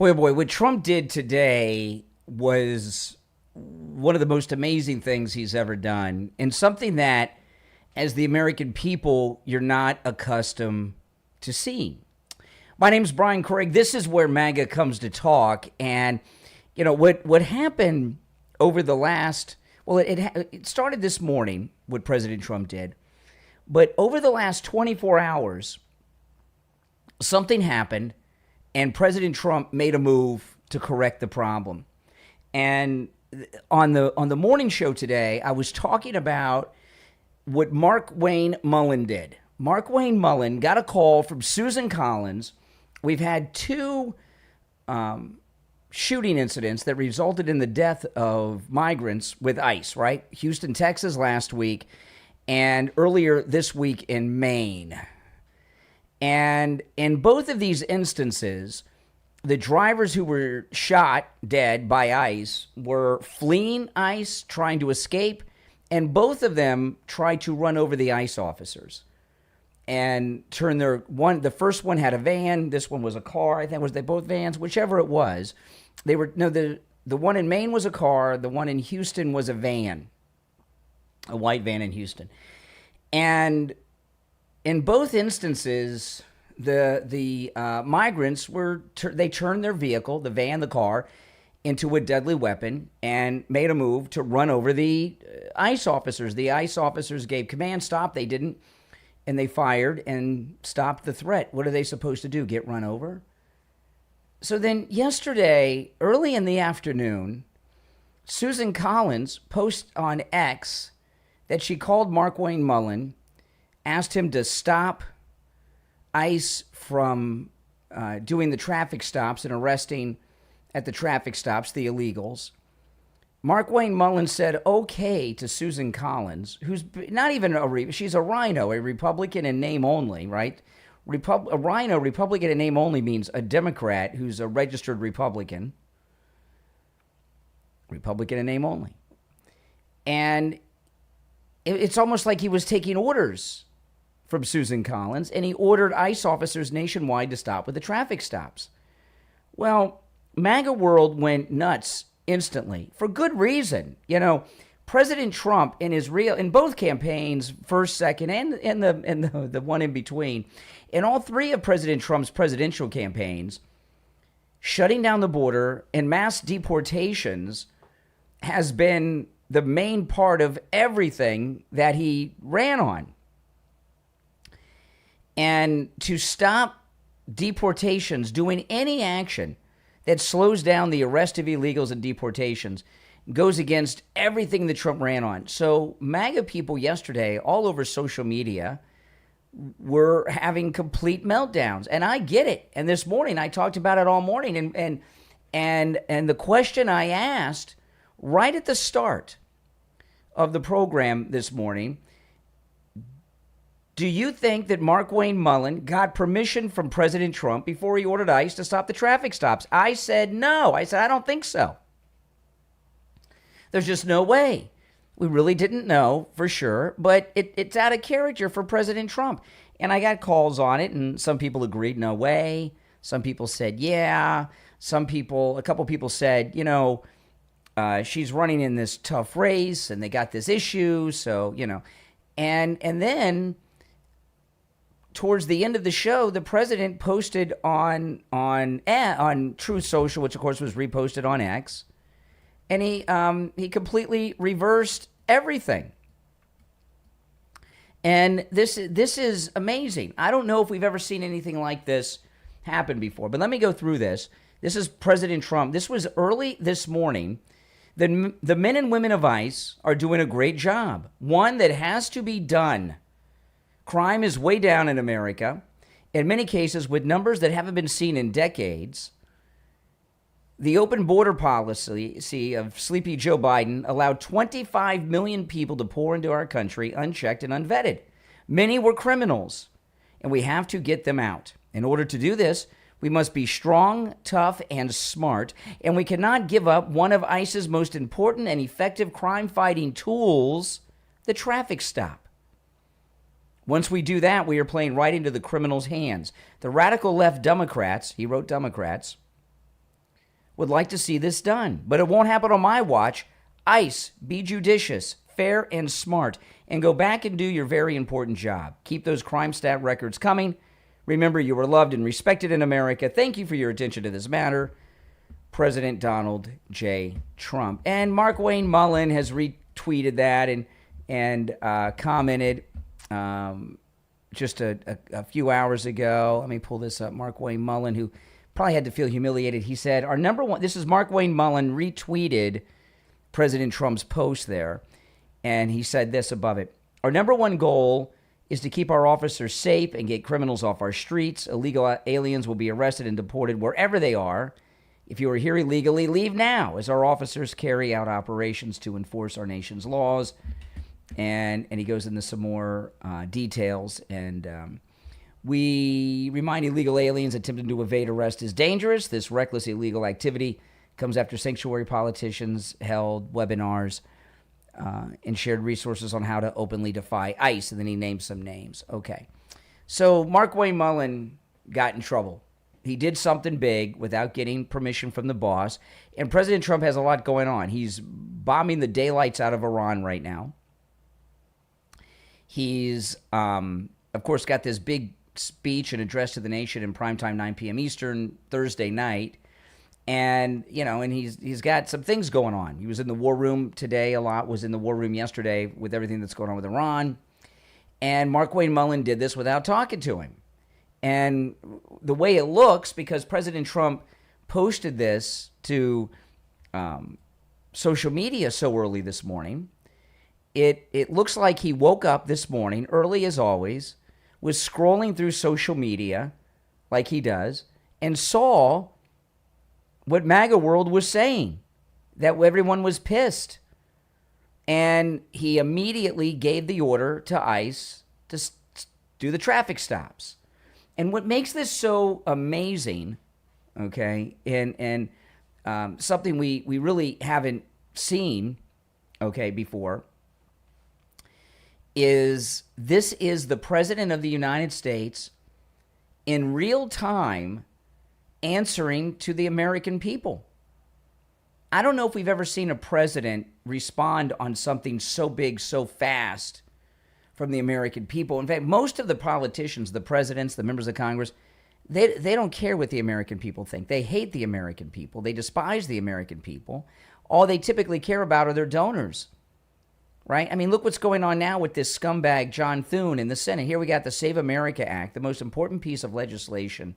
Boy, oh boy, what Trump did today was one of the most amazing things he's ever done, and something that, as the American people, you're not accustomed to seeing. My name's Brian Craig. This is where MAGA comes to talk. And, you know, what happened over the last, well, it started this morning, what President Trump did. But over the last 24 hours, something happened, and President Trump made a move to correct the problem. And on the morning show today, I was talking about what Mark Wayne Mullen did. Mark Wayne Mullen got a call from Susan Collins. We've had two shooting incidents that resulted in the death of migrants with ICE, right? Houston, Texas last week, and earlier this week in Maine. And in both of these instances, the drivers who were shot dead by ICE were fleeing ICE, trying to escape, and both of them tried to run over the ICE officers and turn the first one had a van, this one was a car. I think they both vans, whichever it was. The one in Maine was a car, the one in Houston was a van, a white van in Houston. And in both instances, the migrants they turned their vehicle, the van, the car, into a deadly weapon and made a move to run over the ICE officers. The ICE officers gave command, stop. They didn't, and they fired and stopped the threat. What are they supposed to do? Get run over? So then yesterday, early in the afternoon, Susan Collins posted on X that she called Mark Wayne Mullen, asked him to stop ICE from doing the traffic stops and arresting at the traffic stops the illegals. Mark Wayne Mullen said okay to Susan Collins, who's not even she's a rhino, a Republican in name only, right? A rhino, Republican in name only, means a Democrat who's a registered Republican. Republican in name only. And it's almost like he was taking orders from Susan Collins, and he ordered ICE officers nationwide to stop with the traffic stops. Well, MAGA world went nuts instantly for good reason. You know, President Trump in both campaigns, first, second, and the one in between, in all three of President Trump's presidential campaigns, shutting down the border and mass deportations has been the main part of everything that he ran on. And to stop deportations, doing any action that slows down the arrest of illegals and deportations, goes against everything that Trump ran on. So MAGA people yesterday, all over social media, were having complete meltdowns. And I get it. And this morning, I talked about it all morning. And the question I asked right at the start of the program this morning, do you think that Mark Wayne Mullen got permission from President Trump before he ordered ICE to stop the traffic stops? I said no. I said, I don't think so. There's just no way. We really didn't know for sure, but it's out of character for President Trump. And I got calls on it, and some people agreed, no way. Some people said, yeah. A couple people said, you know, she's running in this tough race, and they got this issue, so, you know. And then towards the end of the show, the president posted on Truth Social, which of course was reposted on X, and he completely reversed everything. And this is amazing. I don't know if we've ever seen anything like this happen before, but let me go through this. This is President Trump. This was early this morning. The men and women of ICE are doing a great job, one that has to be done. Crime is way down in America, in many cases with numbers that haven't been seen in decades. The open border policy of Sleepy Joe Biden allowed 25 million people to pour into our country unchecked and unvetted. Many were criminals, and we have to get them out. In order to do this, we must be strong, tough, and smart, and we cannot give up one of ICE's most important and effective crime-fighting tools, the traffic stop. Once we do that, we are playing right into the criminals' hands. The radical left Democrats, he wrote Democrats, would like to see this done, but it won't happen on my watch. ICE, be judicious, fair, and smart, and go back and do your very important job. Keep those crime stat records coming. Remember, you were loved and respected in America. Thank you for your attention to this matter. President Donald J. Trump. And Mark Wayne Mullen has retweeted that and commented just a few hours ago. Let me pull this up. Mark Wayne Mullen, who probably had to feel humiliated. He said, our number one, this is Mark Wayne Mullen retweeted President Trump's post there. And he said this above it. Our number one goal is to keep our officers safe and get criminals off our streets. Illegal aliens will be arrested and deported wherever they are. If you are here illegally, leave now as our officers carry out operations to enforce our nation's laws. And he goes into some more details. And we remind illegal aliens attempting to evade arrest is dangerous. This reckless illegal activity comes after sanctuary politicians held webinars and shared resources on how to openly defy ICE. And then he named some names. Okay. So Mark Wayne Mullen got in trouble. He did something big without getting permission from the boss. And President Trump has a lot going on. He's bombing the daylights out of Iran right now. He's, of course, got this big speech and address to the nation in primetime, 9 p.m. Eastern, Thursday night. And, and he's got some things going on. He was in the war room today a lot, was in the war room yesterday with everything that's going on with Iran. And Mark Wayne Mullen did this without talking to him. And the way it looks, because President Trump posted this to social media so early this morning, it looks like he woke up this morning, early as always, was scrolling through social media like he does, and saw what MAGA world was saying, that everyone was pissed. And he immediately gave the order to ICE to do the traffic stops. And what makes this so amazing, okay, and something we really haven't seen, okay, before, is this is the President of the United States in real time answering to the American people. I don't know if we've ever seen a president respond on something so big, so fast from the American people. In fact, most of the politicians, the presidents, the members of Congress, they don't care what the American people think. They hate the American people. They despise the American people. All they typically care about are their donors, right? I mean, look what's going on now with this scumbag John Thune in the Senate. Here we got the Save America Act, the most important piece of legislation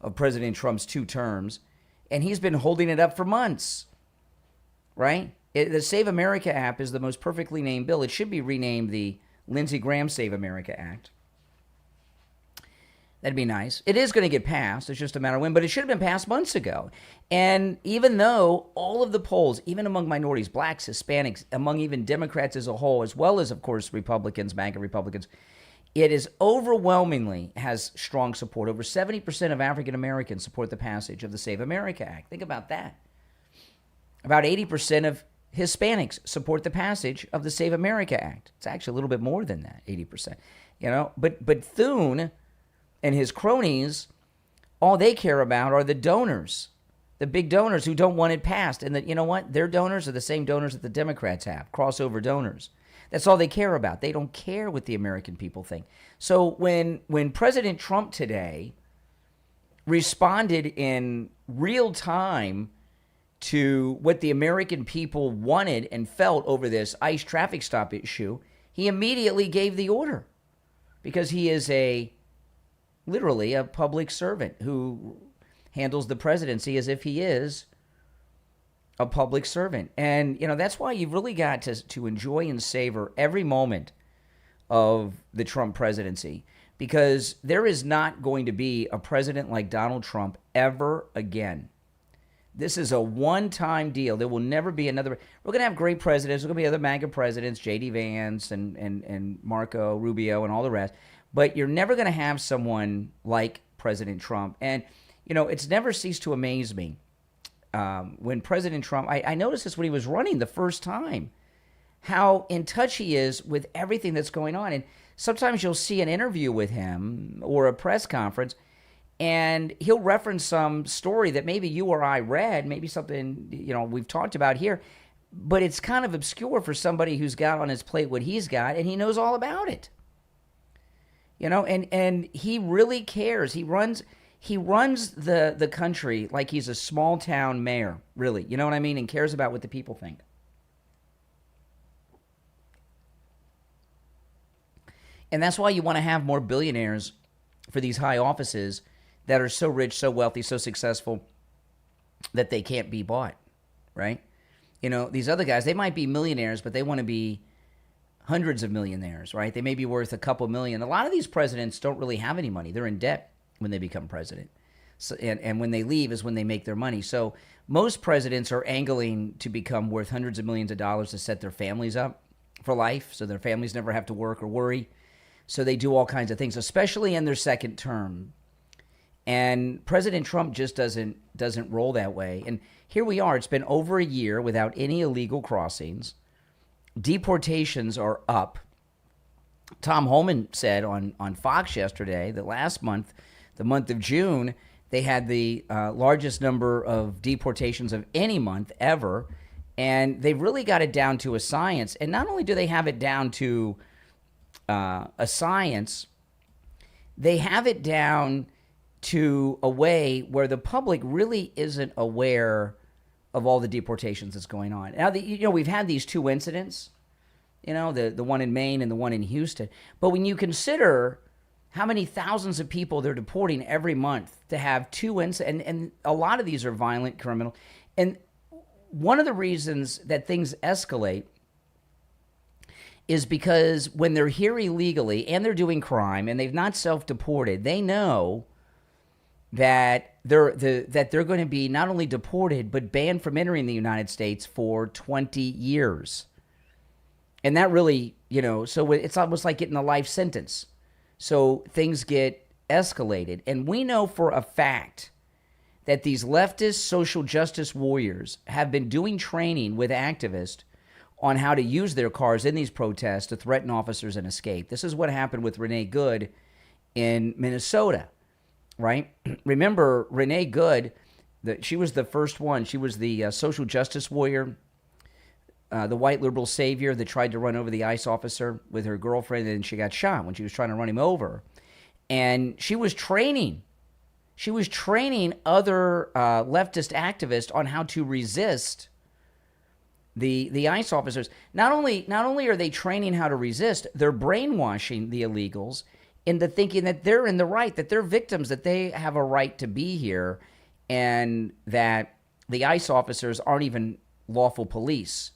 of President Trump's 2 terms, and he's been holding it up for months, right? The Save America Act is the most perfectly named bill. It should be renamed the Lindsey Graham Save America Act. That'd be nice. It is going to get passed. It's just a matter of when, but it should have been passed months ago. And even though all of the polls, even among minorities, blacks, Hispanics, among even Democrats as a whole, as well as, of course, Republicans, MAGA Republicans, it is overwhelmingly has strong support. Over 70% of African Americans support the passage of the Save America Act. Think about that. About 80% of Hispanics support the passage of the Save America Act. It's actually a little bit more than that, 80%. But Thune and his cronies, all they care about are the donors, the big donors who don't want it passed. And you know what? Their donors are the same donors that the Democrats have, crossover donors. That's all they care about. They don't care what the American people think. So when President Trump today responded in real time to what the American people wanted and felt over this ICE traffic stop issue, he immediately gave the order, because he is literally a public servant who handles the presidency as if he is a public servant. And, that's why you've really got to enjoy and savor every moment of the Trump presidency, because there is not going to be a president like Donald Trump ever again. This is a one-time deal. There will never be another. We're going to have great presidents. There's going to be other MAGA presidents, J.D. Vance and Marco Rubio and all the rest. But you're never going to have someone like President Trump. And, it's never ceased to amaze me. When President Trump, I noticed this when he was running the first time, how in touch he is with everything that's going on. And sometimes you'll see an interview with him or a press conference, And he'll reference some story that maybe you or I read, maybe something, we've talked about here, but it's kind of obscure for somebody who's got on his plate what he's got, and he knows all about it. And he really cares. He runs the country like he's a small town mayor, really. You know what I mean? And cares about what the people think. And that's why you want to have more billionaires for these high offices that are so rich, so wealthy, so successful that they can't be bought, right? These other guys, they might be millionaires, but they want to be hundreds of millionaires, right? They may be worth a couple million. A lot of these presidents don't really have any money. They're in debt when they become president. So, and when they leave is when they make their money. So most presidents are angling to become worth hundreds of millions of dollars to set their families up for life so their families never have to work or worry. So they do all kinds of things, especially in their second term. And President Trump just doesn't roll that way. And here we are. It's been over a year without any illegal crossings. Deportations are up. Tom Homan said on Fox yesterday that last month, the month of June, they had the largest number of deportations of any month ever. And they've really got it down to a science. And not only do they have it down to a science, they have it down to a way where the public really isn't aware of all the deportations that's going on. Now, we've had these two incidents, the one in Maine and the one in Houston. But when you consider how many thousands of people they're deporting every month to have two incidents, and a lot of these are violent criminal. And one of the reasons that things escalate is because when they're here illegally and they're doing crime and they've not self-deported, they know that they're going to be not only deported but banned from entering the United States for 20 years. And that really, so it's almost like getting a life sentence. So things get escalated. And we know for a fact that these leftist social justice warriors have been doing training with activists on how to use their cars in these protests to threaten officers and escape. This is what happened with Renee Good in Minnesota, right? Remember, Renee Good, she was the first one. She was the social justice warrior, the white liberal savior that tried to run over the ICE officer with her girlfriend, and she got shot when she was trying to run him over. And she was training other leftist activists on how to resist the ICE officers. Not only are they training how to resist, they're brainwashing the illegals into thinking that they're in the right, that they're victims, that they have a right to be here, and that the ICE officers aren't even lawful police,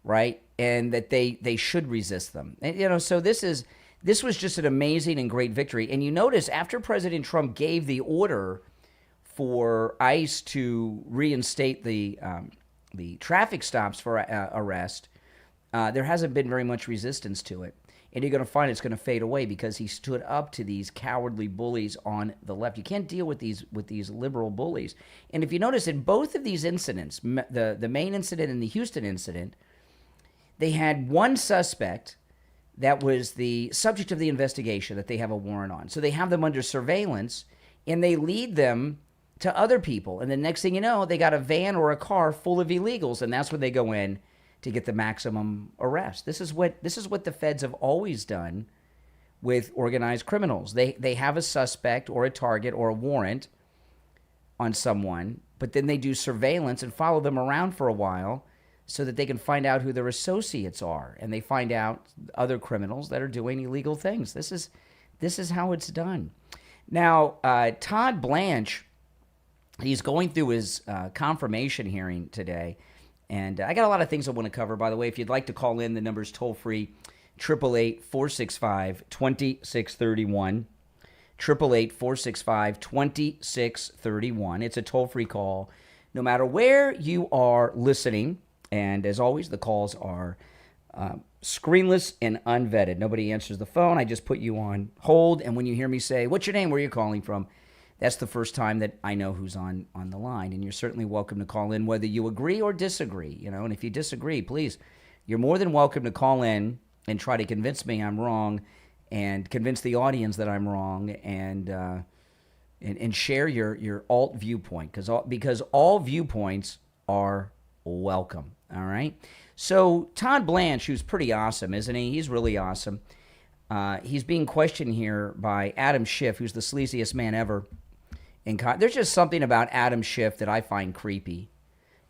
right? And that they should resist them. And, so this was just an amazing and great victory. And you notice after President Trump gave the order for ICE to reinstate the traffic stops for arrest, there hasn't been very much resistance to it. And you're going to find it's going to fade away because he stood up to these cowardly bullies on the left. You can't deal with these liberal bullies. And if you notice in both of these incidents, the Maine incident and the Houston incident, they had one suspect that was the subject of the investigation that they have a warrant on. So they have them under surveillance, and they lead them to other people. And the next thing you know, they got a van or a car full of illegals, and that's when they go in to get the maximum arrest. This is what the feds have always done with organized criminals. They have a suspect or a target or a warrant on someone, but then they do surveillance and follow them around for a while so that they can find out who their associates are, and they find out other criminals that are doing illegal things. This is how it's done. Now, Todd Blanche, he's going through his confirmation hearing today. And I got a lot of things I want to cover, by the way. If you'd like to call in, the number's toll-free, 888-465-2631, 888-465-2631. It's a toll-free call, no matter where you are listening. And as always, the calls are screenless and unvetted. Nobody answers the phone. I just put you on hold, and when you hear me say, "What's your name? Where are you calling from?" that's the first time that I know who's on the line. And you're certainly welcome to call in whether you agree or disagree. And if you disagree, please, you're more than welcome to call in and try to convince me I'm wrong and convince the audience that I'm wrong and and share your alt viewpoint, because all viewpoints are welcome. All right. So Todd Blanche, who's pretty awesome, isn't he? He's really awesome. He's being questioned here by Adam Schiff, who's the sleaziest man ever. There's just something about Adam Schiff that I find creepy,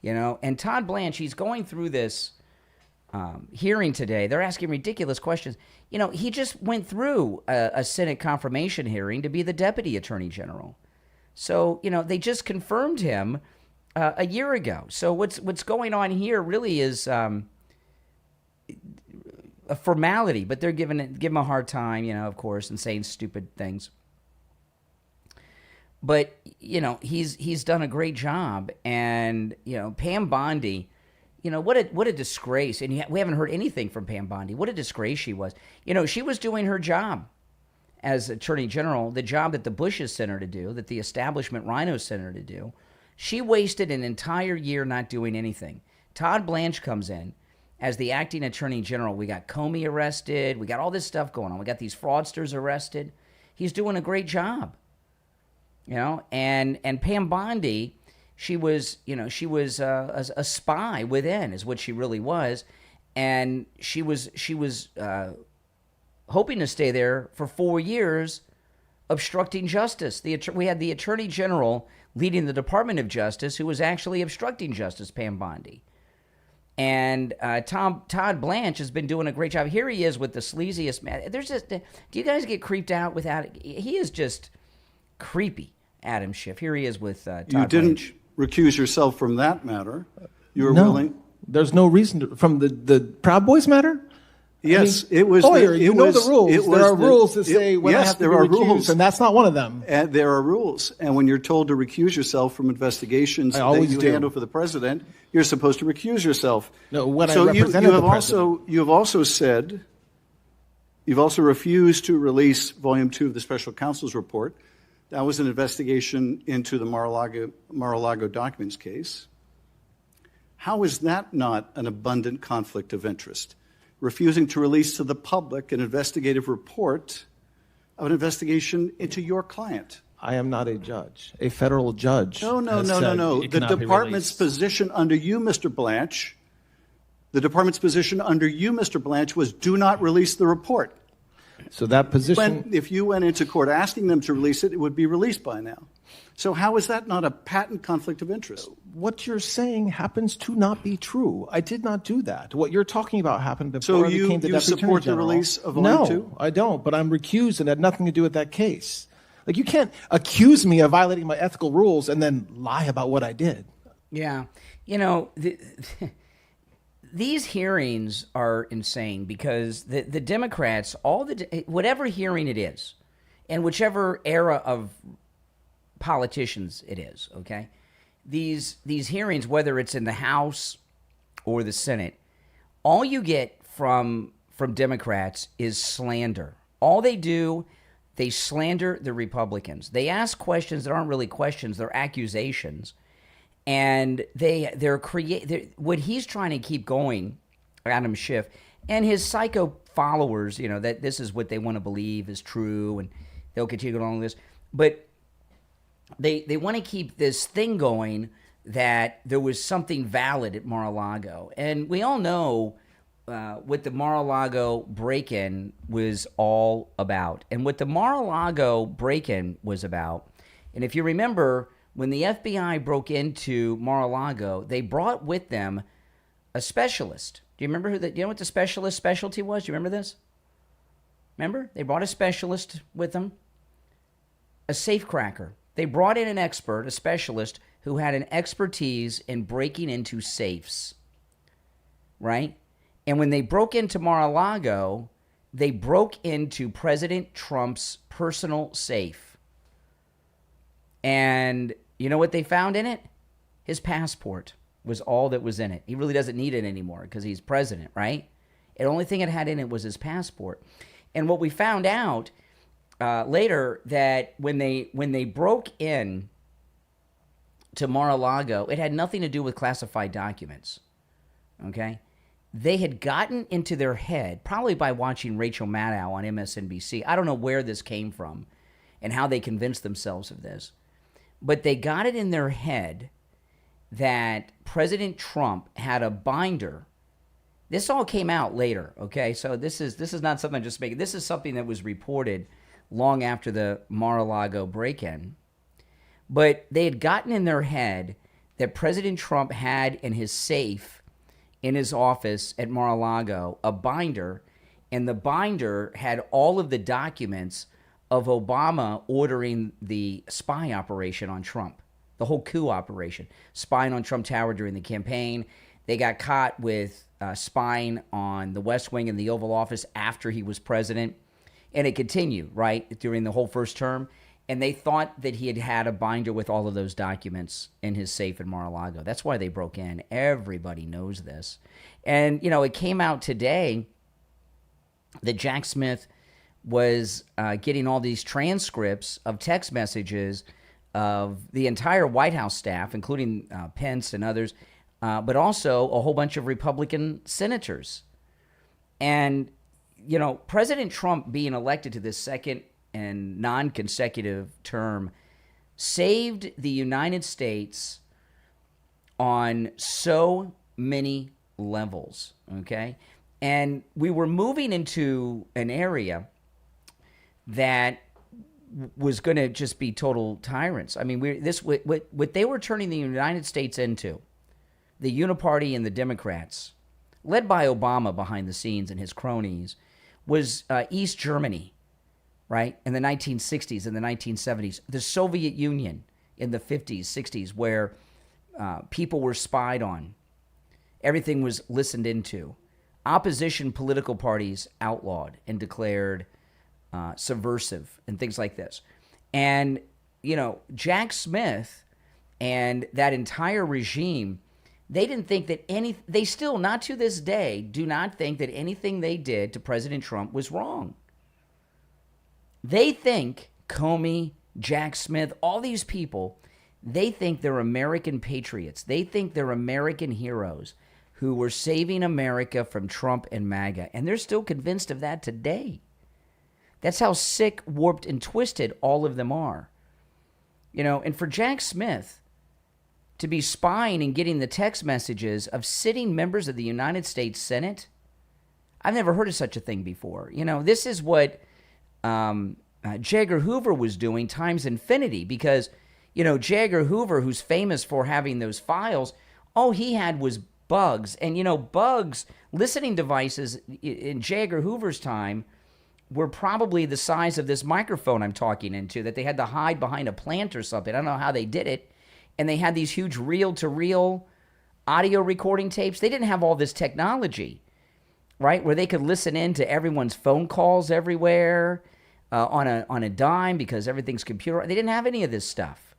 And Todd Blanche, he's going through this hearing today. They're asking ridiculous questions. He just went through a Senate confirmation hearing to be the deputy attorney general. So, they just confirmed him a year ago. So what's going on here really is a formality, but they're giving him a hard time, of course, and saying stupid things. But, he's done a great job. And, Pam Bondi, what a disgrace. And we haven't heard anything from Pam Bondi. What a disgrace she was. She was doing her job as Attorney General, the job that the Bushes sent her to do, that the establishment rhinos sent her to do. She wasted an entire year not doing anything. Todd Blanche comes in as the acting Attorney General. We got Comey arrested. We got all this stuff going on. We got these fraudsters arrested. He's doing a great job. And Pam Bondi, she was a spy within, is what she really was, and she was hoping to stay there for 4 years, obstructing justice. We had the Attorney General leading the Department of Justice who was actually obstructing justice, Pam Bondi. And Todd Blanche has been doing a great job. Here he is with the sleaziest man. Do you guys get creeped out with that? He is just creepy. Adam Schiff. Here he is with Todd Blanche. You didn't recuse yourself from that matter. You were willing. There's no reason to, from the Proud Boys matter. Yes, it was. Lawyer, you know the rules. There are rules that say when I have to be recused, rules, and that's not one of them. And there are rules, and when you're told to recuse yourself from investigations that you handle for the president, you're supposed to recuse yourself. No, when I represented the president. You've also said, you've also refused to release Volume 2 of the Special Counsel's report. That was an investigation into the Mar-a-Lago documents case. How is that not an abundant conflict of interest? Refusing to release to the public an investigative report of an investigation into your client. I am not a judge. A federal judge. No. The department's position under you, Mr. Blanche, was do not release the report. So that position... If you went into court asking them to release it, it would be released by now. So how is that not a patent conflict of interest? What you're saying happens to not be true. I did not do that. What you're talking about happened before I became the Deputy Attorney General. So you support the release of Volume 2? No, I don't, but I'm recused and it had nothing to do with that case. Like, you can't accuse me of violating my ethical rules and then lie about what I did. Yeah. These hearings are insane because the Democrats, whatever hearing it is, and whichever era of politicians it is, okay, these hearings, whether it's in the House or the Senate, all you get from Democrats is slander. All they do, they slander the Republicans. They ask questions that aren't really questions; they're accusations. And they're what he's trying to keep going, Adam Schiff, and his psycho followers, that this is what they want to believe is true, and they'll continue along with this. But they want to keep this thing going that there was something valid at Mar-a-Lago. And we all know what the Mar-a-Lago break-in was all about. And what the Mar-a-Lago break-in was about, and if you remember, when the FBI broke into Mar-a-Lago, they brought with them a specialist. Do you remember do you know what the specialist specialty was? Do you remember this? Remember? They brought a specialist with them, a safecracker. They brought in an expert, a specialist, who had an expertise in breaking into safes, right? And when they broke into Mar-a-Lago, they broke into President Trump's personal safe. And you know what they found in it? His passport was all that was in it. He really doesn't need it anymore because he's president, right? The only thing it had in it was his passport. And what we found out later, that when they broke in to Mar-a-Lago, it had nothing to do with classified documents, okay? They had gotten into their head, probably by watching Rachel Maddow on MSNBC. I don't know where this came from. and how they convinced themselves of this. But they got it in their head that President Trump had a binder. This all came out later, okay? So this is not something I'm just making. This is something that was reported long after the Mar-a-Lago break-in. But they had gotten in their head that President Trump had in his safe in his office at Mar-a-Lago a binder, and the binder had all of the documents of Obama ordering the spy operation on Trump, the whole coup operation, spying on Trump Tower during the campaign. They got caught with spying on the West Wing and the Oval Office after he was president. And it continued, right, during the whole first term. And they thought that he had had a binder with all of those documents in his safe in Mar-a-Lago. That's why they broke in. Everybody knows this. And, you know, it came out today that Jack Smith was getting all these transcripts of text messages of the entire White House staff, including Pence and others, but also a whole bunch of Republican senators. And, you know, President Trump being elected to this second and non-consecutive term saved the United States on so many levels, okay? And we were moving into an area that was going to just be total tyrants. I mean, what they were turning the United States into, the Uniparty and the Democrats, led by Obama behind the scenes and his cronies, was East Germany, right, in the 1960s and the 1970s, the Soviet Union in the 50s, 60s, where people were spied on. Everything was listened into. Opposition political parties outlawed and declared subversive and things like this. And, you know, Jack Smith and that entire regime, they didn't think that they still, not to this day, do not think that anything they did to President Trump was wrong. They think Comey, Jack Smith, all these people, they think they're American patriots. They think they're American heroes who were saving America from Trump and MAGA. And they're still convinced of that today. That's how sick, warped, and twisted all of them are. You know, and for Jack Smith to be spying and getting the text messages of sitting members of the United States Senate, I've never heard of such a thing before. You know, this is what J. Edgar Hoover was doing times infinity, because, you know, J. Edgar Hoover, who's famous for having those files, all he had was bugs. And, you know, bugs, listening devices in J. Edgar Hoover's time were probably the size of this microphone I'm talking into, that they had to hide behind a plant or something. I don't know how they did it. And they had these huge reel-to-reel audio recording tapes. They didn't have all this technology, right, where they could listen in to everyone's phone calls everywhere on a dime because everything's computer. They didn't have any of this stuff,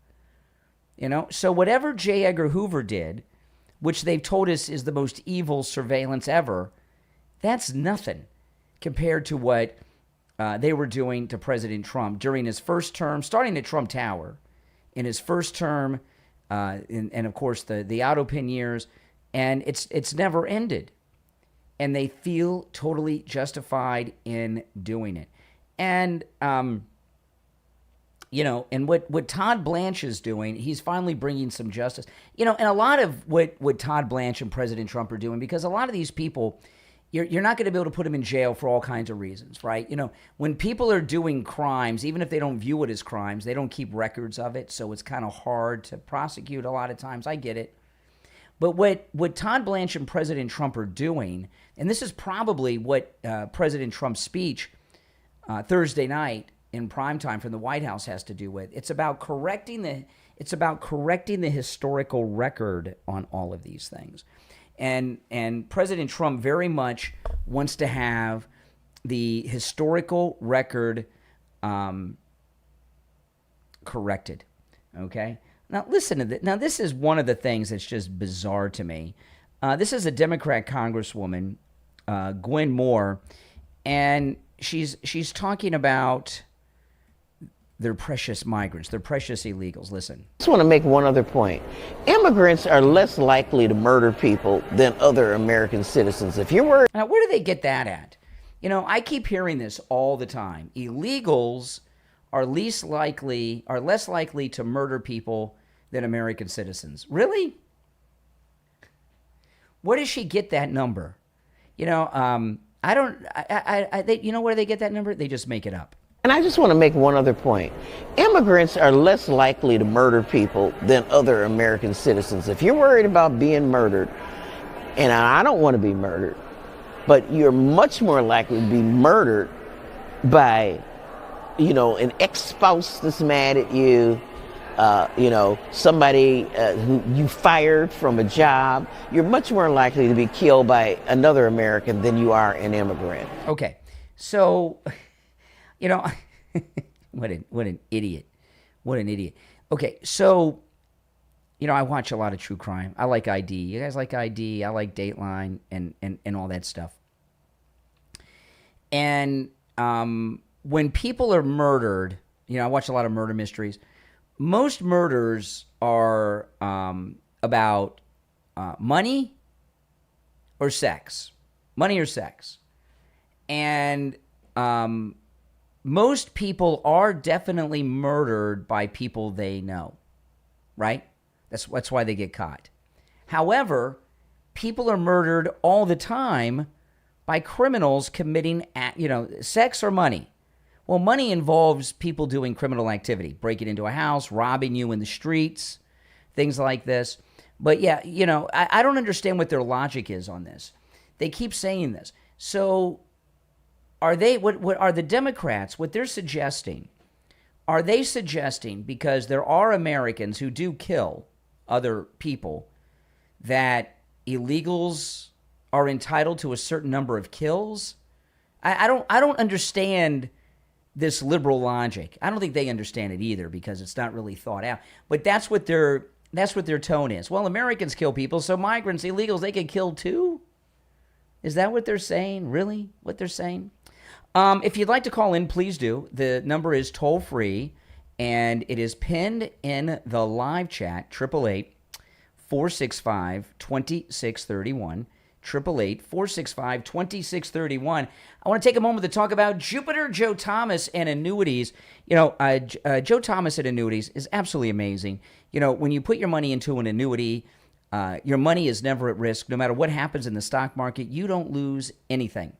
you know. So whatever J. Edgar Hoover did, which they've told us is the most evil surveillance ever, that's nothing compared to what they were doing to President Trump during his first term, starting at Trump Tower, in his first term, and of course the Autopin years, and it's never ended. And they feel totally justified in doing it. And, you know, and what Todd Blanche is doing, he's finally bringing some justice. You know, and a lot of what Todd Blanche and President Trump are doing, because a lot of these people, you're not going to be able to put them in jail for all kinds of reasons, right? You know, when people are doing crimes, even if they don't view it as crimes, they don't keep records of it, so it's kind of hard to prosecute a lot of times. I get it. But what Todd Blanche and President Trump are doing, and this is probably what President Trump's speech Thursday night in primetime from the White House has to do with, it's about correcting the historical record on all of these things. And President Trump very much wants to have the historical record corrected, okay? Now, listen to this. Now, this is one of the things that's just bizarre to me. This is a Democrat Congresswoman, Gwen Moore, and she's talking about their precious migrants, their precious illegals. Listen. I just want to make one other point. Immigrants are less likely to murder people than other American citizens. If you're worried... Now, where do they get that at? You know, I keep hearing this all the time. Illegals are less likely to murder people than American citizens. Really? Where does she get that number? You know, you know where they get that number? They just make it up. And I just want to make one other point. Immigrants are less likely to murder people than other American citizens. If you're worried about being murdered, and I don't want to be murdered, but you're much more likely to be murdered by, you know, an ex-spouse that's mad at you, you know, somebody who you fired from a job. You're much more likely to be killed by another American than you are an immigrant. Okay, so, you know, what an idiot. What an idiot. Okay, so, you know, I watch a lot of true crime. I like ID. You guys like ID? I like Dateline and all that stuff. And when people are murdered, you know, I watch a lot of murder mysteries. Most murders are about money or sex. Money or sex. And most people are definitely murdered by people they know, right? That's why they get caught. However, people are murdered all the time by criminals committing, you know, sex or money. Well, money involves people doing criminal activity, breaking into a house, robbing you in the streets, things like this. But yeah, you know, I don't understand what their logic is on this. They keep saying this. So are they, what are the Democrats, what they're suggesting, are they suggesting because there are Americans who do kill other people that illegals are entitled to a certain number of kills? I don't understand this liberal logic. I don't think they understand it either because it's not really thought out. But that's what their tone is. Well, Americans kill people, so migrants, illegals, they get killed too? Is that what they're saying? Really? What they're saying? If you'd like to call in, please do. The number is toll free, and it is pinned in the live chat, 888-465-2631. 888-465-2631. I want to take a moment to talk about Jupiter Joe Thomas and annuities. You know, Joe Thomas and annuities is absolutely amazing. You know, when you put your money into an annuity, your money is never at risk. No matter what happens in the stock market, you don't lose anything.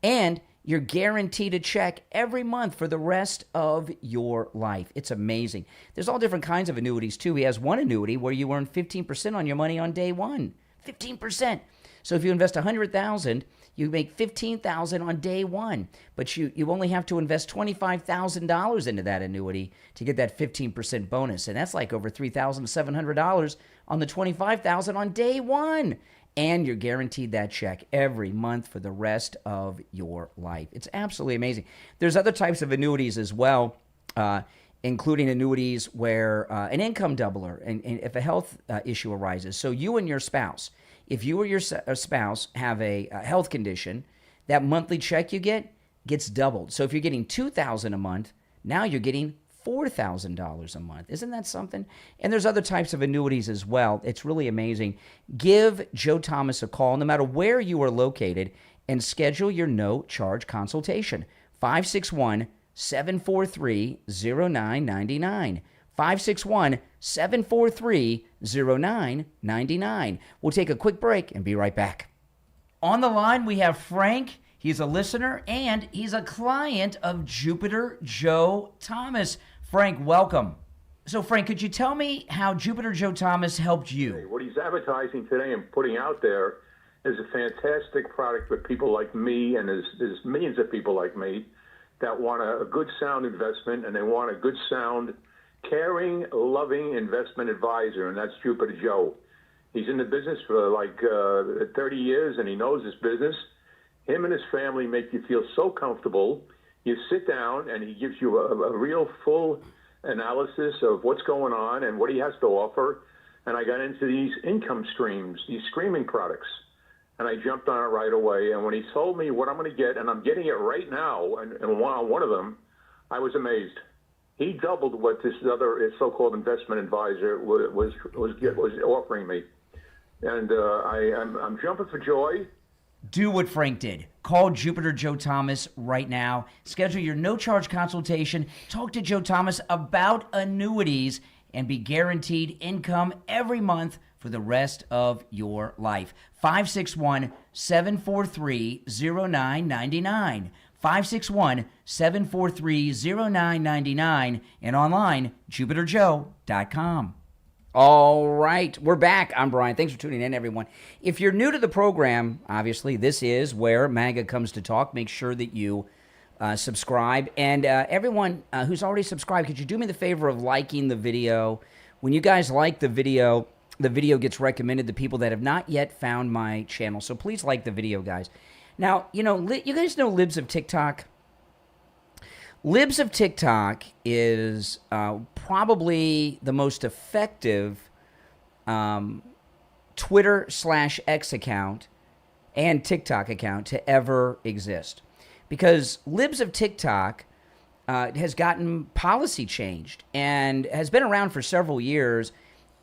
And you're guaranteed a check every month for the rest of your life. It's amazing. There's all different kinds of annuities, too. He has one annuity where you earn 15% on your money on day one. 15%. So if you invest $100,000, you make $15,000 on day one, but you only have to invest $25,000 into that annuity to get that 15% bonus, and that's like over $3,700 on the $25,000 on day one, and you're guaranteed that check every month for the rest of your life. It's absolutely amazing. There's other types of annuities as well, including annuities where an income doubler, and if a health issue arises, so you and your spouse. If you or your spouse have a health condition, that monthly check you get gets doubled. So if you're getting $2,000 a month, now you're getting $4,000 a month. Isn't that something? And there's other types of annuities as well. It's really amazing. Give Joe Thomas a call, no matter where you are located, and schedule your no-charge consultation. 561-743-0999. 561-743-0999. We'll take a quick break and be right back. On the line, we have Frank. He's a listener, and he's a client of Jupiter Joe Thomas. Frank, welcome. So, Frank, could you tell me how Jupiter Joe Thomas helped you? What he's advertising today and putting out there is a fantastic product for people like me, and there's millions of people like me that want a good, sound investment, and they want a good, sound, caring, loving investment advisor, and that's Jupiter Joe. He's in the business for like 30 years, and he knows his business. Him and his family make you feel so comfortable. You sit down, and he gives you a real full analysis of what's going on and what he has to offer. And I got into these income streams, these streaming products, and I jumped on it right away. And when he told me what I'm going to get, and I'm getting it right now, and on one of them, I was amazed. He doubled what this other so-called investment advisor was offering me, and I'm jumping for joy. Do what Frank did. Call Jupiter Joe Thomas right now. Schedule your no-charge consultation. Talk to Joe Thomas about annuities and be guaranteed income every month for the rest of your life. 561-743-0999. 561-743-0999 and online, jupiterjoe.com. All right, we're back. I'm Brian. Thanks for tuning in, everyone. If you're new to the program, obviously, this is where MAGA comes to talk. Make sure that you subscribe. And everyone who's already subscribed, could you do me the favor of liking the video? When you guys like the video gets recommended to people that have not yet found my channel. So please like the video, guys. Now, you guys know Libs of TikTok? Libs of TikTok is probably the most effective Twitter/X account and TikTok account to ever exist. Because Libs of TikTok has gotten policy changed and has been around for several years.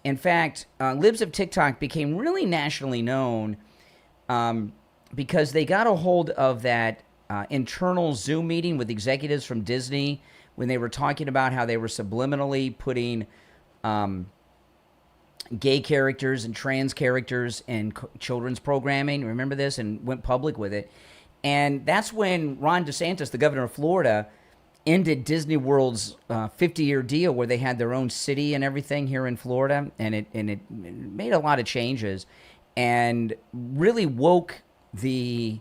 In fact, Libs of TikTok became really nationally known because they got a hold of that internal Zoom meeting with executives from Disney when they were talking about how they were subliminally putting gay characters and trans characters in children's programming. Remember this? And went public with it. And that's when Ron DeSantis, the governor of Florida, ended Disney World's 50-year deal where they had their own city and everything here in Florida. And it made a lot of changes and really woke the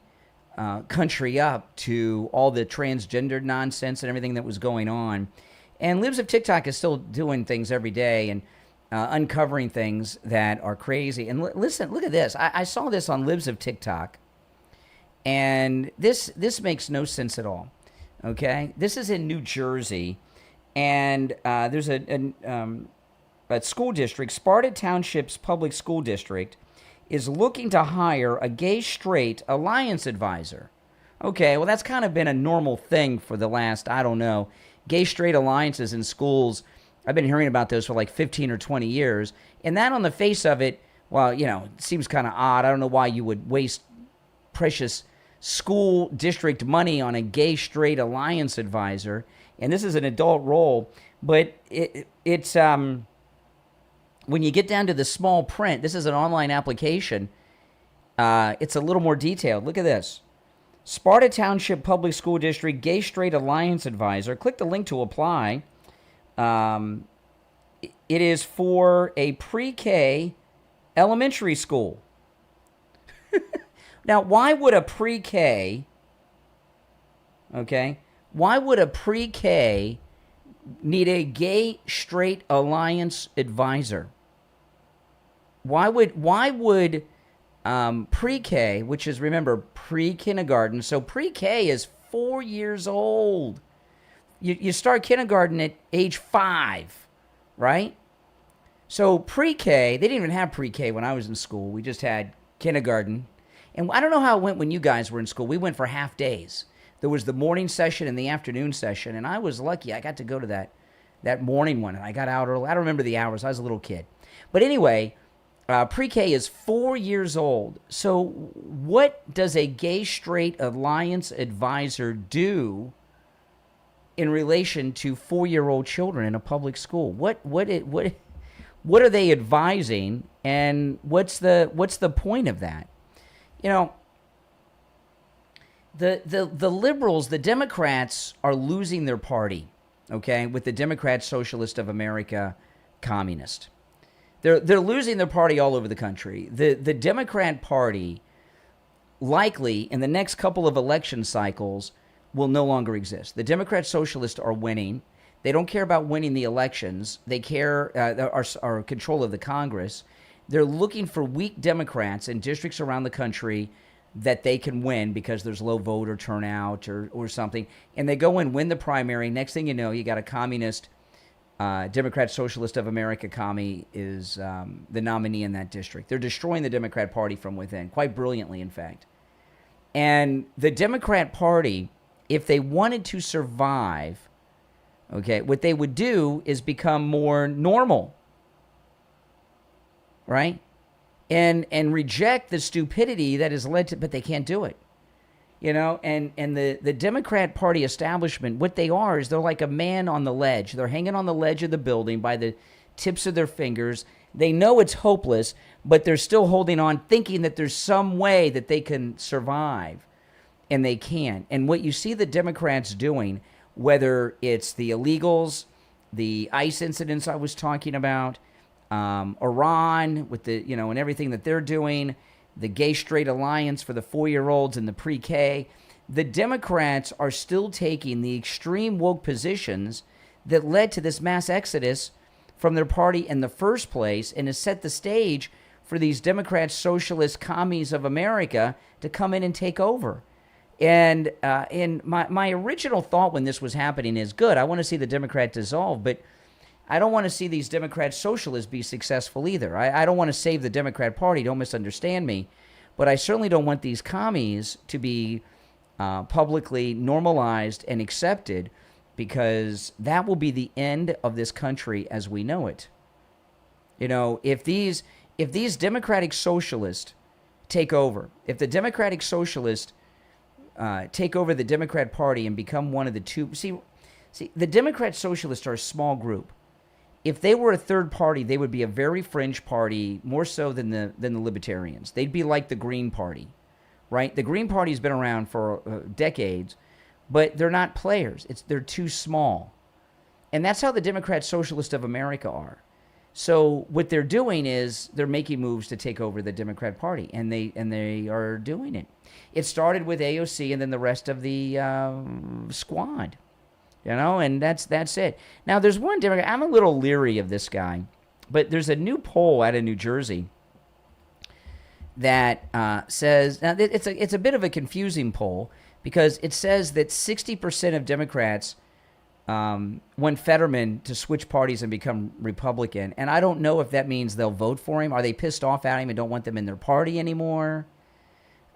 country up to all the transgender nonsense and everything that was going on. And Libs of TikTok is still doing things every day and uncovering things that are crazy. And listen, look at this. I saw this on Libs of TikTok, and this makes no sense at all. Okay, this is in New Jersey, and there's a school district, Sparta Township's public school district, is looking to hire a gay-straight alliance advisor. Okay, well, that's kind of been a normal thing for the last, I don't know, gay-straight alliances in schools. I've been hearing about those for like 15 or 20 years. And that on the face of it, well, it seems kind of odd. I don't know why you would waste precious school district money on a gay-straight alliance advisor. And this is an adult role. But it's when you get down to the small print, this is an online application. It's a little more detailed. Look at this. Sparta Township Public School District Gay-Straight Alliance Advisor. Click the link to apply. It is for a pre-K elementary school. Now, why would a pre-K, why would a pre-K need a gay-straight alliance advisor? Why would pre-K, which is, remember, pre-kindergarten, so pre-K is 4 years old. You start kindergarten at age 5, right? So pre-K, they didn't even have pre-K when I was in school. We just had kindergarten. And I don't know how it went when you guys were in school. We went for half days. There was the morning session and the afternoon session, and I was lucky. I got to go to that morning one, and I got out early. I don't remember the hours. I was a little kid. But anyway, pre-K is 4 years old. So what does a gay-straight alliance advisor do in relation to 4-year-old children in a public school? What are they advising, and what's the point of that? The liberals, the Democrats, are losing their party, with the Democrat Socialist of America communist. They're losing their party all over the country. The Democrat Party, likely in the next couple of election cycles, will no longer exist. The Democrat Socialists are winning. They don't care about winning the elections. They care are control of the Congress. They're looking for weak Democrats in districts around the country that they can win because there's low voter turnout or something. And they go and win the primary. Next thing you know, you got a communist, Democrat Socialist of America commie is the nominee in that district. They're destroying the Democrat Party from within, quite brilliantly, in fact. And the Democrat Party, if they wanted to survive, what they would do is become more normal. Right? and reject the stupidity that has led to, but they can't do it. And the Democrat Party establishment, what they are is they're like a man on the ledge. They're hanging on the ledge of the building by the tips of their fingers. They know it's hopeless, but they're still holding on, thinking that there's some way that they can survive, and they can't. And what you see the Democrats doing, whether it's the illegals, the ICE incidents I was talking about, Iran with and everything that they're doing, the gay-straight alliance for the 4-year-olds and the pre-K, the Democrats are still taking the extreme woke positions that led to this mass exodus from their party in the first place, and has set the stage for these Democrat socialist commies of America to come in and take over. And my original thought when this was happening is, good, I want to see the Democrat dissolve, but I don't want to see these Democrat socialists be successful either. I don't want to save the Democrat Party, don't misunderstand me, but I certainly don't want these commies to be publicly normalized and accepted, because that will be the end of this country as we know it. If these Democratic socialists take over, if the Democratic socialists take over the Democrat Party and become one of the two, see, the Democrat socialists are a small group. If they were a third party, they would be a very fringe party, more so than the Libertarians. They'd be like the Green Party, right? The Green Party's been around for decades, but they're not players. They're too small. And that's how the Democrat Socialists of America are. So what they're doing is they're making moves to take over the Democrat Party, and they are doing it. It started with AOC and then the rest of the squad. And that's it. Now, there's one Democrat. I'm a little leery of this guy, but there's a new poll out of New Jersey that says, now it's a bit of a confusing poll, because it says that 60% of Democrats want Fetterman to switch parties and become Republican. And I don't know if that means they'll vote for him. Are they pissed off at him and don't want them in their party anymore,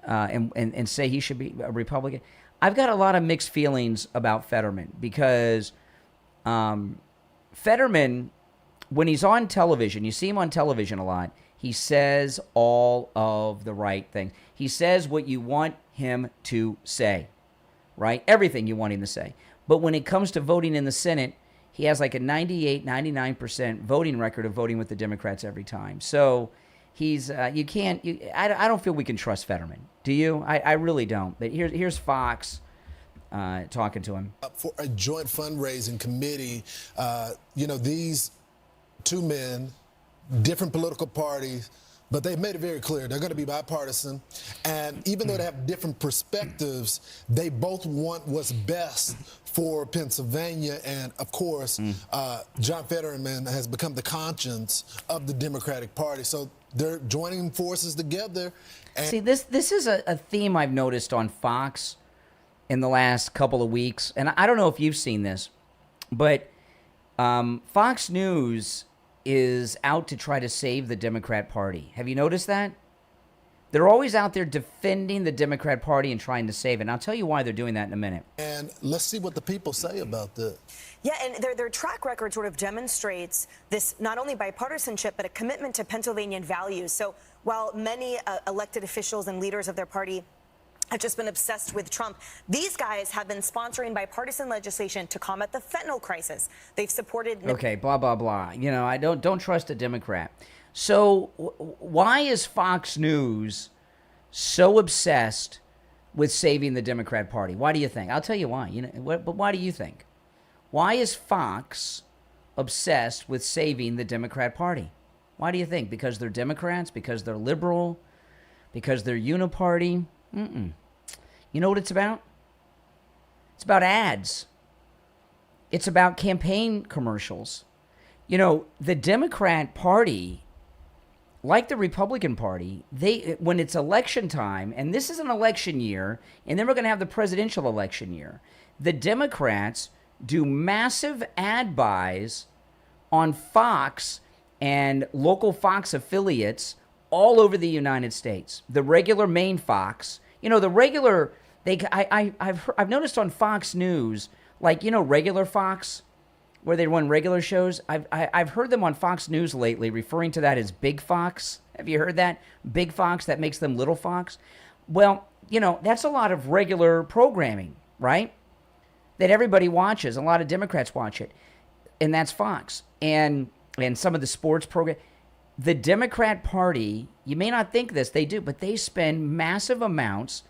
and say he should be a Republican? I've got a lot of mixed feelings about Fetterman, because Fetterman, when he's on television, you see him on television a lot, he says all of the right things. He says what you want him to say, right? Everything you want him to say. But when it comes to voting in the Senate, he has like a 98, 99% voting record of voting with the Democrats every time. So he's, I don't feel we can trust Fetterman. Do you? I really don't. But here's Fox talking to him. For a joint fundraising committee, these two men, different political parties, but they've made it very clear they're going to be bipartisan. And even though they have different perspectives, they both want what's best for Pennsylvania. And, of course, John Fetterman has become the conscience of the Democratic Party. So they're joining forces together. And see, this is a theme I've noticed on Fox in the last couple of weeks. And I don't know if you've seen this, but Fox News is out to try to save the Democrat Party. Have you noticed that? They're always out there defending the Democrat Party and trying to save it. And I'll tell you why they're doing that in a minute. And let's see what the people say about that. Yeah, and their track record sort of demonstrates this not only bipartisanship, but a commitment to Pennsylvania values. So while many elected officials and leaders of their party have just been obsessed with Trump, these guys have been sponsoring bipartisan legislation to combat the fentanyl crisis. They've supported... Okay, blah, blah, blah. I don't trust a Democrat. So why is Fox News so obsessed with saving the Democrat Party? Why do you think? I'll tell you why. But why do you think? Why is Fox obsessed with saving the Democrat Party? Why do you think? Because they're Democrats? Because they're liberal? Because they're uniparty? You know what it's about? It's about ads. It's about campaign commercials. The Democrat Party, like the Republican Party, when it's election time, and this is an election year, and then we're going to have the presidential election year, the Democrats do massive ad buys on Fox and local Fox affiliates all over the United States. The regular main Fox, the regular, I've noticed on Fox News, like, regular Fox, where they run regular shows. I've heard them on Fox News lately referring to that as Big Fox. Have you heard that? Big Fox, that makes them Little Fox. Well, that's a lot of regular programming, right? That everybody watches. A lot of Democrats watch it. And that's Fox. And some of the sports program. The Democrat Party, you may not think this, they do, but they spend massive amounts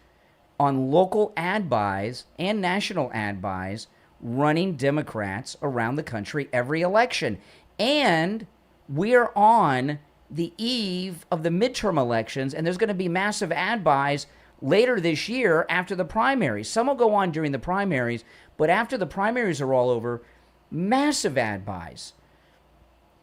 on local ad buys and national ad buys running Democrats around the country every election. And we're on the eve of the midterm elections, and there's going to be massive ad buys later this year after the primaries. Some will go on during the primaries, but after the primaries are all over, massive ad buys.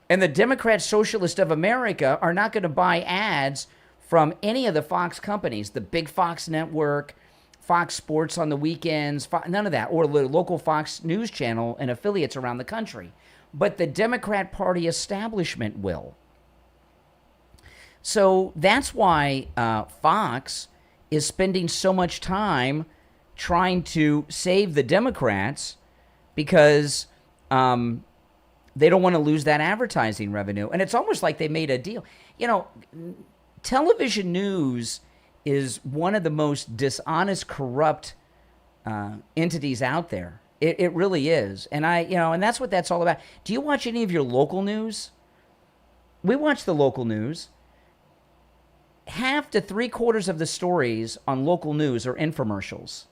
And the Democrat Socialists of America are not going to buy ads from any of the Fox companies, the Big Fox Network, Fox Sports on the weekends, none of that, or the local Fox News channel and affiliates around the country. But the Democrat Party establishment will. So that's why Fox is spending so much time trying to save the Democrats, because they don't want to lose that advertising revenue. And it's almost like they made a deal. Television news is one of the most dishonest, corrupt entities out there. It really is. And and that's what that's all about. Do you watch any of your local news? We watch the local news. Half to 3/4 of the stories on local news are infomercials.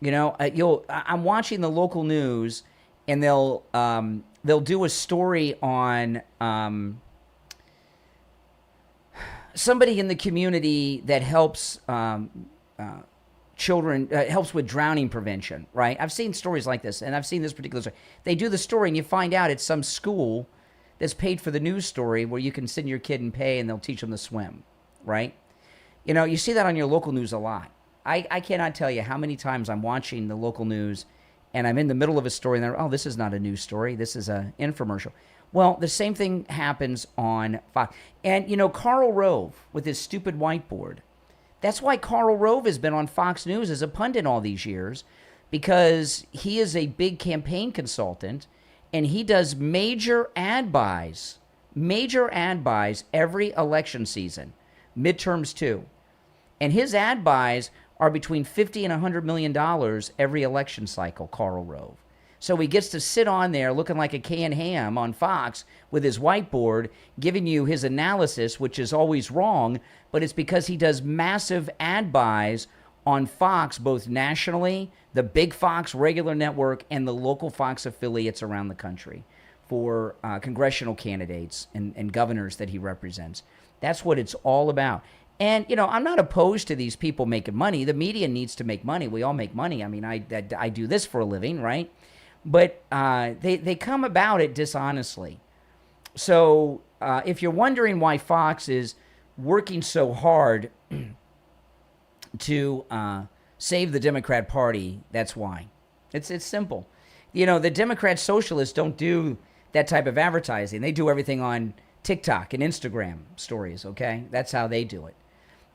I'm watching the local news, and they'll do a story on somebody in the community that helps children, helps with drowning prevention, right? I've seen stories like this, and I've seen this particular story. They do the story, and you find out it's some school that's paid for the news story where you can send your kid and pay, and they'll teach them to swim, right? You see that on your local news a lot. I cannot tell you how many times I'm watching the local news, and I'm in the middle of a story, and they're, oh, this is not a news story. This is an infomercial. Well, the same thing happens on Fox. And, Karl Rove with his stupid whiteboard. That's why Karl Rove has been on Fox News as a pundit all these years, because he is a big campaign consultant, and he does major ad buys every election season, midterms too. And his ad buys are between $50 and $100 million every election cycle, Karl Rove. So he gets to sit on there looking like a canned ham on Fox with his whiteboard, giving you his analysis, which is always wrong, but it's because he does massive ad buys on Fox, both nationally, the Big Fox regular network, and the local Fox affiliates around the country for congressional candidates and governors that he represents. That's what it's all about. And, I'm not opposed to these people making money. The media needs to make money. We all make money. I mean, I do this for a living, right? But they come about it dishonestly. So if you're wondering why Fox is working so hard to save the Democrat Party, that's why. It's simple. The Democrat Socialists don't do that type of advertising. They do everything on TikTok and Instagram stories, okay? That's how they do it.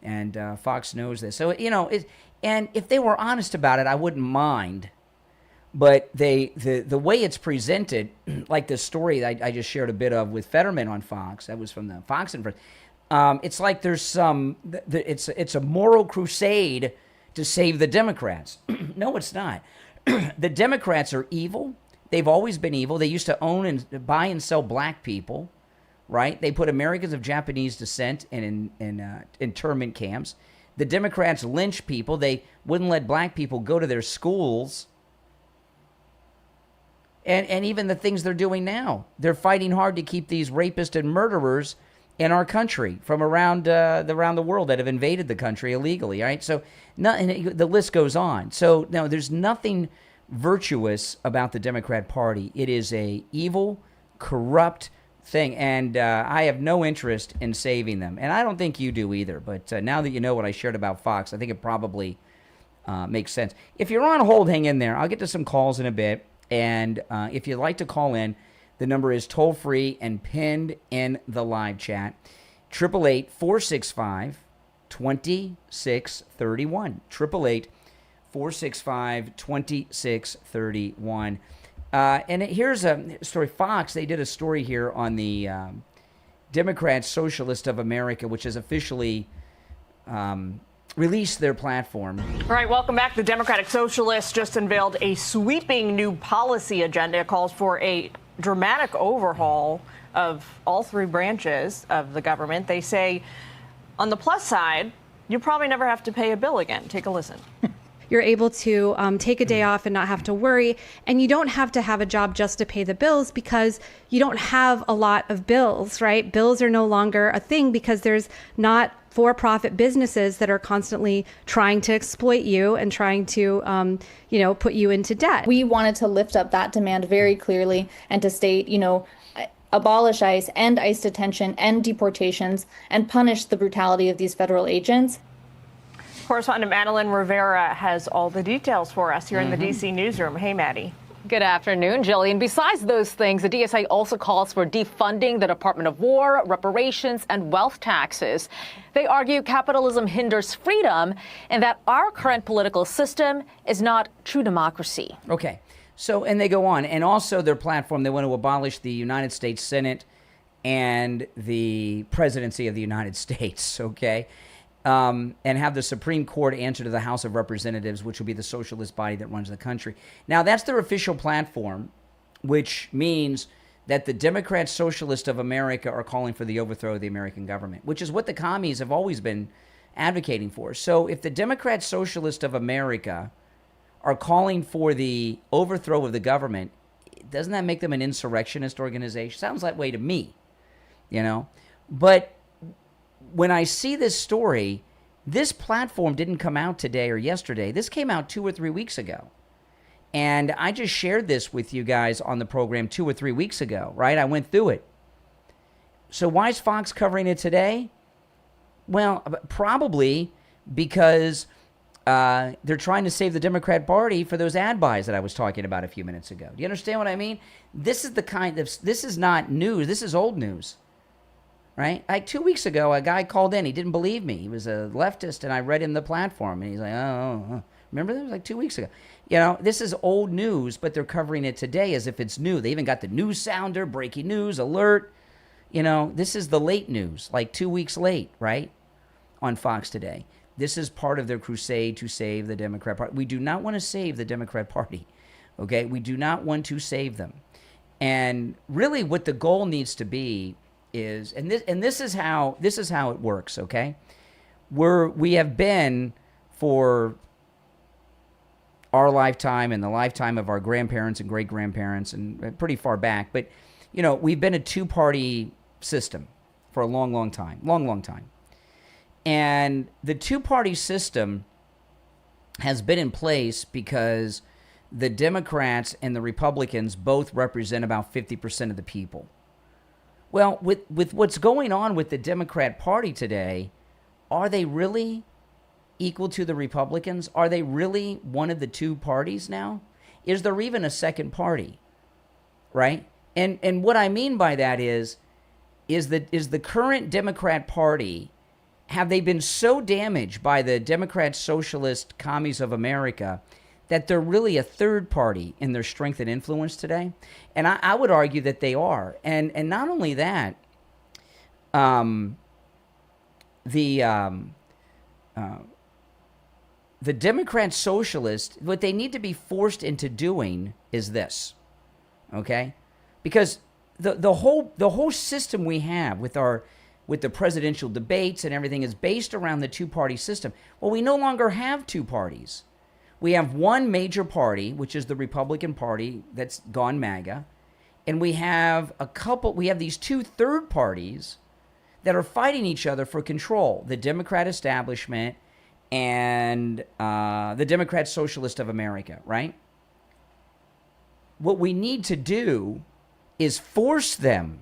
And Fox knows this. So, and if they were honest about it, I wouldn't mind. But the way it's presented, like the story I just shared a bit of with Fetterman on Fox, that was from the Fox and it's like there's it's a moral crusade to save the Democrats. No, it's not. The Democrats are evil. They've always been evil. They used to own and buy and sell black people, right? They put Americans of Japanese descent in internment camps. The Democrats lynch people. They wouldn't let black people go to their schools. And even the things they're doing now. They're fighting hard to keep these rapists and murderers in our country from around the world that have invaded the country illegally, right? So the list goes on. So no, there's nothing virtuous about the Democrat Party. It is a evil, corrupt thing, and I have no interest in saving them. And I don't think you do either. But now that you know what I shared about Fox, I think it probably makes sense. If you're on hold, hang in there. I'll get to some calls in a bit. And if you'd like to call in, the number is toll-free and pinned in the live chat, 888-465-2631, 888-465-2631. And here's a story. Fox, they did a story here on the Democrat Socialist of America, which has officially released their platform. All right, welcome back. The Democratic Socialists just unveiled a sweeping new policy agenda. It calls for a dramatic overhaul of all three branches of the government. They say, on the plus side, you probably never have to pay a bill again. Take a listen. You're able to take a day off and not have to worry. And you don't have to have a job just to pay the bills because you don't have a lot of bills, right? Bills are no longer a thing because there's not for-profit businesses that are constantly trying to exploit you and trying to, put you into debt. We wanted to lift up that demand very clearly and to state, abolish ICE, end ICE detention, end deportations, and punish the brutality of these federal agents. Correspondent Madeline Rivera has all the details for us here in the D.C. newsroom. Hey, Maddie. Good afternoon, Jillian. Besides those things, the DSA also calls for defunding the Department of War, reparations, and wealth taxes. They argue capitalism hinders freedom and that our current political system is not true democracy. Okay. So, and they go on. And also their platform, they want to abolish the United States Senate and the presidency of the United States, okay? And have the Supreme Court answer to the House of Representatives, which will be the socialist body that runs the country. Now, that's their official platform, which means that the Democrat Socialists of America are calling for the overthrow of the American government, which is what the commies have always been advocating for. So if the Democrat Socialists of America are calling for the overthrow of the government, doesn't that make them an insurrectionist organization? Sounds that way to me, But when I see this story, this platform didn't come out today or yesterday. This came out 2 or 3 weeks ago. And I just shared this with you guys on the program 2 or 3 weeks ago, right? I went through it. So why is Fox covering it today? Well, probably because they're trying to save the Democrat Party for those ad buys that I was talking about a few minutes ago. Do you understand what I mean? This is not news. This is old news. Right? Like 2 weeks ago, a guy called in. He didn't believe me. He was a leftist, and I read him the platform. And he's like, oh. Remember that? It was like 2 weeks ago. This is old news, but they're covering it today as if it's new. They even got the news sounder, breaking news, alert. This is the late news, like 2 weeks late, right? On Fox today. This is part of their crusade to save the Democrat Party. We do not want to save the Democrat Party, okay? We do not want to save them. And really what the goal needs to be is, and this is how it works, okay? We have been for our lifetime and the lifetime of our grandparents and great-grandparents and pretty far back, but we've been a two-party system for a long time. And the two-party system has been in place because the Democrats and the Republicans both represent about 50% of the people. Well, with what's going on with the Democrat Party today, are they really equal to the Republicans? Are they really one of the two parties now? Is there even a second party, right? And what I mean by that is the current Democrat Party, have they been so damaged by the Democrat Socialist Commies of America that they're really a third party in their strength and influence today? And I would argue that they are. And not only that, the Democrat Socialists, what they need to be forced into doing is this, okay? Because the whole system we have with the presidential debates and everything is based around the two-party system. Well, we no longer have two parties. We have one major party, which is the Republican Party that's gone MAGA, and we have these two third parties that are fighting each other for control, the Democrat establishment and the Democrat Socialist of America, right? What we need to do is force them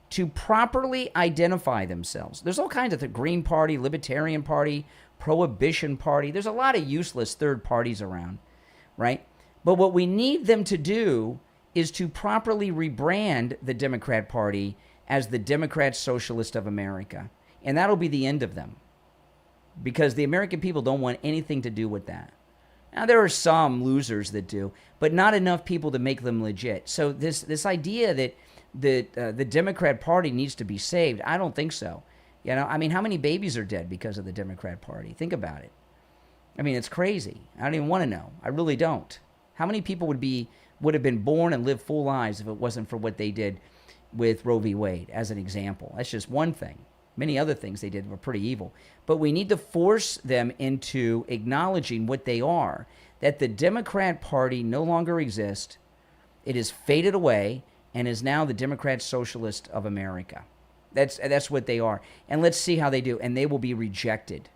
to properly identify themselves. There's all kinds of the Green Party, Libertarian Party, Prohibition Party. There's a lot of useless third parties around, right? But what we need them to do is to properly rebrand the Democrat Party as the Democrat Socialist of America. And that'll be the end of them, because the American people don't want anything to do with that. Now, there are some losers that do, but not enough people to make them legit. So this idea that the Democrat Party needs to be saved. I don't think so. You know, I mean, how many babies are dead because of the Democrat Party? Think about it. I mean, it's crazy. I don't even want to know. I really don't. How many people would have been born and lived full lives if it wasn't for what they did with Roe v. Wade, as an example? That's just one thing. Many other things they did were pretty evil. But we need to force them into acknowledging what they are, that the Democrat Party no longer exists. It has faded away and is now the Democrat Socialist of America. That's what they are. And let's see how they do. And they will be rejected.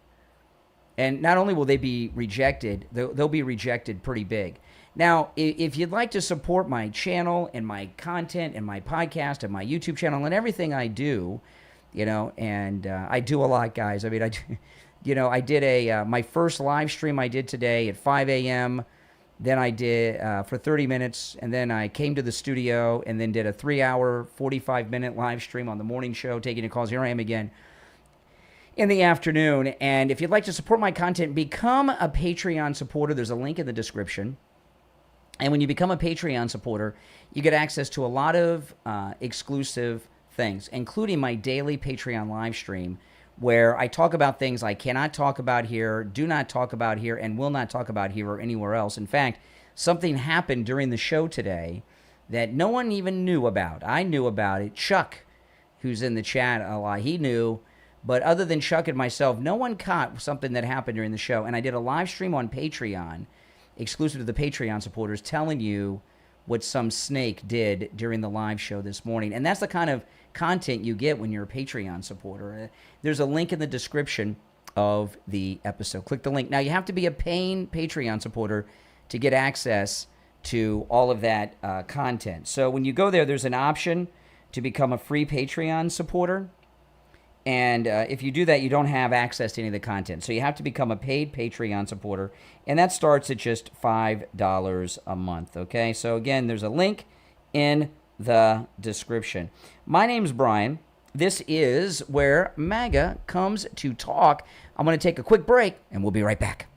And not only will they be rejected, they'll be rejected pretty big. Now, if you'd like to support my channel and my content and my podcast and my YouTube channel and everything I do, you know, and I do a lot, guys. I mean, I did my first live stream I did today at 5 a.m., then I did for 30 minutes, and then I came to the studio and then did a 3-hour, 45-minute live stream on the morning show, taking your calls. Here I am again in the afternoon. And if you'd like to support my content, become a Patreon supporter. There's a link in the description. And when you become a Patreon supporter, you get access to a lot of exclusive things, including my daily Patreon live stream, where I talk about things I cannot talk about here, do not talk about here, and will not talk about here or anywhere else. In fact, something happened during the show today that no one even knew about. I knew about it. Chuck, who's in the chat a lot, he knew. But other than Chuck and myself, no one caught something that happened during the show. And I did a live stream on Patreon, exclusive to the Patreon supporters, telling you what some snake did during the live show this morning. And that's the kind of content you get when you're a Patreon supporter. There's a link in the description of the episode. Click the link. Now, you have to be a paying Patreon supporter to get access to all of that content. So when you go there, there's an option to become a free Patreon supporter. And if you do that, you don't have access to any of the content. So you have to become a paid Patreon supporter. And that starts at just $5 a month. Okay, so again, there's a link in the description. My name's Brian. This is where MAGA comes to talk. I'm going to take a quick break, and we'll be right back.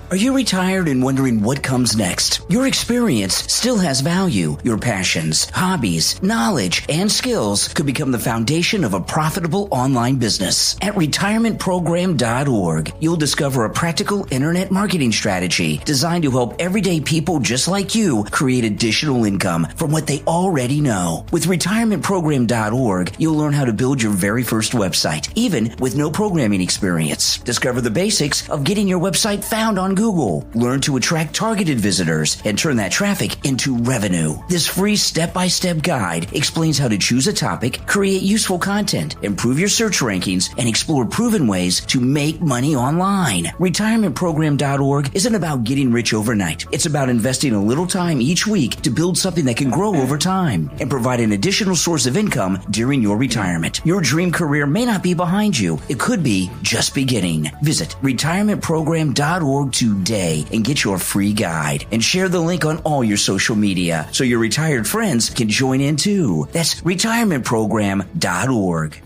Are you retired and wondering what comes next? Your experience still has value. Your passions, hobbies, knowledge, and skills could become the foundation of a profitable online business. At retirementprogram.org, you'll discover a practical internet marketing strategy designed to help everyday people just like you create additional income from what they already know. With retirementprogram.org, you'll learn how to build your very first website, even with no programming experience. Discover the basics of getting your website found on Google. Learn to attract targeted visitors and turn that traffic into revenue. This free step-by-step guide explains how to choose a topic, create useful content, improve your search rankings, and explore proven ways to make money online. Retirementprogram.org isn't about getting rich overnight. It's about investing a little time each week to build something that can grow over time and provide an additional source of income during your retirement. Your dream career may not be behind you. It could be just beginning. Visit retirementprogram.org today and get your free guide, and share the link on all your social media so your retired friends can join in too. That's retirementprogram.org.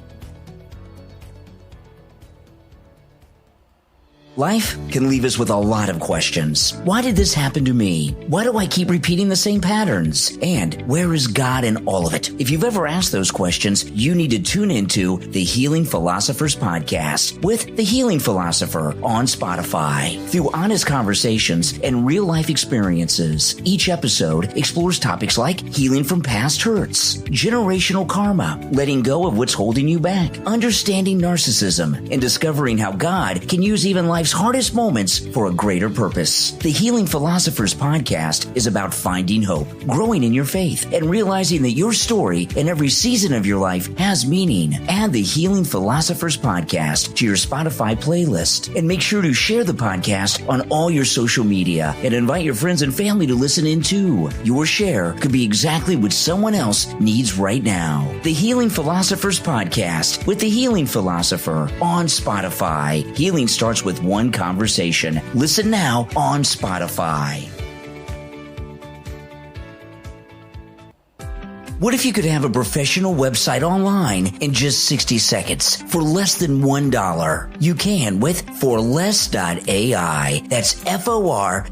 Life can leave us with a lot of questions. Why did this happen to me? Why do I keep repeating the same patterns? And where is God in all of it? If you've ever asked those questions, you need to tune into the Healing Philosophers podcast with The Healing Philosopher on Spotify. Through honest conversations and real-life experiences, each episode explores topics like healing from past hurts, generational karma, letting go of what's holding you back, understanding narcissism, and discovering how God can use even life's hardest moments for a greater purpose. The Healing Philosophers podcast is about finding hope, growing in your faith, and realizing that your story and every season of your life has meaning. Add the Healing Philosophers podcast to your Spotify playlist, and make sure to share the podcast on all your social media and invite your friends and family to listen in too. Your share could be exactly what someone else needs right now. The Healing Philosophers podcast with the Healing Philosopher on Spotify. Healing starts with one conversation. Listen now on Spotify. What if you could have a professional website online in just 60 seconds for less than $1? You can with forless.ai. That's FOR-less.ai.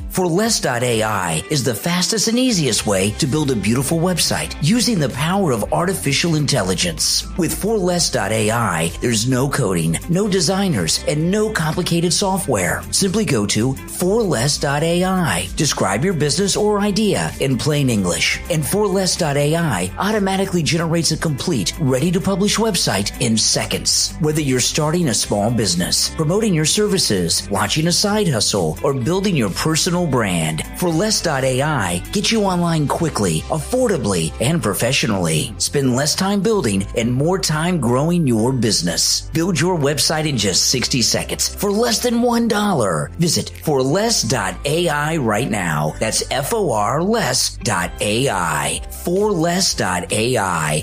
Forless.ai is the fastest and easiest way to build a beautiful website using the power of artificial intelligence. With forless.ai, there's no coding, no designers, and no complicated software. Simply go to forless.ai. Describe your business or idea in plain English, and forless.ai automatically generates a complete, ready-to-publish website in seconds. Whether you're starting a small business, promoting your services, launching a side hustle, or building your personal brand, forless.ai gets you online quickly, affordably, and professionally. Spend less time building and more time growing your business. Build your website in just 60 seconds for less than $1. Visit forless.ai right now. That's FOR-less.ai. Forless.ai.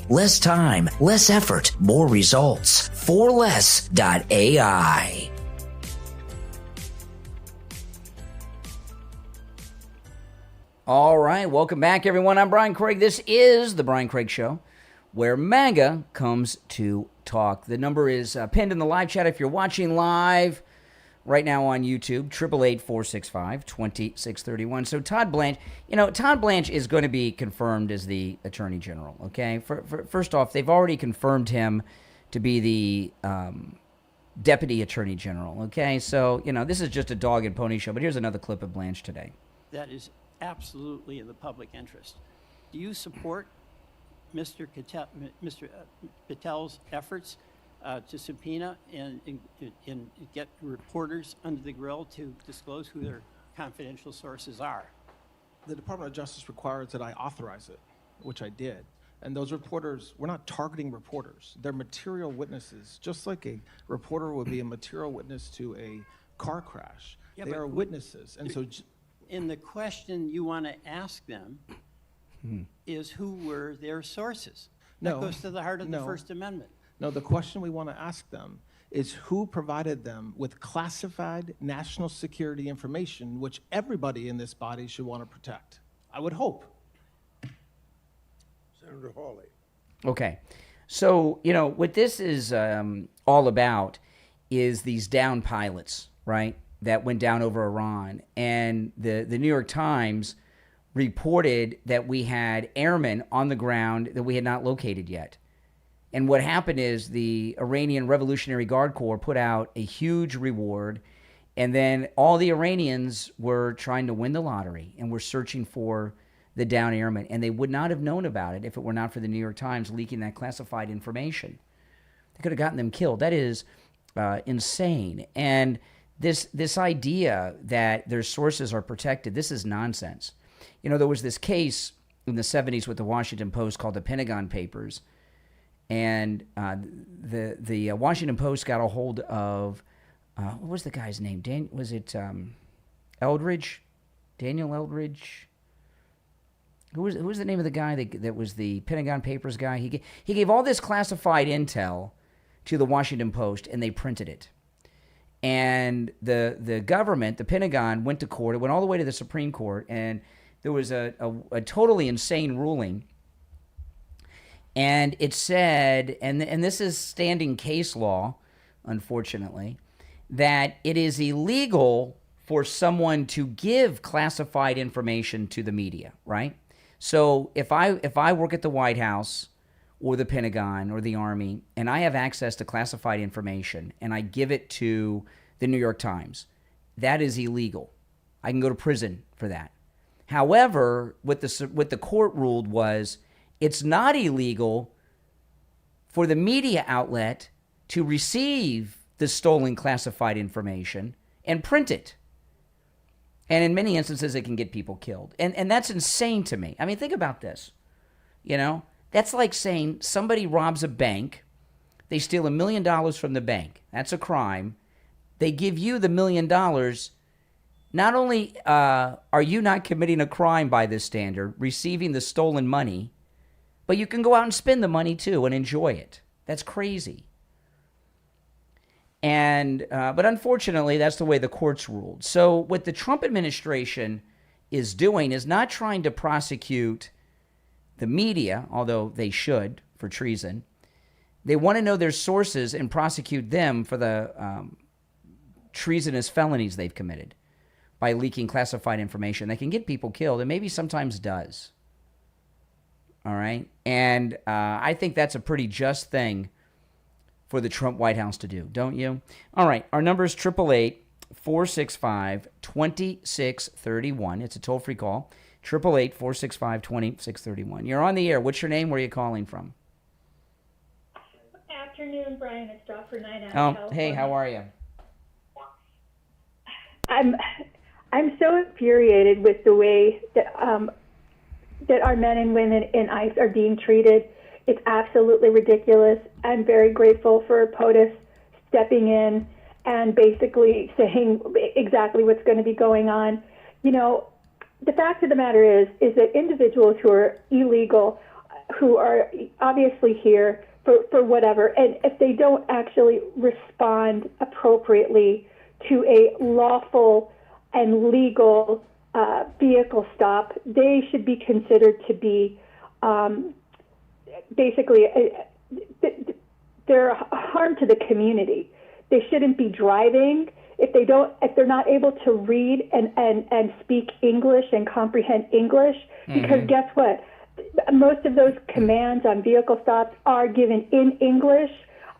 Less time, less effort, more results. Forless.ai. All right, welcome back, everyone. I'm Brian Craig. This is the Brian Craig Show, where MAGA comes to talk. The number is pinned in the live chat if you're watching live right now on YouTube, 888-465-2631. So Todd Blanche, Todd Blanche is going to be confirmed as the Attorney General, okay? First off, they've already confirmed him to be the Deputy Attorney General, okay? So, this is just a dog and pony show, but here's another clip of Blanche today. That is absolutely in the public interest. Do you support Mr. Patel's efforts to subpoena and get reporters under the grill to disclose who their confidential sources are? The Department of Justice requires that I authorize it, which I did. And those reporters, we're not targeting reporters. They're material witnesses, just like a reporter would be a material witness to a car crash. Yeah, they are witnesses. And so, in the question you want to ask them is who were their sources? That goes to the heart of the First Amendment. No, the question we want to ask them is who provided them with classified national security information, which everybody in this body should want to protect. I would hope. Senator Hawley. Okay. So, what this is all about is these down pilots, right, that went down over Iran. And the New York Times reported that we had airmen on the ground that we had not located yet. And what happened is the Iranian Revolutionary Guard Corps put out a huge reward, and then all the Iranians were trying to win the lottery and were searching for the down airmen, and they would not have known about it if it were not for the New York Times leaking that classified information. They could have gotten them killed. That is insane. And this idea that their sources are protected, this is nonsense. There was this case in the 70s with the Washington Post called the Pentagon Papers, and the Washington Post got a hold of, what was the guy's name? Eldridge? Daniel Eldridge? Who was the name of the guy that was the Pentagon Papers guy? He gave all this classified intel to the Washington Post, and they printed it. And the government, the Pentagon, went to court. It went all the way to the Supreme Court, and there was a totally insane ruling. And it said, and this is standing case law, unfortunately, that it is illegal for someone to give classified information to the media, right? So if I work at the White House or the Pentagon or the Army, and I have access to classified information, and I give it to the New York Times, that is illegal. I can go to prison for that. However, what the court ruled was it's not illegal for the media outlet to receive the stolen classified information and print it. And in many instances, it can get people killed. And that's insane to me. I mean, think about this. That's like saying somebody robs a bank. They steal $1 million from the bank. That's a crime. They give you the $1 million. Not only are you not committing a crime by this standard, receiving the stolen money, but you can go out and spend the money too and enjoy it. That's crazy. And but unfortunately, that's the way the courts ruled. So what the Trump administration is doing is not trying to prosecute the media, although they should for treason, they want to know their sources and prosecute them for the treasonous felonies they've committed by leaking classified information that can get people killed, and maybe sometimes does. All right? And I think that's a pretty just thing for the Trump White House to do, don't you? All right, our number is 888-465-2631. It's a toll-free call, 888-465-2631. You're on the air. What's your name? Where are you calling from? Afternoon, Brian. It's Dr. Knight out of California. Hey, how are you? I'm so infuriated with the way that that our men and women in ICE are being treated. It's absolutely ridiculous. I'm very grateful for POTUS stepping in and basically saying exactly what's going to be going on. You know, the fact of the matter is that individuals who are illegal, who are obviously here for whatever, and if they don't actually respond appropriately to a lawful and legal vehicle stop, they should be considered to be basically they're a harm to the community. They shouldn't be driving if they're not able to read and speak English and comprehend English. Because guess what? Most of those commands on vehicle stops are given in English.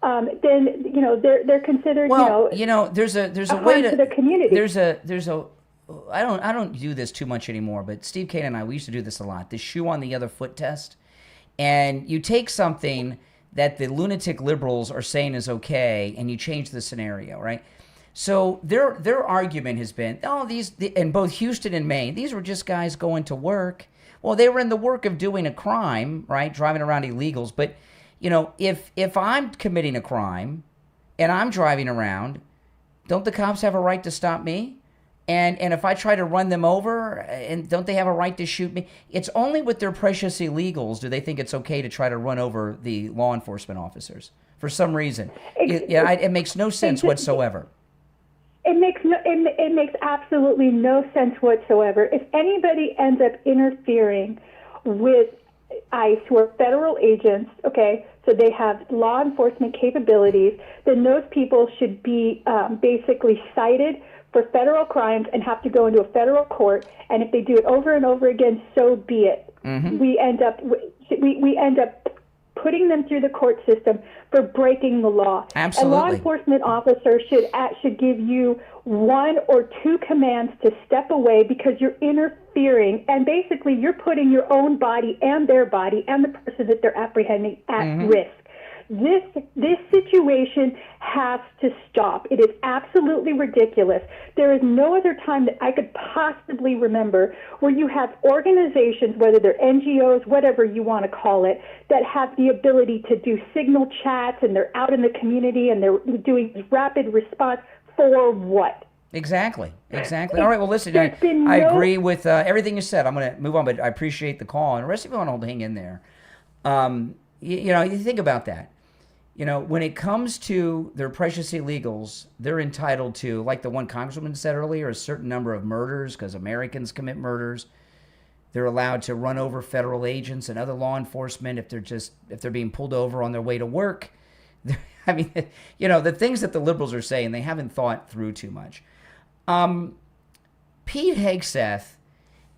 Then they're considered there's a way to the community. There's a I don't do this too much anymore, but Steve Kane and I, we used to do this a lot. The shoe on the other foot test. And you take something that the lunatic liberals are saying is okay, and you change the scenario, right? So their argument has been, in both Houston and Maine, these were just guys going to work. Well, they were in the work of doing a crime, right? Driving around illegals. But, if I'm committing a crime and I'm driving around, don't the cops have a right to stop me? And if I try to run them over, and don't they have a right to shoot me? It's only with their precious illegals do they think it's okay to try to run over the law enforcement officers for some reason. It makes no sense whatsoever. It makes absolutely no sense whatsoever. If anybody ends up interfering with ICE, who are federal agents, okay, so they have law enforcement capabilities, then those people should be basically cited for federal crimes and have to go into a federal court. And if they do it over and over again, so be it. Mm-hmm. We end up putting them through the court system for breaking the law. Absolutely. A law enforcement officer should give you one or two commands to step away because you're interfering, and basically you're putting your own body and their body and the person that they're apprehending at risk. This situation has to stop. It is absolutely ridiculous. There is no other time that I could possibly remember where you have organizations, whether they're NGOs, whatever you want to call it, that have the ability to do signal chats, and they're out in the community and they're doing rapid response for what? Exactly. All right, well, listen, I agree with everything you said. I'm going to move on, but I appreciate the call. And the rest of you want to hang in there. You think about that. When it comes to their precious illegals, they're entitled to, like the one Congresswoman said earlier, a certain number of murders because Americans commit murders. They're allowed to run over federal agents and other law enforcement if they're being pulled over on their way to work. I mean, the things that the liberals are saying, they haven't thought through too much. Pete Hegseth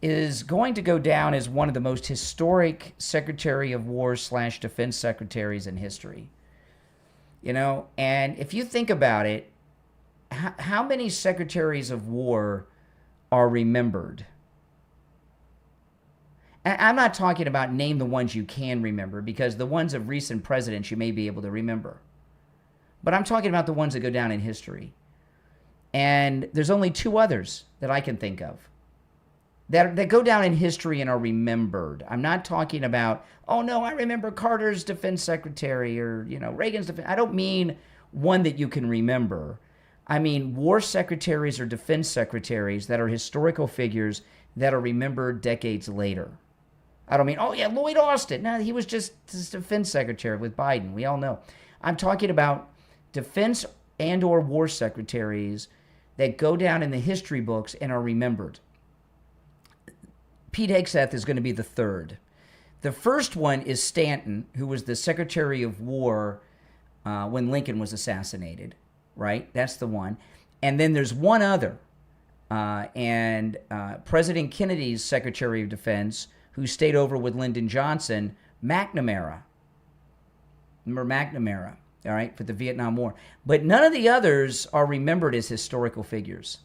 is going to go down as one of the most historic Secretary of War / Defense Secretaries in history. And if you think about it, how many Secretaries of War are remembered? And I'm not talking about name the ones you can remember, because the ones of recent presidents you may be able to remember. But I'm talking about the ones that go down in history. And there's only two others that I can think of that go down in history and are remembered. I'm not talking about, oh no, I remember Carter's defense secretary or, Reagan's defense. I don't mean one that you can remember. I mean war secretaries or defense secretaries that are historical figures that are remembered decades later. I don't mean, oh yeah, Lloyd Austin. No, he was just defense secretary with Biden. We all know. I'm talking about defense and or war secretaries that go down in the history books and are remembered. Pete Hegseth is going to be the third. The first one is Stanton, who was the Secretary of War when Lincoln was assassinated, right? That's the one. And then there's one other, President Kennedy's Secretary of Defense, who stayed over with Lyndon Johnson, McNamara. Remember McNamara, all right, for the Vietnam War. But none of the others are remembered as historical figures.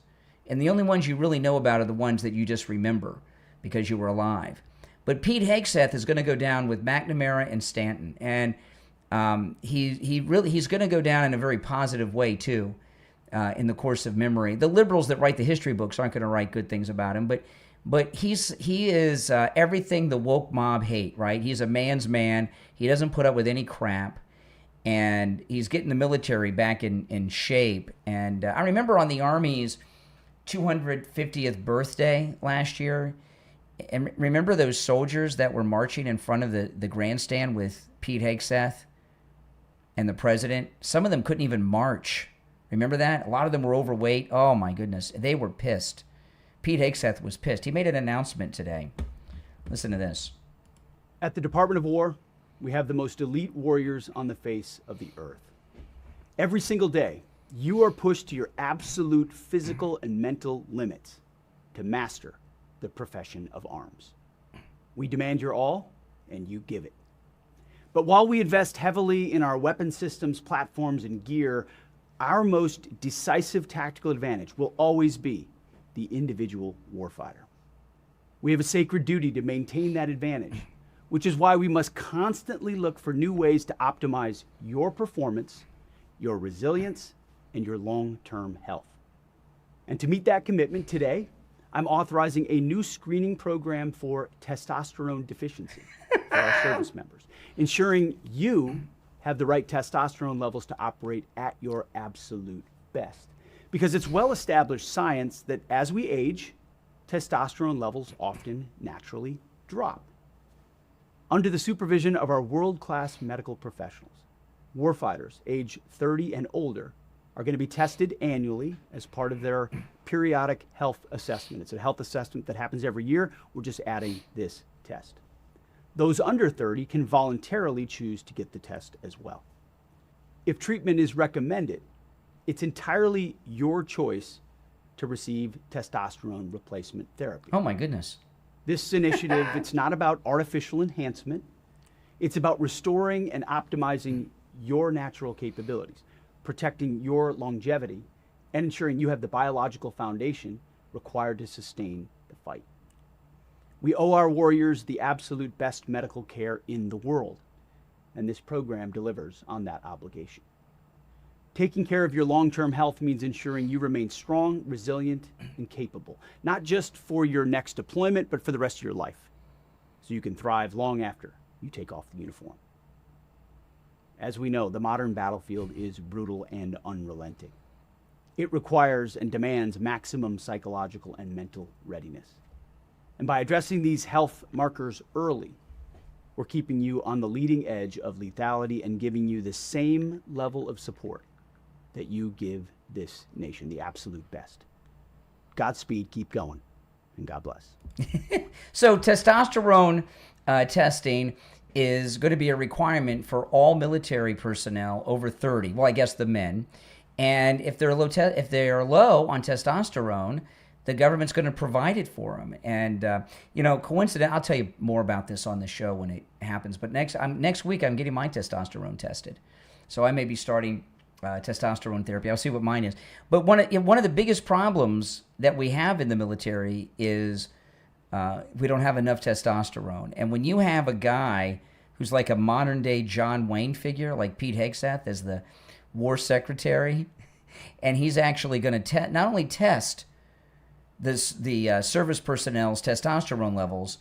And the only ones you really know about are the ones that you just remember because you were alive. But Pete Hegseth is going to go down with McNamara and Stanton. And he's going to go down in a very positive way, too, in the course of memory. The liberals that write the history books aren't going to write good things about him, but he is everything the woke mob hate, right? He's a man's man. He doesn't put up with any crap, and he's getting the military back in shape. And I remember on the Army's 250th birthday last year, and remember those soldiers that were marching in front of the grandstand with Pete Hegseth and the president? Some of them couldn't even march. Remember that? A lot of them were overweight. Oh, my goodness. They were pissed. Pete Hegseth was pissed. He made an announcement today. Listen to this. At the Department of War, we have the most elite warriors on the face of the earth. Every single day, you are pushed to your absolute physical and mental limits to master the profession of arms. We demand your all, and you give it. But while we invest heavily in our weapon systems, platforms, and gear, our most decisive tactical advantage will always be the individual warfighter. We have a sacred duty to maintain that advantage, which is why we must constantly look for new ways to optimize your performance, your resilience, and your long-term health. And to meet that commitment today, I'm authorizing a new screening program for testosterone deficiency for our service members, ensuring you have the right testosterone levels to operate at your absolute best. Because it's well-established science that as we age, testosterone levels often naturally drop. Under the supervision of our world-class medical professionals, warfighters age 30 and older are going to be tested annually as part of their periodic health assessment. It's a health assessment that happens every year. We're just adding this test. Those under 30 can voluntarily choose to get the test as well. If treatment is recommended, it's entirely your choice to receive testosterone replacement therapy. Oh, my goodness. This initiative, it's not about artificial enhancement. It's about restoring and optimizing your natural capabilities, protecting your longevity, and ensuring you have the biological foundation required to sustain the fight. We owe our warriors the absolute best medical care in the world, and this program delivers on that obligation. Taking care of your long-term health means ensuring you remain strong, resilient, and capable, not just for your next deployment, but for the rest of your life, so you can thrive long after you take off the uniform. As we know, the modern battlefield is brutal and unrelenting. It requires and demands maximum psychological and mental readiness. And by addressing these health markers early, we're keeping you on the leading edge of lethality and giving you the same level of support that you give this nation, the absolute best. Godspeed, keep going, and God bless. So testosterone testing is going to be a requirement for all military personnel over 30. Well, I guess the men. And if they're low on testosterone, the government's going to provide it for them. And, coincidentally, I'll tell you more about this on the show when it happens. But next week, I'm getting my testosterone tested. So I may be starting testosterone therapy. I'll see what mine is. But one of the biggest problems that we have in the military is we don't have enough testosterone. And when you have a guy who's like a modern-day John Wayne figure, like Pete Hegseth as the war secretary, and he's actually going to not only test the service personnel's testosterone levels,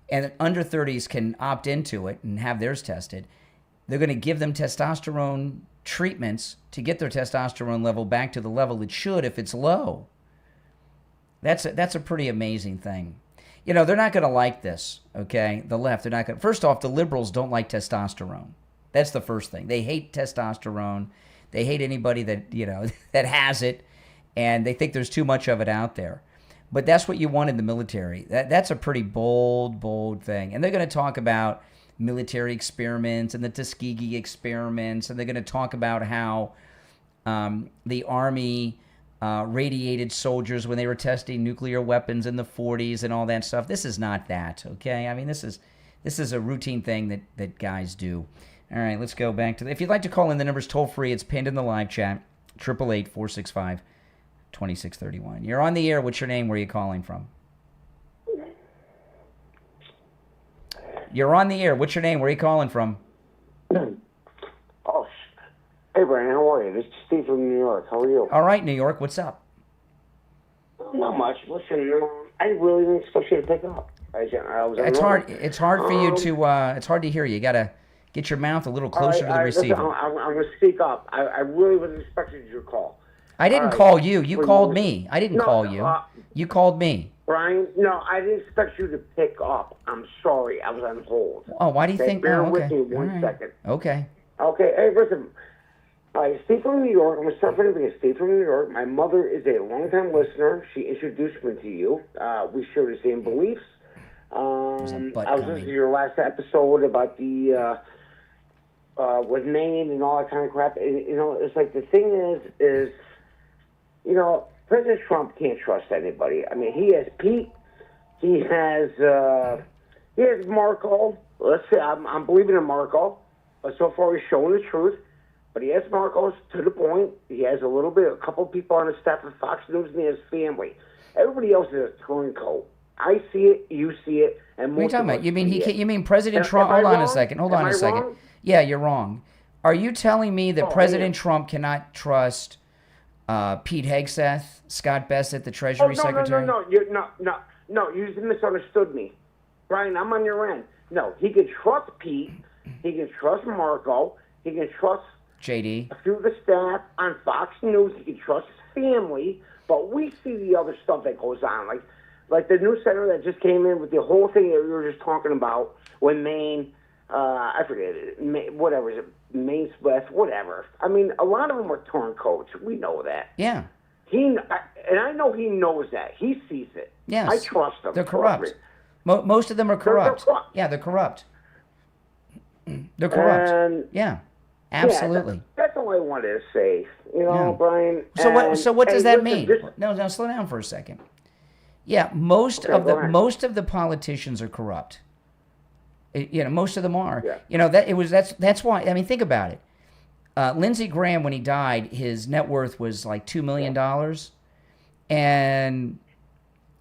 and under 30s can opt into it and have theirs tested. They're going to give them testosterone treatments to get their testosterone level back to the level it should if it's low. That's a pretty amazing thing. They're not going to like this, okay? The left, they're not going to. First off, the liberals don't like testosterone. That's the first thing. They hate testosterone. They hate anybody that, that has it, and they think there's too much of it out there. But that's what you want in the military. That's a pretty bold thing. And they're going to talk about military experiments and the Tuskegee experiments, and they're going to talk about how the Army radiated soldiers when they were testing nuclear weapons in the 40s and all that stuff. This is not that, okay? I mean, this is a routine thing that guys do. All right, let's go back to if you'd like to call in, the number's toll free. It's pinned in the live chat, 888-465-2631. You're on the air. What's your name? Where are you calling from? You're on the air. What's your name? Where are you calling from? Oh, hey, Brian. How are you? This is Steve from New York. How are you? All right, New York. What's up? Not much. Listen, I really didn't expect you to pick up. It's hard. It's hard for you to. It's hard to hear you. You gotta get your mouth a little closer to the receiver. Listen, I'm going to speak up. I really wasn't expecting your call. I didn't call you. You called me. I didn't call you. You called me. Brian, no, I didn't expect you to pick up. I'm sorry. I was on hold. Oh, why do you think? Bear okay. with me one second. Okay. Okay. Hey, listen. Steve from New York. I'm going to start from the beginning. Steve from New York. My mother is a longtime listener. She introduced me to you. We share the same beliefs. I was listening to your last episode about the with Maine and all that kind of crap. And, it's like the thing is, President Trump can't trust anybody. I mean, he has Pete. He has Marco. Let's say I'm believing in Marco, but so far he's showing the truth. But he has Marcos to the point. He has a couple people on his staff at Fox News, and he has family. Everybody else is a turncoat. I see it, you see it, and what are you talking about? You mean President Trump? Hold on a second. Hold on a second. Wrong? Yeah, you're wrong. Are you telling me that President Trump cannot trust Pete Hegseth, Scott Bessent, the Treasury Secretary? No, you just misunderstood me. Brian, I'm on your end. No, he can trust Pete. He can trust Marco. He can trust JD. A few of the staff on Fox News. He can trust his family. But we see the other stuff that goes on, like the new senator that just came in with the whole thing that we were just talking about when Maine, I forget it, whatever, Maine West, whatever. I mean, a lot of them are turncoats. We know that. Yeah. And I know he knows that. He sees it. Yes. I trust them. They're corrupt. Most of them are corrupt. They're corrupt. Yeah, they're corrupt. They're corrupt. Yeah, absolutely. Yeah, that's all I wanted to say. Brian. So what does that mean? No, slow down for a second. Yeah, most of the politicians are corrupt. Most of them are. Yeah. That's why. I mean, think about it. Lindsey Graham, when he died, his net worth was like $2 million, and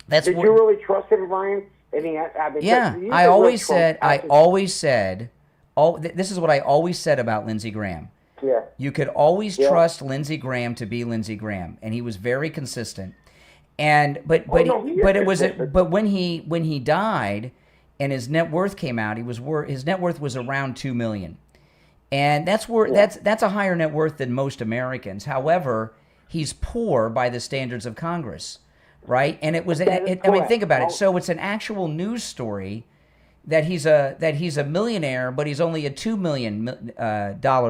that's. Did you really trust him, Brian? I always said. This is what I always said about Lindsey Graham. Yeah. You could always trust Lindsey Graham to be Lindsey Graham, and he was very consistent. And but when he died, and his net worth came out, his net worth was around $2 million, and that's a higher net worth than most Americans. However, he's poor by the standards of Congress, right? And I mean, think about it. So it's an actual news story that he's a millionaire, but he's only a $2 million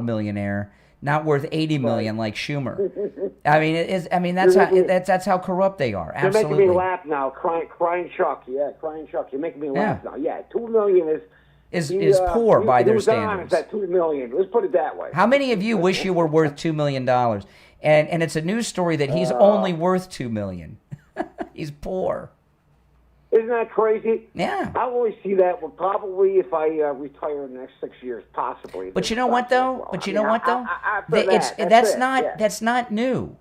millionaire, not worth $80 million like Schumer. I mean, that's how corrupt they are. Absolutely. You're making me laugh now, crying Chuck. Yeah, crying Chuck. You're making me laugh now. Yeah, $2 million is poor by their standards. That $2 million. Let's put it that way. How many of you wish you were worth $2 million? And it's a news story that he's only worth $2 million. He's poor. Isn't that crazy? Yeah. I'll always see that. Well, probably if I retire in the next 6 years, possibly. But you know what though? That's not new.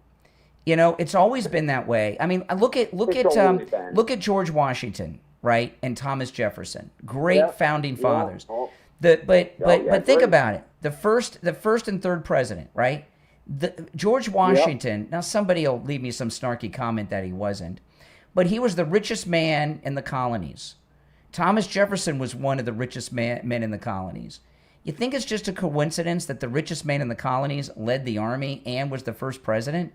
It's always been that way. I mean, look at George Washington, right, and Thomas Jefferson, great founding fathers. But think about it. The first and third president, right? George Washington. Now somebody will leave me some snarky comment that he wasn't. But he was the richest man in the colonies. Thomas Jefferson was one of the richest men in the colonies. You think it's just a coincidence that the richest man in the colonies led the army and was the first president?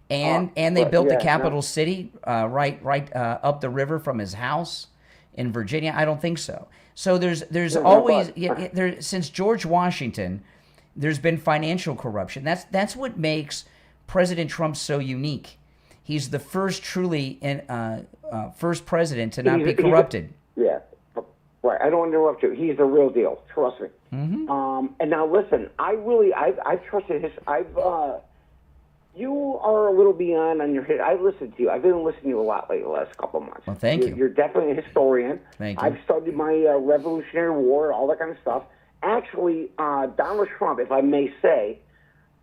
And they built the capital city right up the river from his house in Virginia? I don't think so. So there's always since George Washington, there's been financial corruption. That's what makes President Trump so unique. He's the first truly first president to not be corrupted. Yeah, right. I don't interrupt you. He's the real deal. Trust me. And now listen, I've trusted his. You are a little beyond on your hit. I've listened to you. I've been listening to you a lot lately the last couple of months. Well, thank you. You're definitely a historian. Thank you. I've studied my Revolutionary War, all that kind of stuff. Actually, Donald Trump, if I may say,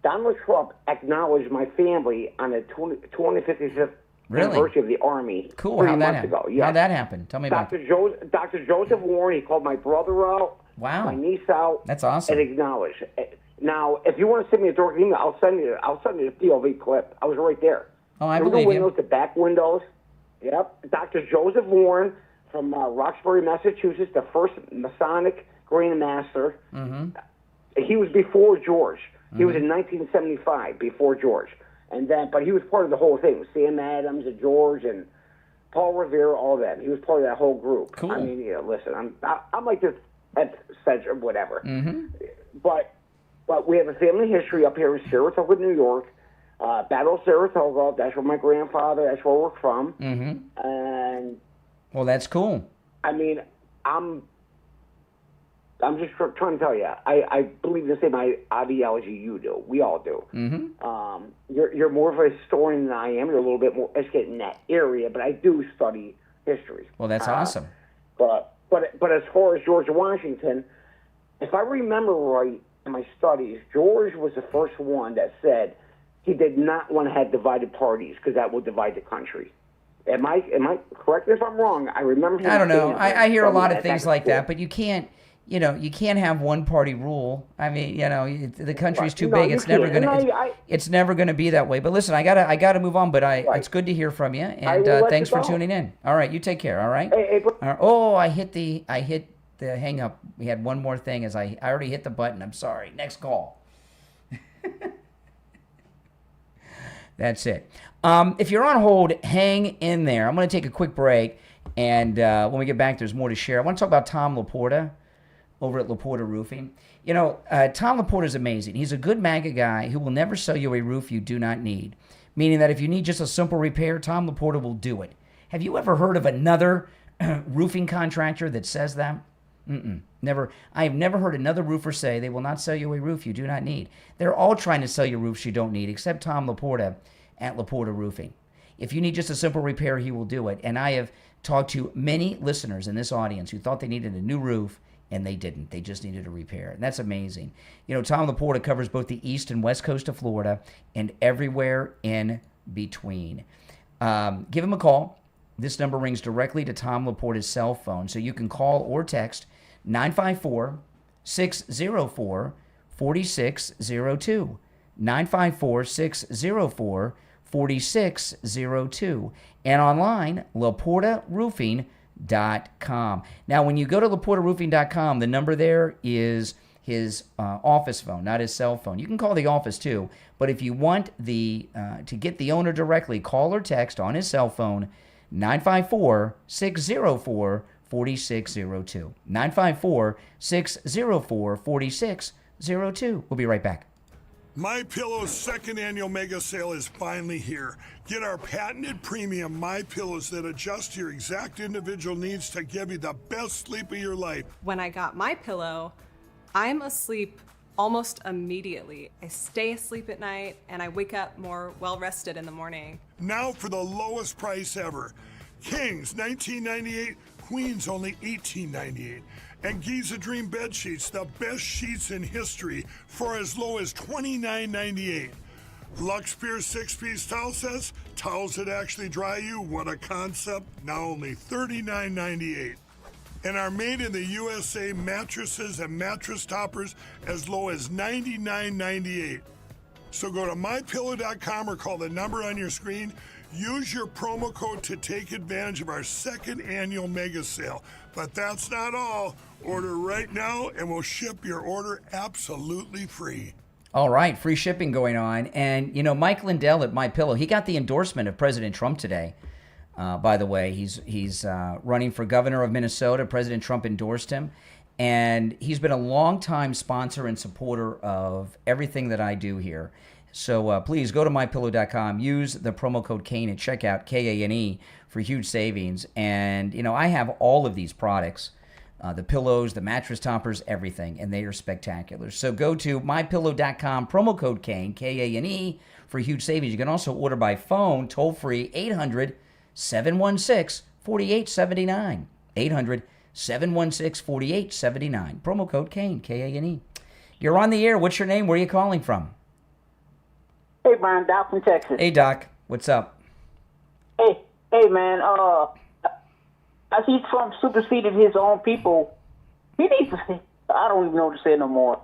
Donald Trump acknowledged my family on the 255th anniversary of the Army. Cool. 3 How'd that months happen? ago. Yeah. How'd that happen? Tell me about it. Dr. Joseph Warren, he called my brother out, my niece out. That's awesome. And acknowledged. Now, if you want to send me a direct email, I'll send you the POV clip. I was right there. Oh, I Remember believe the you. windows, the back windows? Yep. Dr. Joseph Warren from Roxbury, Massachusetts, the first Masonic Grand Master. He was before George. He was in 1975, before George. But he was part of the whole thing. Sam Adams and George and Paul Revere, all that. He was part of that whole group. Cool. I mean, listen, I'm like this at Center, whatever. But we have a family history up here in Saratoga, New York. Battle Saratoga. That's where my grandfather. That's where we're from. And well, that's cool. I mean, I'm just trying to tell you. I believe the same ideology you do. We all do. You're more of a historian than I am. You're a little bit more educated in that area, but I do study history. Well, that's awesome. But as far as George Washington, if I remember right in my studies, George was the first one that said he did not want to have divided parties because that would divide the country. Am I correct if I'm wrong? I remember him I don't know. saying I hear a lot of that things like that, but you can't. You can't have one party rule. I mean, the country's too big. It's never gonna. It's never gonna be that way. But listen, I gotta move on. But it's good to hear from you, and thanks for tuning in. All right, you take care. All right. Oh, I hit the hang up. We had one more thing. As I already hit the button. I'm sorry. Next call. That's it. If you're on hold, hang in there. I'm going to take a quick break, and when we get back, there's more to share. I want to talk about Tom Laporta over at Laporta Roofing. Tom Laporta is amazing. He's a good MAGA guy who will never sell you a roof you do not need, meaning that if you need just a simple repair, Tom Laporta will do it. Have you ever heard of another roofing contractor that says that? Never. I have never heard another roofer say they will not sell you a roof you do not need. They're all trying to sell you roofs you don't need, except Tom Laporta at Laporta Roofing. If you need just a simple repair, he will do it. And I have talked to many listeners in this audience who thought they needed a new roof, and they didn't. They just needed a repair. And that's amazing. Tom Laporta covers both the east and west coast of Florida and everywhere in between. Give him a call. This number rings directly to Tom Laporta's cell phone, so you can call or text 954-604-4602. 954-604-4602. And online, LaportaRoofing.com. Now, when you go to LaportaRoofing.com, the number there is his office phone, not his cell phone. You can call the office too, but if you want to get the owner directly, call or text on his cell phone 954-604-4602. 954-604-4602. We'll be right back. MyPillow's second annual mega sale is finally here. Get our patented premium MyPillows that adjust to your exact individual needs to give you the best sleep of your life. When I got MyPillow, I'm asleep almost immediately. I stay asleep at night and I wake up more well-rested in the morning. Now for the lowest price ever. Kings, $19.98. Queens, only $18.98. And Giza Dream bed sheets, the best sheets in history, for as low as $29.98. Lux Pure 6-piece towel sets, towels that actually dry you. What a concept. Now only $39.98. And our made in the USA mattresses and mattress toppers as low as $99.98. So go to mypillow.com or call the number on your screen. Use your promo code to take advantage of our second annual mega sale. But that's not all. Order right now and we'll ship your order absolutely free. All right, free shipping going on. And, Mike Lindell at MyPillow, he got the endorsement of President Trump today. By the way, he's running for governor of Minnesota. President Trump endorsed him. And he's been a longtime sponsor and supporter of everything that I do here. So please go to mypillow.com, use the promo code Kane at checkout, Kane, for huge savings. And, I have all of these products, the pillows, the mattress toppers, everything, and they are spectacular. So go to mypillow.com, promo code Kane, Kane, for huge savings. You can also order by phone, toll free, 800-716-4879. 800-716-4879. Promo code Kane, Kane. You're on the air. What's your name? Where are you calling from? Hey, Brian, Doc from Texas. Hey, Doc. What's up? Hey, man. I see Trump superseded his own people. He needs to. I don't even know what to say no more.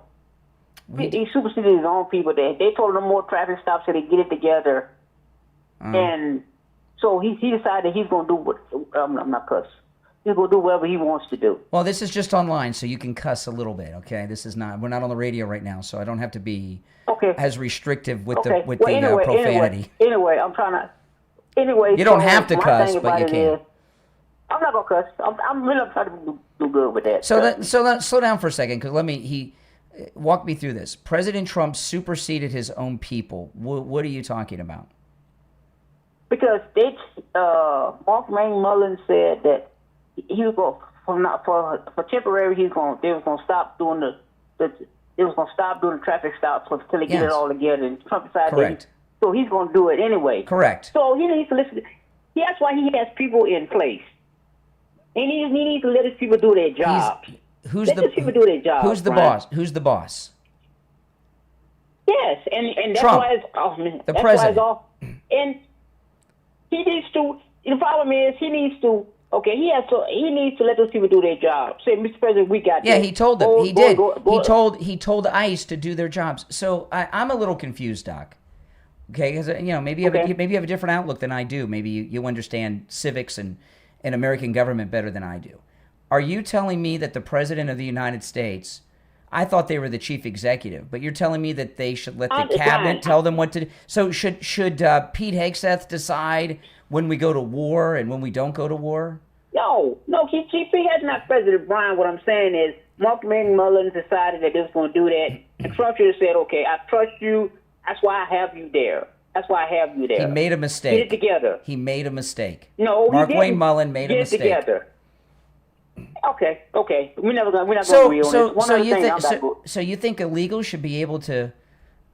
He superseded his own people. They told him no more traffic stops, so they get it together. And so he decided he's going to do what. I'm not cuss. He's going to do whatever he wants to do. Well, this is just online, so you can cuss a little bit. Okay, this is not. We're not on the radio right now, so I don't have to be as restrictive with the profanity. Anyway, I'm trying to. Anyway, you don't have to cuss, but you can. I'm not gonna cuss. I'm really trying to do good with that. So slow down for a second, because he walk me through this. President Trump superseded his own people. What are you talking about? Because Mark Mullin said that he was going for temporary. They was gonna stop doing the traffic stops until they get it all together. And Trump decided Correct. So he's going to do it anyway. Correct. So he needs to listen. That's why he has people in place. And he needs to let his people do their jobs. Let his people do their jobs. Who's the boss? Who's the boss? Yes, and that's Trump, why it's the president. And he needs to. The problem is he needs to. Okay, he needs to let those people do their job. Say, Mr. President, we got. Yeah, this. he told them. Go, He go, did. go, go. He told ICE to do their jobs. So I'm a little confused, Doc. Okay, because maybe you have a different outlook than I do. Maybe you understand civics and American government better than I do. Are you telling me that the President of the United States? I thought they were the chief executive, but you're telling me that they should let the cabinet tell them what to do. So should Pete Hegseth decide when we go to war and when we don't go to war? No, he has not President Brian. What I'm saying is Mark Mullin decided that they was going to do that, and Trump should have said, "Okay, I trust you. That's why I have you there. That's why I have you there." He made a mistake. Get it together. He made a mistake. No, Mark he Wayne Mullin made a mistake. Get it together. Okay. We're not going to agree on this. So you think illegals should be able to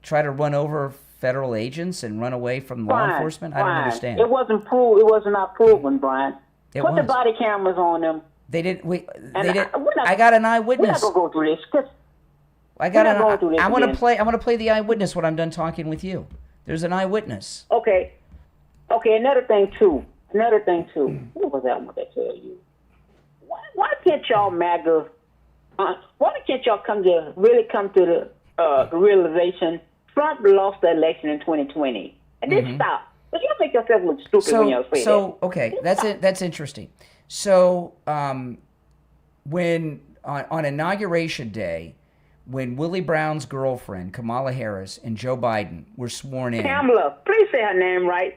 try to run over federal agents and run away from law enforcement? I don't understand. It wasn't proved. It was not proven, Brian. Put the body cameras on them. They didn't. I got an eyewitness. We're not going to go through this. I want to play. I want to play the eyewitness when I'm done talking with you. There's an eyewitness. Okay. Another thing too. What was that I want to tell you? Why can't y'all MAGA? Why can't y'all come to the realization Trump lost the election in 2020 and then stop? But you make yourself look stupid when you say that. Okay, that's interesting. So when on Inauguration Day, when Willie Brown's girlfriend, Kamala Harris, and Joe Biden were sworn in. Kamala, please say her name right.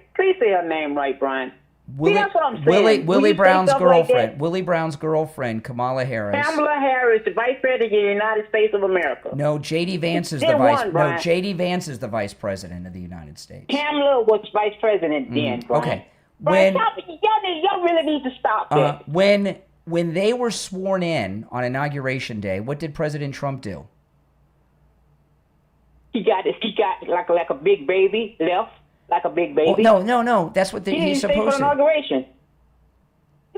Brian. That's what I'm saying. Willie Brown's girlfriend. Willie Brown's girlfriend, Kamala Harris. Kamala Harris, the Vice President of the United States of America. No, J.D. Vance is the vice. No, J.D. Vance is the Vice President of the United States. Kamala was Vice President then. Brian. Okay. Brian, y'all really need to stop that. When they were sworn in on Inauguration Day, what did President Trump do? He got like a big baby left. Like a big baby? No. That's what he's supposed to. Stay for inauguration.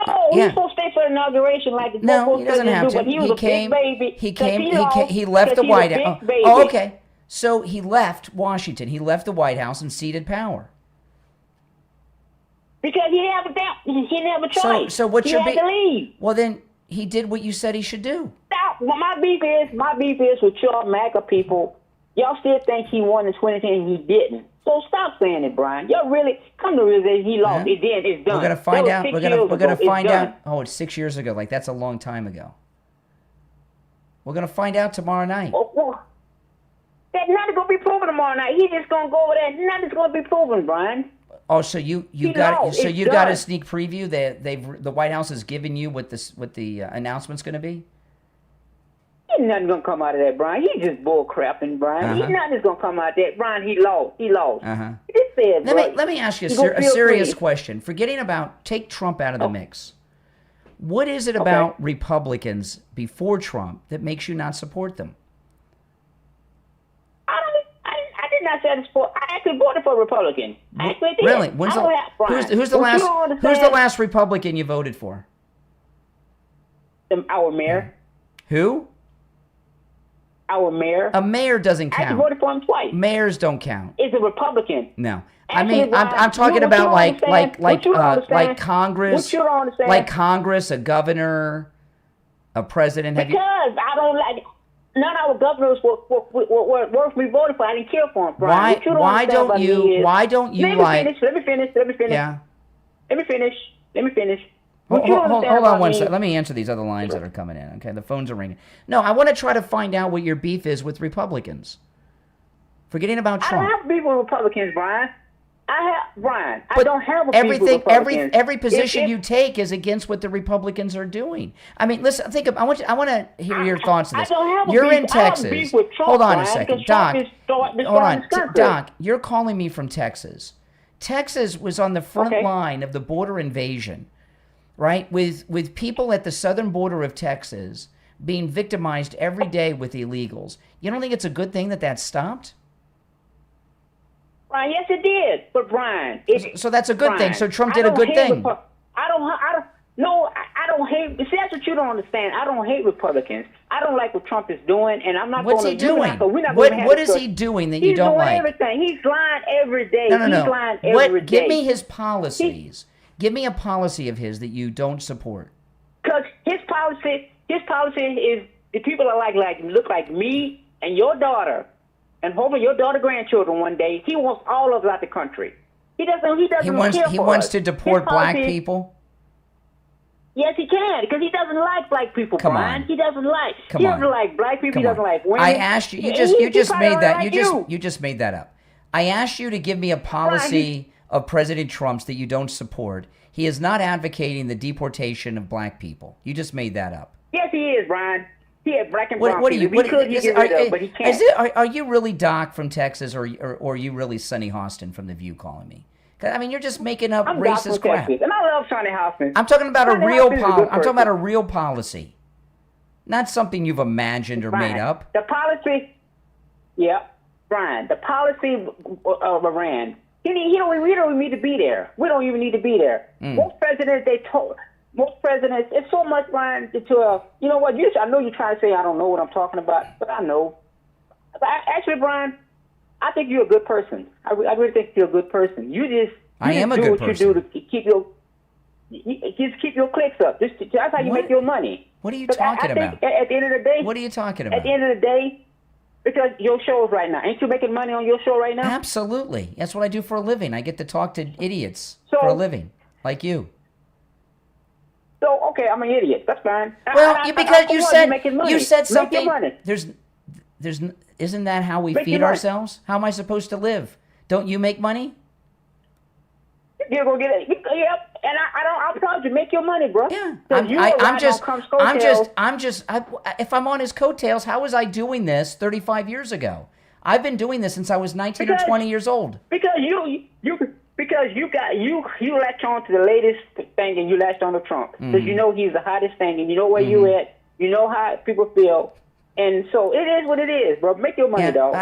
No, he's supposed to stay for inauguration like no, he doesn't have to. But he was a big baby. He left the White House. Oh, okay. So he left Washington. He left the White House and ceded power. Because he didn't have a choice. So what's he had to leave. Well, then he did what you said he should do. Stop. Well, my beef is with y'all MAGA people. Y'all still think he won in 2010 and he didn't. So stop saying it, Brian. Y'all really come to realize he lost. It did. It's done. We're gonna find out. We're gonna find out. Oh, it's 6 years ago. Like that's a long time ago. We're gonna find out tomorrow night. Well, that nothing's gonna be proven tomorrow night. He's just gonna go over there. Nothing's gonna be proven, Brian. Oh, so you got a sneak preview that the White House has given you what the announcement's gonna be? Ain't nothing gonna come out of that, Brian. He just bull crapping, Brian. Ain't nothing gonna come out of that, Brian. He lost. He lost. This said, Let me ask you a serious question. Forgetting about, take Trump out of the mix. What is it about Republicans before Trump that makes you not support them? I did not say I support. I actually voted for a Republican. I actually did. Really? Who's the last Republican you voted for? Our mayor. Who? Our mayor. A mayor doesn't count. I actually voted for him twice. Mayors don't count. It's a Republican. No. Actually, I mean, I'm talking about like Congress, like Congress, a governor, a president. Because I don't like none of our governors were worth me voting for. I didn't care for them, Brian. Why don't you like? Let me finish. Yeah. Let me finish. Hold on one second. Let me answer these other lines that are coming in. Okay, the phones are ringing. No, I want to try to find out what your beef is with Republicans. Forgetting about Trump. I don't have beef with Republicans, Brian. I don't have a beef with Republicans. Every position you take is against what the Republicans are doing. I mean, listen. I want to hear your thoughts on this. I don't have a You're beef. in Texas. I have a beef with Trump, Hold on Brian, a second, Trump Doc. Hold on, Doc. You're calling me from Texas. Texas was on the front line of the border invasion, right? With people at the southern border of Texas being victimized every day with illegals. You don't think it's a good thing that that stopped? Brian, yes, it did. But Brian, so that's a good thing. So Trump did a good thing. I don't hate. See, that's what you don't understand. I don't hate Republicans. I don't like what Trump is doing, and I'm not. What's he doing? What is he doing that you don't like? He's doing everything. He's lying every day. No. He's lying every day. Give me his policies. Give me a policy of his that you don't support. Because his policy is the people are look like me and your daughter, and hopefully your daughter grandchildren one day. He wants all of us out the country. He wants to deport black people. Yes, he can, because he doesn't like black people, Brian. He doesn't like. He doesn't like black people. He doesn't like women. I asked you. You just made that. You just made that up. I asked you to give me a policy of President Trump's that you don't support. He is not advocating the deportation of black people. You just made that up. Yes, he is, Brian. He had black and brown people. But he can't. Are you really Doc from Texas, or are you really Sonny Hostin from The View calling me? I mean, you're just making up racist crap. And I love Sonny Hostin. I'm talking about a real policy, not something you've imagined or made up. The policy, Brian. The policy of Iran. We don't even need to be there. We don't even need to be there. Most presidents, it's so much, Brian, you know what, I know you're trying to say I don't know what I'm talking about, but I know. Actually, Brian, I think you're a good person. I really think you're a good person. I am a good person. You do to keep your clicks up. That's how you make your money. What are you talking about? At the end of the day. What are you talking about? At the end of the day, because your show's right now. Ain't you making money on your show right now? Absolutely. That's what I do for a living. I get to talk to idiots for a living, like you. So, okay, I'm an idiot. That's fine. Well, because you said something. Isn't that how we feed ourselves? How am I supposed to live? Don't you make money? You're gonna get it. Yep. And I'm proud to make your money, bro. Yeah. If I'm on his coattails, how was I doing this 35 years ago? I've been doing this since I was 19 or 20 years old. Because you latch on to the latest thing, and you latched on to Trump because you know he's the hottest thing, and you know where you at. You know how people feel. And so it is what it is, bro. Make your money, dog.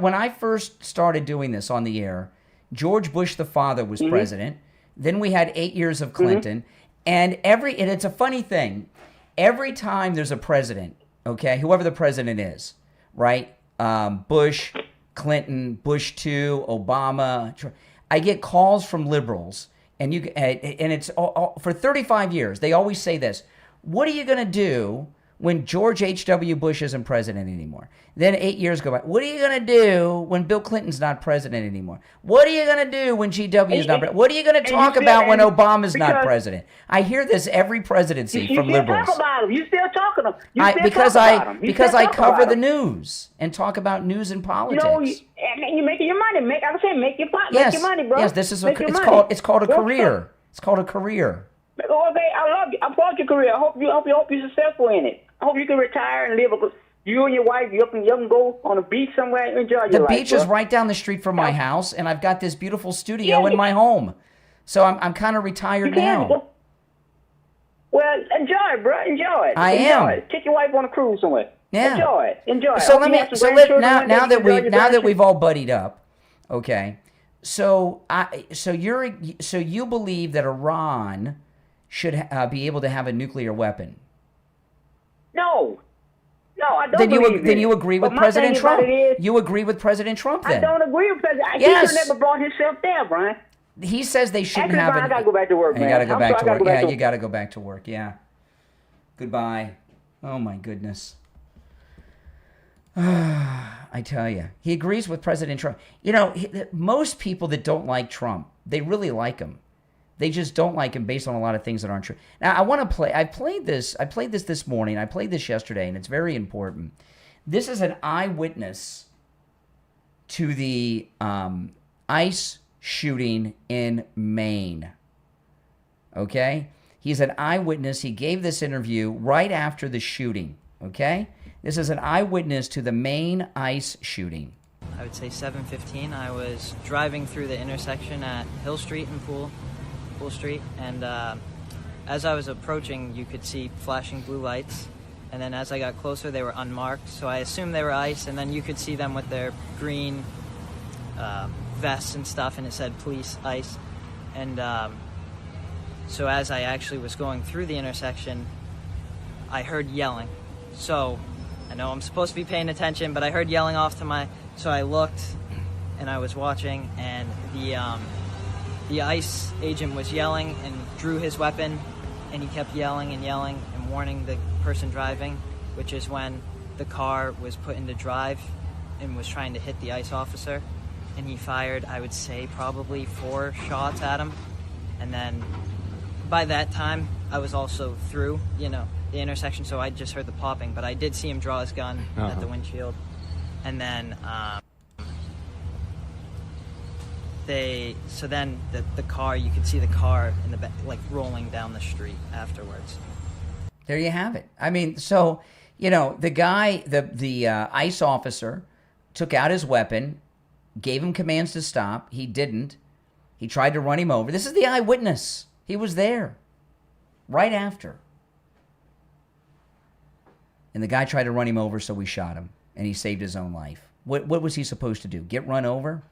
When I first started doing this on the air, George Bush the father was president. Then we had 8 years of Clinton. And it's a funny thing. Every time there's a president, okay, whoever the president is, right? Bush, Clinton, Bush 2, Obama. I get calls from liberals, and it's all, for 35 years, they always say this: what are you going to do when George H.W. Bush isn't president anymore? Then 8 years go by. What are you going to do when Bill Clinton's not president anymore? What are you going to do when G.W. is not president? What are you going to talk about when Obama's not president? I hear this every presidency from liberals. You still talk about him. You still talking to him. Because I cover the news and talk about news and politics. You're making your money. Make your money, bro. Yes, it's called a career. It's called a career. Okay, I love you. I applaud your career. I hope you're successful in it. I hope you can retire and live. You and your wife, you can go on a beach somewhere, enjoy your life. The beach is bro. right down the street from my house, and I've got this beautiful studio in my home. So I'm kind of retired now. Well, enjoy it, bro. Enjoy it. I enjoy am. It. Take your wife on a cruise somewhere. Yeah. Enjoy it. Enjoy it. So now that we've all buddied up, okay. So you believe that Iran should be able to have a nuclear weapon? No, I don't believe Then you agree with President Trump. You agree with President Trump then? I don't agree with President. Yes. He should never brought himself there, Brian. He says they shouldn't Actually, have Brian, it. I gotta go back to work, man. You gotta go back to work. Yeah, to you gotta go back to work. Yeah. Goodbye. Oh my goodness. I tell you, he agrees with President Trump. You know, most people that don't like Trump, they really like him. They just don't like him based on a lot of things that aren't true. Now, I want to play. I played this this morning. I played this yesterday, and it's very important. This is an eyewitness to the ICE shooting in Maine. Okay? He's an eyewitness. He gave this interview right after the shooting. Okay? This is an eyewitness to the Maine ICE shooting. I would say 7:15. I was driving through the intersection at Hill Street and Pool Street, and as I was approaching, you could see flashing blue lights, and then as I got closer, they were unmarked, so I assumed they were ICE, and then you could see them with their green vests and stuff, and it said police, ICE, and so as I actually was going through the intersection, I heard yelling. So I know I'm supposed to be paying attention, but I heard yelling off to my, so I looked, and I was watching, and the ICE agent was yelling and drew his weapon, and he kept yelling and warning the person driving, which is when the car was put into drive and was trying to hit the ICE officer, and he fired, I would say, probably 4 shots at him. And then by that time, I was also through, the intersection, so I just heard the popping, but I did see him draw his gun at the windshield. And then the car, you could see the car in the back, like rolling down the street afterwards. There you have it. I mean, so, the guy, the ICE officer took out his weapon, gave him commands to stop. He didn't. He tried to run him over. This is the eyewitness. He was there right after. And the guy tried to run him over, so we shot him, and he saved his own life. What was he supposed to do? Get run over?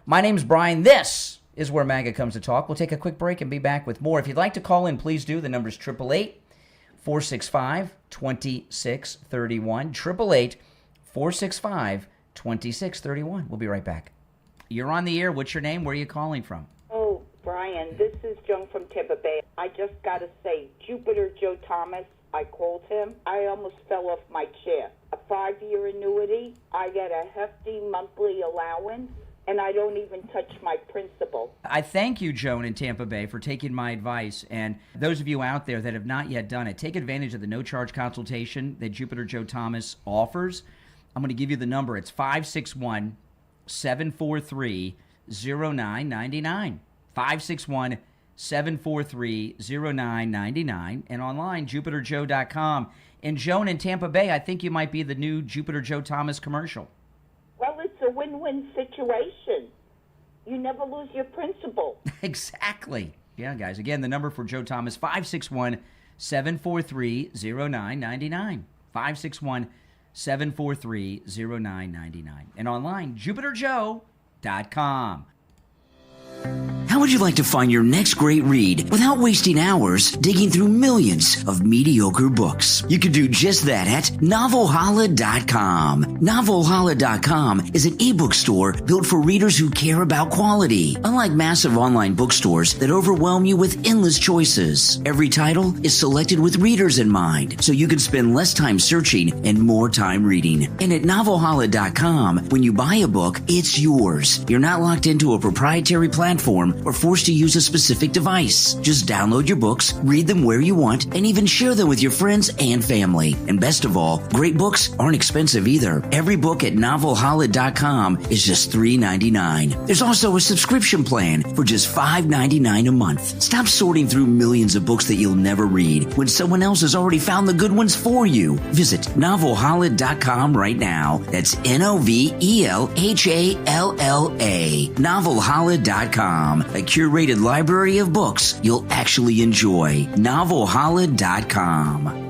My name's Brian. This is where MAGA comes to talk. We'll take a quick break and be back with more. If you'd like to call in, please do. The number's 888-465-2631. 888-465-2631. We'll be right back. You're on the air. What's your name? Where are you calling from? Oh, Brian, this is Joan from Tampa Bay. I just got to say, Jupiter Joe Thomas, I called him. I almost fell off my chair. A 5-year annuity. I get a hefty monthly allowance, and I don't even touch my principal. I thank you, Joan in Tampa Bay, for taking my advice. And those of you out there that have not yet done it, take advantage of the no-charge consultation that Jupiter Joe Thomas offers. I'm going to give you the number. It's 561-743-0999. 561-743-0999. And online, jupiterjoe.com. And Joan in Tampa Bay, I think you might be the new Jupiter Joe Thomas commercial. Well, it's a win-win situation. You never lose your principal. Exactly. Yeah, guys. Again, the number for Joe Thomas, 561-743-0999. 561-743-0999. And online, jupiterjoe.com. How would you like to find your next great read without wasting hours digging through millions of mediocre books? You could do just that at NovelHolla.com. NovelHolla.com is an ebook store built for readers who care about quality. Unlike massive online bookstores that overwhelm you with endless choices, every title is selected with readers in mind, so you can spend less time searching and more time reading. And at NovelHolla.com, when you buy a book, it's yours. You're not locked into a proprietary platform or forced to use a specific device. Just download your books, read them where you want, and even share them with your friends and family. And best of all, great books aren't expensive either. Every book at novelhollid.com is just $3.99. There's also a subscription plan for just $5.99 a month. Stop sorting through millions of books that you'll never read when someone else has already found the good ones for you. Visit novelhollid.com right now. That's NOVELHALLA. Novelhollid.com. A curated library of books you'll actually enjoy. Novelhollid.com.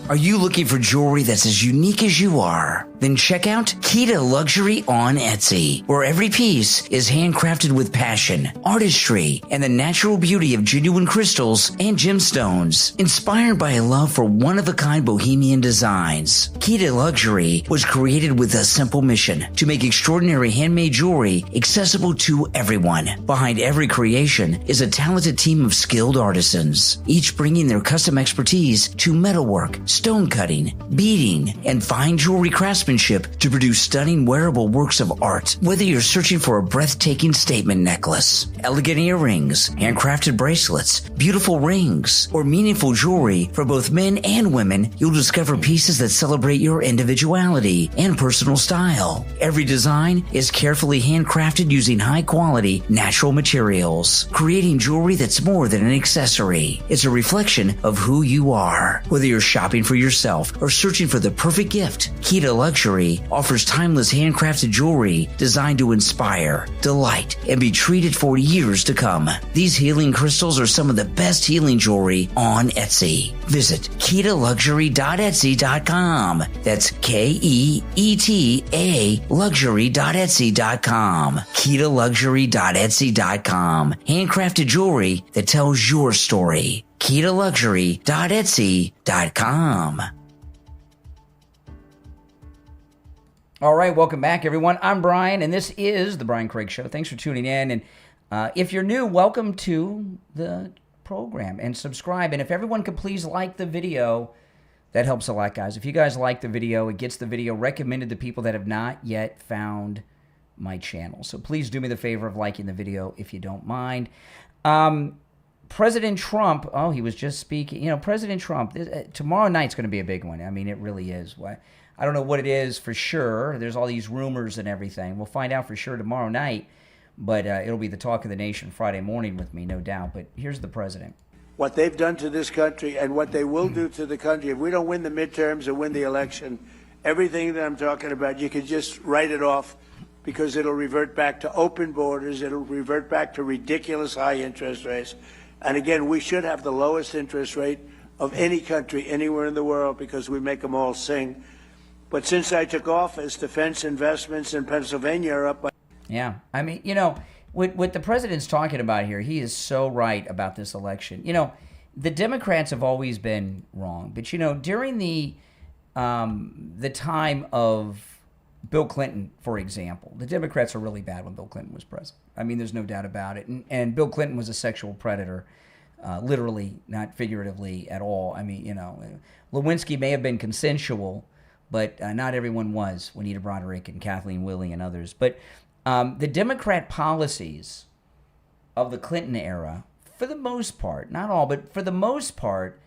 Are you looking for jewelry that's as unique as you are? Then check out Kita Luxury on Etsy, where every piece is handcrafted with passion, artistry, and the natural beauty of genuine crystals and gemstones, inspired by a love for one-of-a-kind bohemian designs. Kita Luxury was created with a simple mission to make extraordinary handmade jewelry accessible to everyone. Behind every creation is a talented team of skilled artisans, each bringing their custom expertise to metalwork, stone cutting, beading, and fine jewelry craftsmanship to produce stunning wearable works of art. Whether you're searching for a breathtaking statement necklace, elegant earrings, handcrafted bracelets, beautiful rings, or meaningful jewelry for both men and women, you'll discover pieces that celebrate your individuality and personal style. Every design is carefully handcrafted using high-quality, natural materials, creating jewelry that's more than an accessory. It's a reflection of who you are. Whether you're shopping for yourself or searching for the perfect gift, Kita Luxury offers timeless handcrafted jewelry designed to inspire, delight, and be treated for years to come. These healing crystals are some of the best healing jewelry on Etsy. Visit KetaLuxury.etsy.com. That's KEETA luxury.etsy.com. KetaLuxury.etsy.com. Handcrafted jewelry that tells your story. KetaLuxury.etsy.com. All right, welcome back, everyone. I'm Brian, and this is The Brian Craig Show. Thanks for tuning in. And if you're new, welcome to the program and subscribe. And if everyone could please like the video, that helps a lot, guys. If you guys like the video, it gets the video recommended to people that have not yet found my channel. So please do me the favor of liking the video if you don't mind. President Trump, he was just speaking. President Trump, tomorrow night's going to be a big one. I mean, it really is. I don't know what it is for sure. There's all these rumors and everything. We'll find out for sure tomorrow night, but it'll be the talk of the nation Friday morning with me, no doubt. But here's the president. What they've done to this country and what they will do to the country, if we don't win the midterms or win the election, everything that I'm talking about, you can just write it off because it'll revert back to open borders. It'll revert back to ridiculous high interest rates. And again, we should have the lowest interest rate of any country anywhere in the world because we make them all sing. But since I took office, defense investments in Pennsylvania are up by... Yeah. I mean, what the president's talking about here, he is so right about this election. The Democrats have always been wrong. But, during the time of Bill Clinton, for example, the Democrats were really bad when Bill Clinton was president. I mean, there's no doubt about it. And Bill Clinton was a sexual predator, literally, not figuratively at all. I mean, Lewinsky may have been consensual, but not everyone was. Juanita Broderick and Kathleen Willey and others. But the Democrat policies of the Clinton era, for the most part, not all, but for the most part,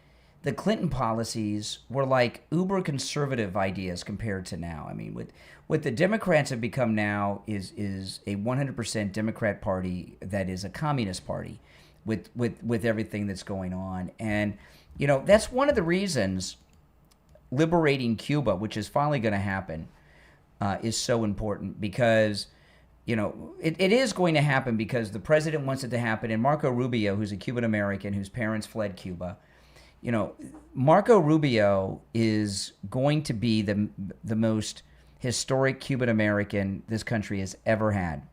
the Clinton policies were like uber conservative ideas compared to now. I mean, what the Democrats have become now is a 100% Democrat party that is a communist party with everything that's going on. And, that's one of the reasons liberating Cuba, which is finally going to happen, is so important because, it is going to happen because the president wants it to happen. And Marco Rubio, who's a Cuban American whose parents fled Cuba, Marco Rubio is going to be the most historic Cuban American this country has ever had.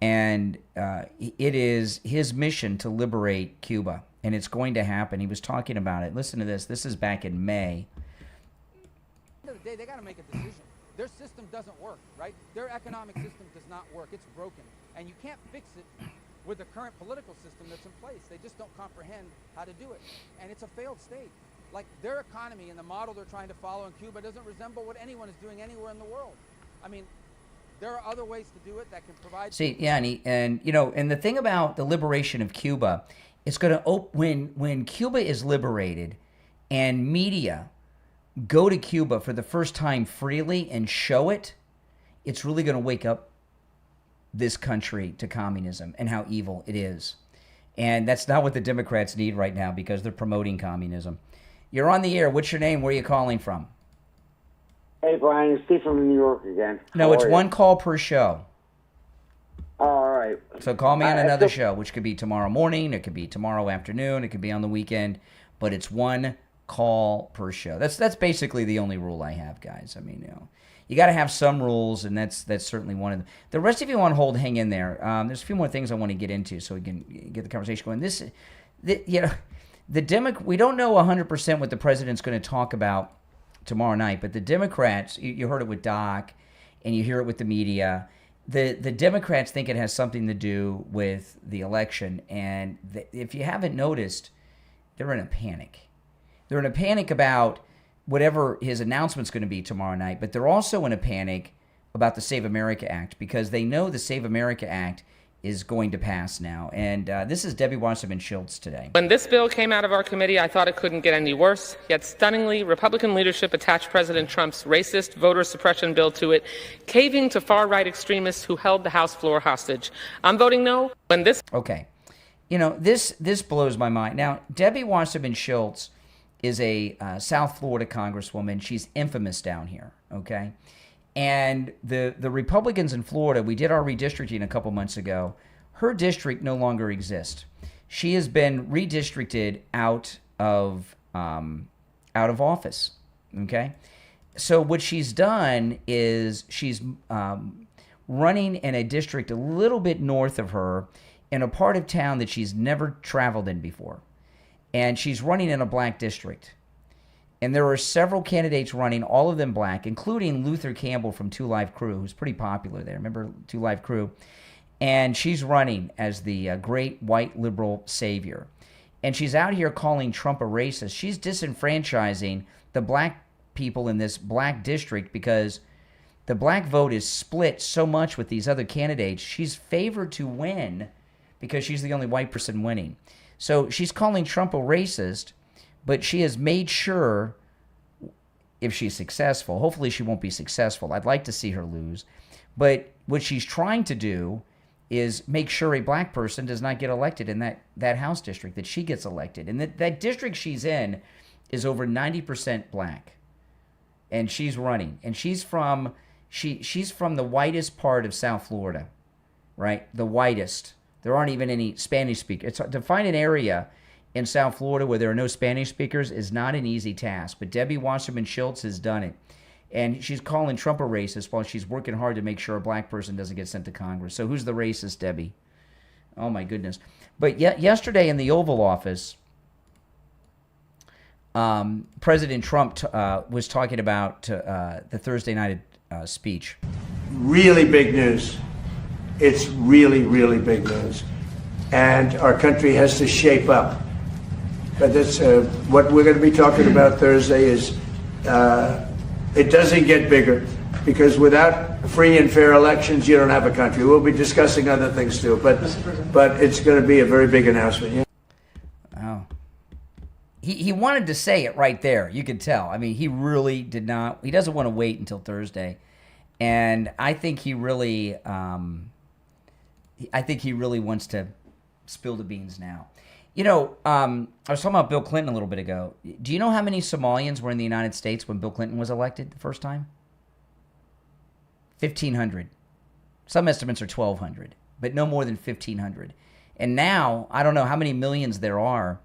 And it is his mission to liberate Cuba. And it's going to happen. He was talking about it. Listen to this. This is back in May. At the end of the day, they got to make a decision. Their system doesn't work, right? Their economic system does not work. It's broken. And you can't fix it with the current political system that's in place. They just don't comprehend how to do it. And it's a failed state. Like, their economy and the model they're trying to follow in Cuba doesn't resemble what anyone is doing anywhere in the world. I mean, there are other ways to do it that can provide. See, yeah, and you know, and the thing about the liberation of Cuba, it's going to when Cuba is liberated, and media go to Cuba for the first time freely and show it, it's really going to wake up this country to communism and how evil it is. And that's not what the Democrats need right now because they're promoting communism. You're on the air. What's your name? Where are you calling from? Hey, Brian, it's Steve from New York again. No, it's one call per show. All right. So call me on another show, which could be tomorrow morning, it could be tomorrow afternoon, it could be on the weekend, but it's one call per show. That's basically the only rule I have, guys. I mean, you know, you got to have some rules, and that's certainly one of them. The rest of you on hold, hang in there. There's a few more things I want to get into so we can get the conversation going. We don't know 100% what the president's going to talk about tomorrow night, but the Democrats, you heard it with Doc, and you hear it with the media. The Democrats think it has something to do with the election, and if you haven't noticed, they're in a panic. They're in a panic about whatever his announcement's going to be tomorrow night, but they're also in a panic about the Save America Act because they know the Save America Act is going to pass now. And this is Debbie Wasserman Schultz today. When this bill came out of our committee, I thought it couldn't get any worse. Yet stunningly, Republican leadership attached President Trump's racist voter suppression bill to it, caving to far-right extremists who held the House floor hostage. I'm voting no when this... Okay. You know, this blows my mind. Now, Debbie Wasserman Schultz is a South Florida congresswoman. She's infamous down here, okay? And the Republicans in Florida, we did our redistricting a couple months ago. Her district no longer exists. She has been redistricted out of office. Okay, so what she's done is she's running in a district a little bit north of her, in a part of town that she's never traveled in before, and she's running in a black district. And there are several candidates running, all of them black, including Luther Campbell from 2 Live Crew, who's pretty popular there. Remember 2 Live Crew? And she's running as the great white liberal savior. And she's out here calling Trump a racist. She's disenfranchising the black people in this black district because the black vote is split so much with these other candidates. She's favored to win because she's the only white person winning. So she's calling Trump a racist, but she has made sure, if she's successful, hopefully she won't be successful. I'd like to see her lose. But what she's trying to do is make sure a black person does not get elected in that House district, that she gets elected. And that district she's in is over 90% black. And she's running. And she's from the whitest part of South Florida, right? The whitest. There aren't even any Spanish speakers. To find an area in South Florida where there are no Spanish speakers is not an easy task. But Debbie Wasserman Schultz has done it. And she's calling Trump a racist while she's working hard to make sure a black person doesn't get sent to Congress. So who's the racist, Debbie? Oh, my goodness. But yesterday in the Oval Office, President Trump was talking about the Thursday night speech. Really big news. It's really, really big news. And our country has to shape up. But that's what we're going to be talking about Thursday is it doesn't get bigger because without free and fair elections, you don't have a country. We'll be discussing other things too, but it's going to be a very big announcement. Yeah. Wow. He wanted to say it right there. You could tell. I mean, he really did not. He doesn't want to wait until Thursday, and I think he really wants to spill the beans now. You know, I was talking about Bill Clinton a little bit ago. Do you know how many Somalians were in the United States when Bill Clinton was elected the first time? 1,500. Some estimates are 1,200, but no more than 1,500. And now, I don't know how many millions there are.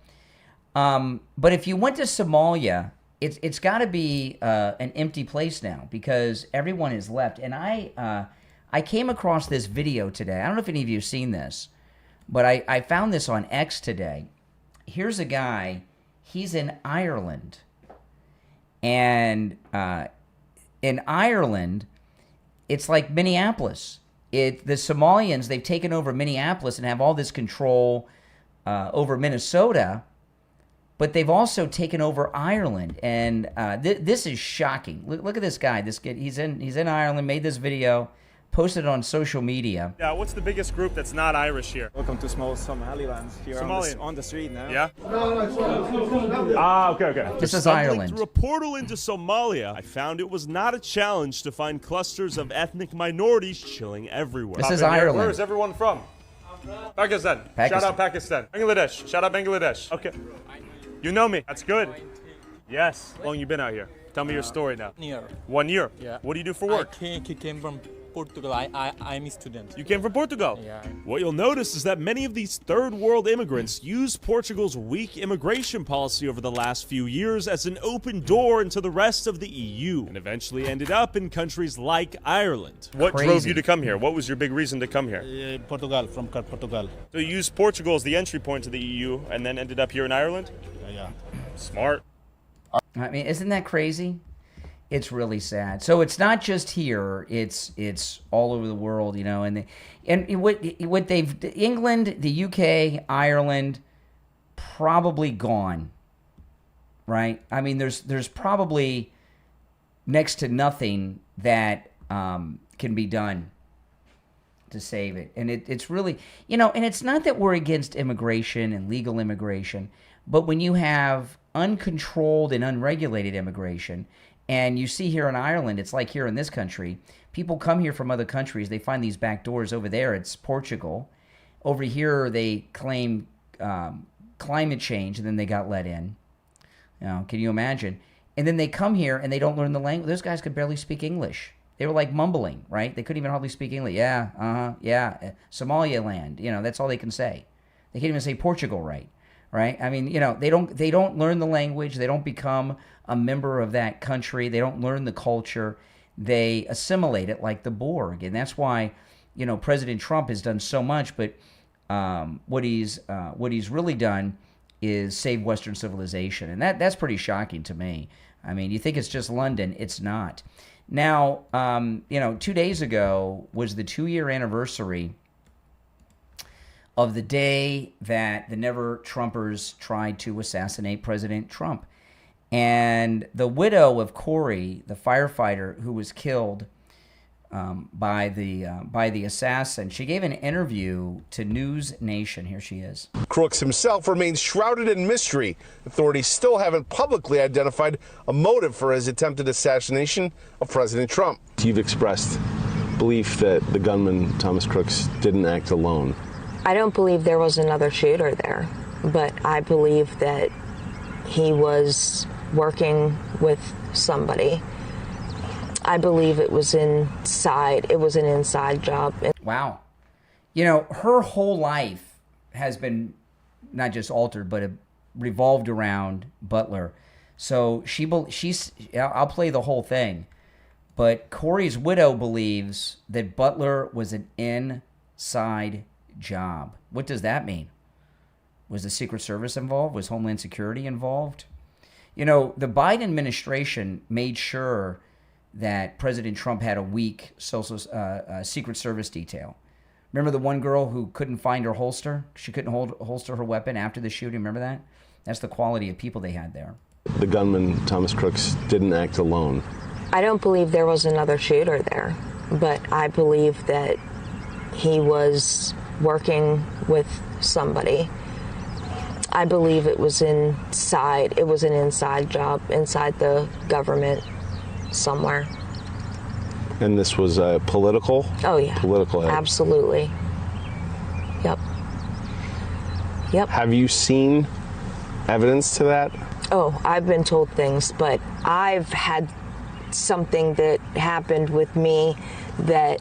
But if you went to Somalia, it's got to be an empty place now because everyone has left. And I came across this video today. I don't know if any of you have seen this. But I found this on X today. Here's a guy. He's in Ireland. And in Ireland, it's like Minneapolis. The Somalians, they've taken over Minneapolis and have all this control over Minnesota. but they've also taken over Ireland, and this is shocking. Look at this guy. This kid, he's in Ireland, made this video, posted it on social media. Yeah, what's the biggest group that's not Irish here? Welcome to small Somaliland here on the street now. Yeah? Okay. This is Stumbling Ireland. Through a portal into Somalia, I found it was not a challenge to find clusters of ethnic minorities chilling everywhere. This is Ireland. Where is everyone from? Pakistan. Shout out Pakistan. Bangladesh. Shout out Bangladesh. Okay. You know me. That's good. Yes. How long you been out here? Tell me your story now. 1 year. 1 year? Yeah. What do you do for work? I came from Portugal. I'm a student. You came from Portugal? Yeah. What you'll notice is that many of these third world immigrants used Portugal's weak immigration policy over the last few years as an open door into the rest of the EU, and eventually ended up in countries like Ireland. What drove you to come here? What was your big reason to come here? Portugal, from Portugal. So you used Portugal as the entry point to the EU and then ended up here in Ireland? Yeah. Smart. I mean, isn't that crazy? It's really sad. So it's not just here; it's all over the world, you know. And what they've England, the UK, Ireland, probably gone, right? I mean, there's probably next to nothing that can be done to save it. And it's really, you know, and it's not that we're against immigration and legal immigration, but when you have uncontrolled and unregulated immigration. And you see here in Ireland, it's like here in this country, people come here from other countries. They find these back doors over there. It's Portugal. Over here, they claim climate change, and then they got let in. You know, can you imagine? And then they come here, and they don't learn the language. Those guys could barely speak English. They were like mumbling, right? They couldn't even hardly speak English. Yeah, Somaliland. You know, that's all they can say. They can't even say Portugal right. Right? I mean, you know, they don't learn the language. They don't become a member of that country. They don't learn the culture. They assimilate it like the Borg. And that's why, you know, President Trump has done so much, but what he's really done is save Western civilization. And that's pretty shocking to me. I mean, you think it's just London. It's not. Now, you know, 2 days ago was the 2-year anniversary of the day that the Never-Trumpers tried to assassinate President Trump. And the widow of Corey, the firefighter who was killed by the assassin, she gave an interview to News Nation. Here she is. Crooks himself remains shrouded in mystery. Authorities still haven't publicly identified a motive for his attempted assassination of President Trump. You've expressed belief that the gunman, Thomas Crooks, didn't act alone. I don't believe there was another shooter there, but I believe that he was working with somebody. I believe it was an inside job. Wow. You know, her whole life has been not just altered, but revolved around Butler. So she's I'll play the whole thing, but Corey's widow believes that Butler was an inside job. What does that mean? Was the Secret Service involved? Was Homeland Security involved? You know, the Biden administration made sure that President Trump had a weak Secret Service detail. Remember the one girl who couldn't find her holster? She couldn't holster her weapon after the shooting. Remember that? That's the quality of people they had there. The gunman, Thomas Crooks, didn't act alone. I don't believe there was another shooter there, but I believe that he was working with somebody. I believe it was an inside job inside the government somewhere. And this was political? Oh, yeah. Political. Absolutely. Yep. Have you seen evidence to that? Oh, I've been told things, but I've had something that happened with me that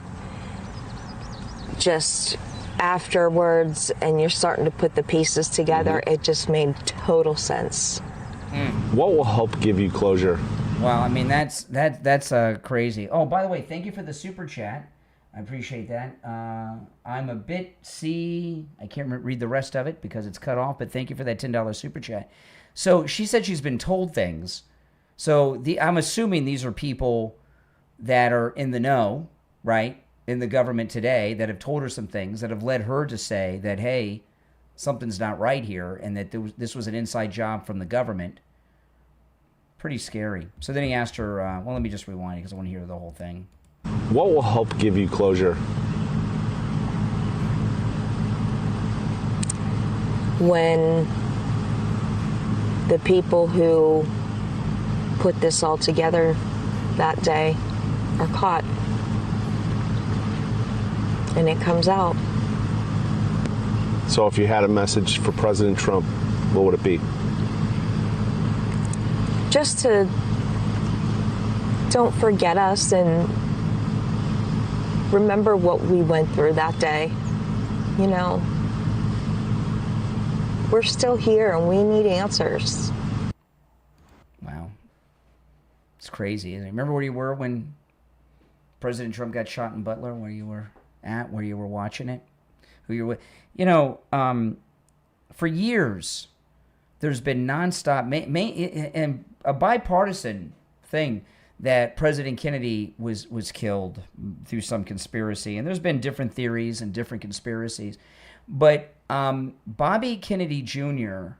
just afterwards, and you're starting to put the pieces together, it just made total sense. What will help give you closure? Well, I mean, that's crazy. Oh, by the way, thank you for the super chat. I appreciate that. I'm a bit I can't read the rest of it because it's cut off, but thank you for that $10 super chat. So she said she's been told things. So I'm assuming these are people that are in the know, right, in the government today that have told her some things that have led her to say that, hey, something's not right here and that this was an inside job from the government. Pretty scary. So then he asked her, well, let me just rewind it because I want to hear the whole thing. What will help give you closure? When the people who put this all together that day are caught and it comes out. So if you had a message for President Trump, what would it be? Just to don't forget us and remember what we went through that day. You know, we're still here and we need answers. Wow. It's crazy, isn't it? Remember where you were when President Trump got shot in Butler, where you were at, where you were watching it, who you were with? You know, for years, there's been nonstop, and a bipartisan thing that President Kennedy was killed through some conspiracy. And there's been different theories and different conspiracies. But Bobby Kennedy Jr.,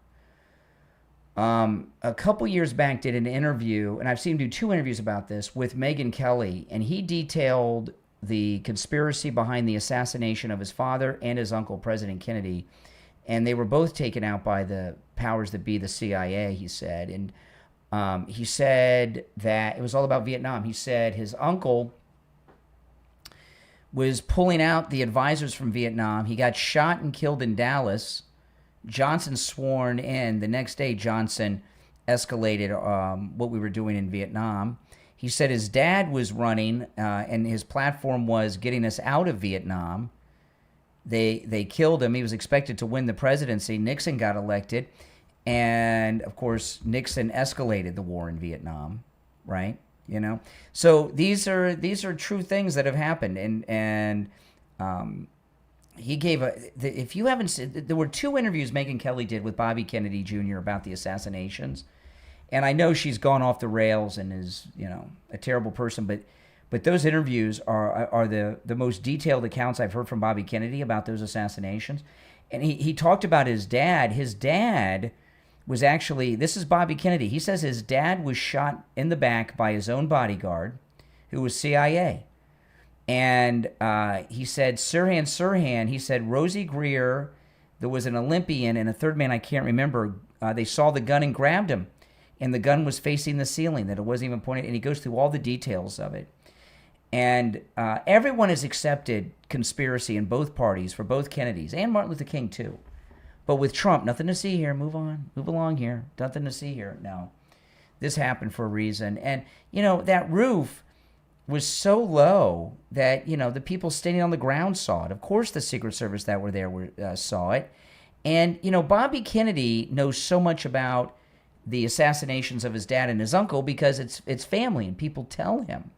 a couple years back, did an interview, and I've seen him do 2 interviews about this, with Megyn Kelly, and he detailed the conspiracy behind the assassination of his father and his uncle, President Kennedy. And they were both taken out by the powers that be, the CIA, he said. And he said that it was all about Vietnam. He said his uncle was pulling out the advisors from Vietnam. He got shot and killed in Dallas. Johnson sworn in. The next day, Johnson escalated what we were doing in Vietnam. He said his dad was running, and his platform was getting us out of Vietnam. They killed him. He was expected to win the presidency. Nixon got elected. And, of course, Nixon escalated the war in Vietnam, right? You know? So these are true things that have happened. And he gave if you haven't seen, there were 2 interviews Megyn Kelly did with Bobby Kennedy Jr. about the assassinations. And I know she's gone off the rails and is, you know, a terrible person, but those interviews are the most detailed accounts I've heard from Bobby Kennedy about those assassinations. And he talked about his dad. His dad was actually, this is Bobby Kennedy. He says his dad was shot in the back by his own bodyguard, who was CIA. And he said, Sirhan, he said, Rosie Greer, there was an Olympian and a third man I can't remember. They saw the gun and grabbed him. And the gun was facing the ceiling, that it wasn't even pointed. And he goes through all the details of it. And everyone has accepted conspiracy in both parties for both Kennedys and Martin Luther King, too. But with Trump, nothing to see here. Move on. Move along here. Nothing to see here. No. This happened for a reason. And, you know, that roof was so low that, you know, the people standing on the ground saw it. Of course, the Secret Service that were there saw it. And, you know, Bobby Kennedy knows so much about the assassinations of his dad and his uncle because it's family and people tell him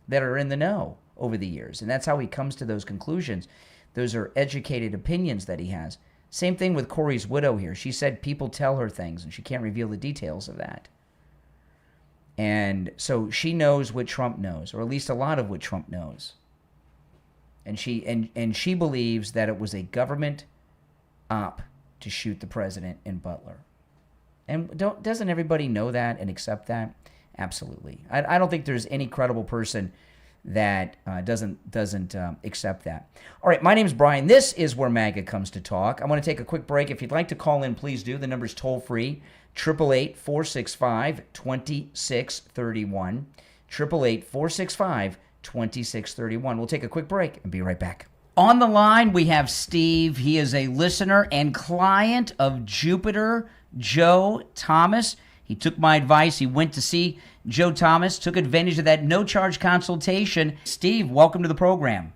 that are in the know over the years. And that's how he comes to those conclusions. Those are educated opinions that he has. Same thing with Corey's widow here. She said people tell her things and she can't reveal the details of that. And so she knows what Trump knows, or at least a lot of what Trump knows. And she believes that it was a government op to shoot the president in Butler. And doesn't everybody know that and accept that? Absolutely. I don't think there's any credible person that doesn't accept that. All right, my name's Brian. This is where MAGA comes to talk. I want to take a quick break. If you'd like to call in, please do. The number's toll-free, 888-465-2631, 888-465-2631. We'll take a quick break and be right back. On the line, we have Steve. He is a listener and client of Jupiter Joe Thomas. He took my advice. He went to see Joe Thomas, took advantage of that no-charge consultation. Steve, welcome to the program.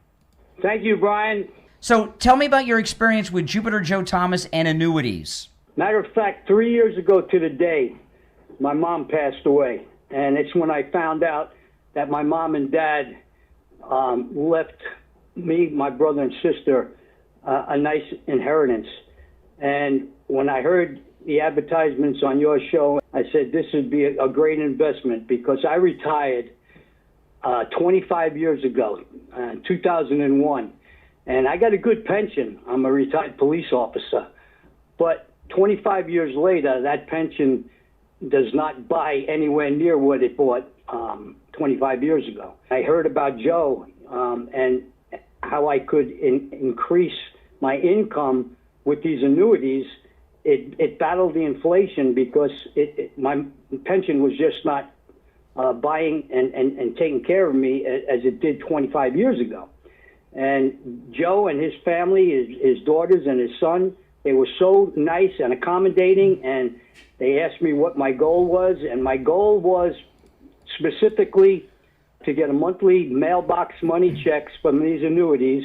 Thank you, Brian. So tell me about your experience with Jupiter Joe Thomas and annuities. Matter of fact, 3 years ago to the day, my mom passed away. And it's when I found out that my mom and dad left me, my brother and sister, a nice inheritance. And when I heard the advertisements on your show, I said this would be a great investment because I retired 25 years ago, 2001, and I got a good pension. I'm a retired police officer. But 25 years later, that pension does not buy anywhere near what it bought 25 years ago. I heard about Joe and how I could increase my income with these annuities. It battled the inflation because my pension was just not buying and taking care of me as it did 25 years ago. And Joe and his family, his daughters and his son, they were so nice and accommodating, and they asked me what my goal was, and my goal was specifically to get a monthly mailbox money checks from these annuities.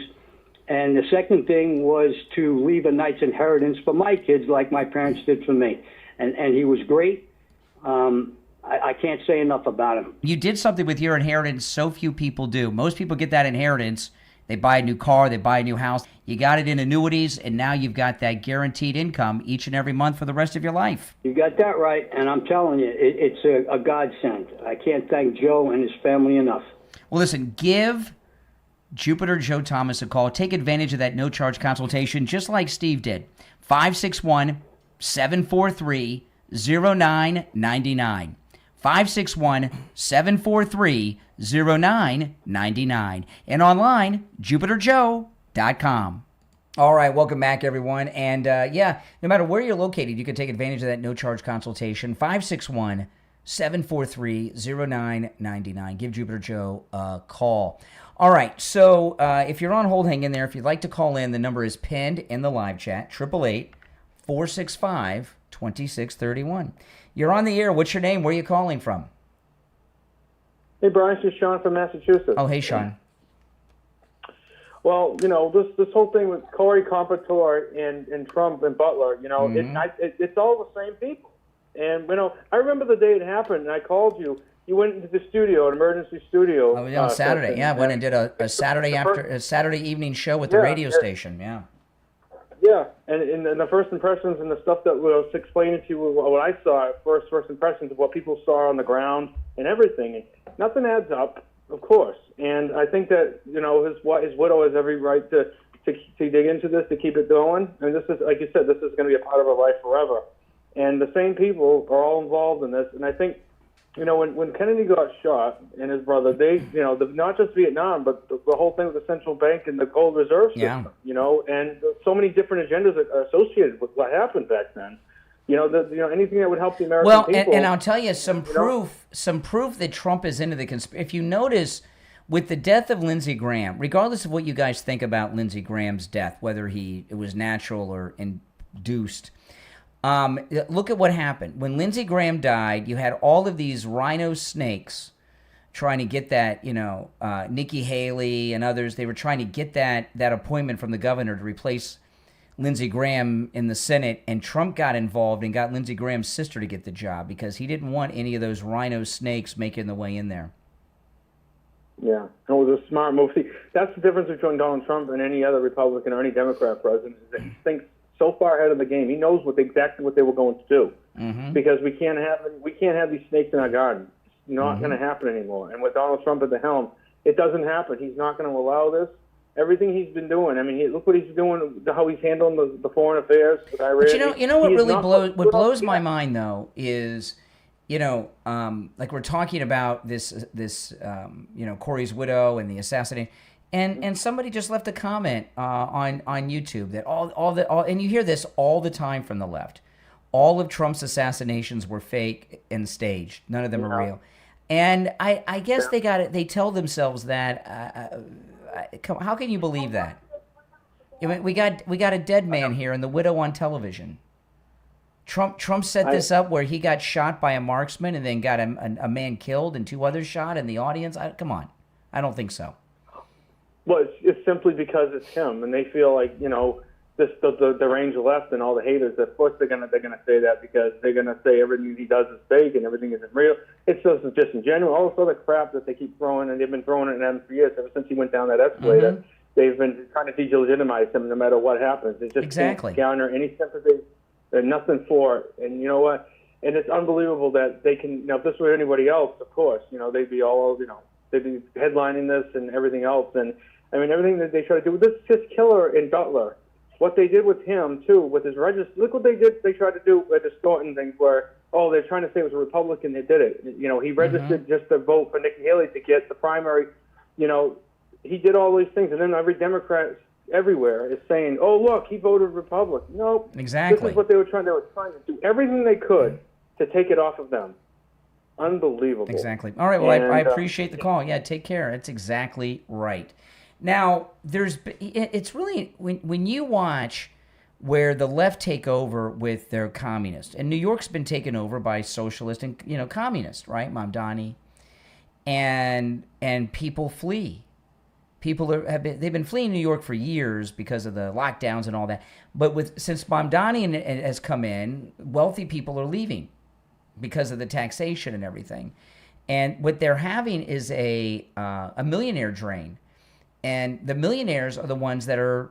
And the second thing was to leave a nice inheritance for my kids like my parents did for me. And he was great. I can't say enough about him. You did something with your inheritance so few people do. Most people get that inheritance. They buy a new car, they buy a new house. You got it in annuities, and now you've got that guaranteed income each and every month for the rest of your life. You got that right, and I'm telling you, it's a godsend. I can't thank Joe and his family enough. Well, listen, give Jupiter Joe Thomas a call. Take advantage of that no-charge consultation, just like Steve did. 561-743-0999. 561-743-0999. And online, jupiterjoe.com. All right, welcome back, everyone. And no matter where you're located, you can take advantage of that no-charge consultation. 561-743-0999. Give Jupiter Joe a call. All right, so if you're on hold, hang in there. If you'd like to call in, the number is pinned in the live chat, 888-465-2631. You're on the air. What's your name? Where are you calling from? Hey, Brian, this is Sean from Massachusetts. Oh, hey, Sean. Well, this whole thing with Corey Compatore and Trump and Butler, it's all the same people. And, I remember the day it happened, and I called you. You went into the studio, an emergency studio. Oh, on Saturday. Session. Yeah, I went and did a Saturday evening show with the radio station. Yeah. Yeah, and the first impressions and the stuff that I was explaining to you, what I saw, first impressions of what people saw on the ground and everything. And nothing adds up, of course. And I think that, his widow has every right to dig into this, to keep it going. And this is, like you said, this is going to be a part of her life forever. And the same people are all involved in this. And I think, when Kennedy got shot and his brother, they, not just Vietnam, but the whole thing with the central bank and the gold reserve system, and so many different agendas that are associated with what happened back then. Anything that would help the American people. And I'll tell you some proof that Trump is into the conspiracy. If you notice, with the death of Lindsey Graham, regardless of what you guys think about Lindsey Graham's death, whether it was natural or induced, look at what happened. When Lindsey Graham died, you had all of these rhino snakes trying to get that, Nikki Haley and others, they were trying to get that appointment from the governor to replace Lindsey Graham in the Senate, and Trump got involved and got Lindsey Graham's sister to get the job because he didn't want any of those rhino snakes making the way in there. Yeah, it was a smart move. See, that's the difference between Donald Trump and any other Republican or any Democrat president, is that he thinks so far ahead of the game. He knows exactly what they were going to do, because we can't have these snakes in our garden. It's not going to happen anymore. And with Donald Trump at the helm, it doesn't happen. He's not going to allow this. Everything he's been doing. I mean, look what he's doing. How he's handling the foreign affairs with Iran. But you know what really blows my mind though is, like we're talking about this Corey's widow and the assassination. And somebody just left a comment on YouTube that and you hear this all the time from the left. All of Trump's assassinations were fake and staged. None of them are real. And I guess they tell themselves that. How can you believe that? We got a dead man here and the widow on television. Trump set this up where he got shot by a marksman and then got a man killed and two others shot in the audience. Come on, I don't think so. Well, it's simply because it's him, and they feel like the range left and all the haters. Of course, they're gonna say that because they're gonna say everything he does is fake and everything isn't real. It's just disingenuous. All this other crap that they keep throwing, and they've been throwing it at him for years. Ever since he went down that escalator, they've been trying to delegitimize him no matter what happens. They just can't garner any sympathy. They're nothing for it. And you know what? And it's unbelievable that they can. If this were anybody else, of course, they'd be all they'd be headlining this and everything else. And I mean, everything that they try to do with this killer and Butler what they did with him too, with his register. Look what they did. They tried to do with the Thornton thing, where they're trying to say it was a Republican that did it. You know, he registered just to vote for Nikki Haley to get the primary. You know, he did all these things, and then every Democrat everywhere is saying, "Oh, look, he voted Republican." No, exactly. This is what they were trying. They were trying to do everything they could to take it off of them. Unbelievable. Exactly. All right. Well, I appreciate the call. Yeah, take care. That's exactly right. Now, it's really, when you watch where the left take over with their communists, and New York's been taken over by socialist and, communist, right? Mamdani, and people flee. People they've been fleeing New York for years because of the lockdowns and all that. But since Mamdani has come in, wealthy people are leaving because of the taxation and everything. And what they're having is a millionaire drain. And the millionaires are the ones that are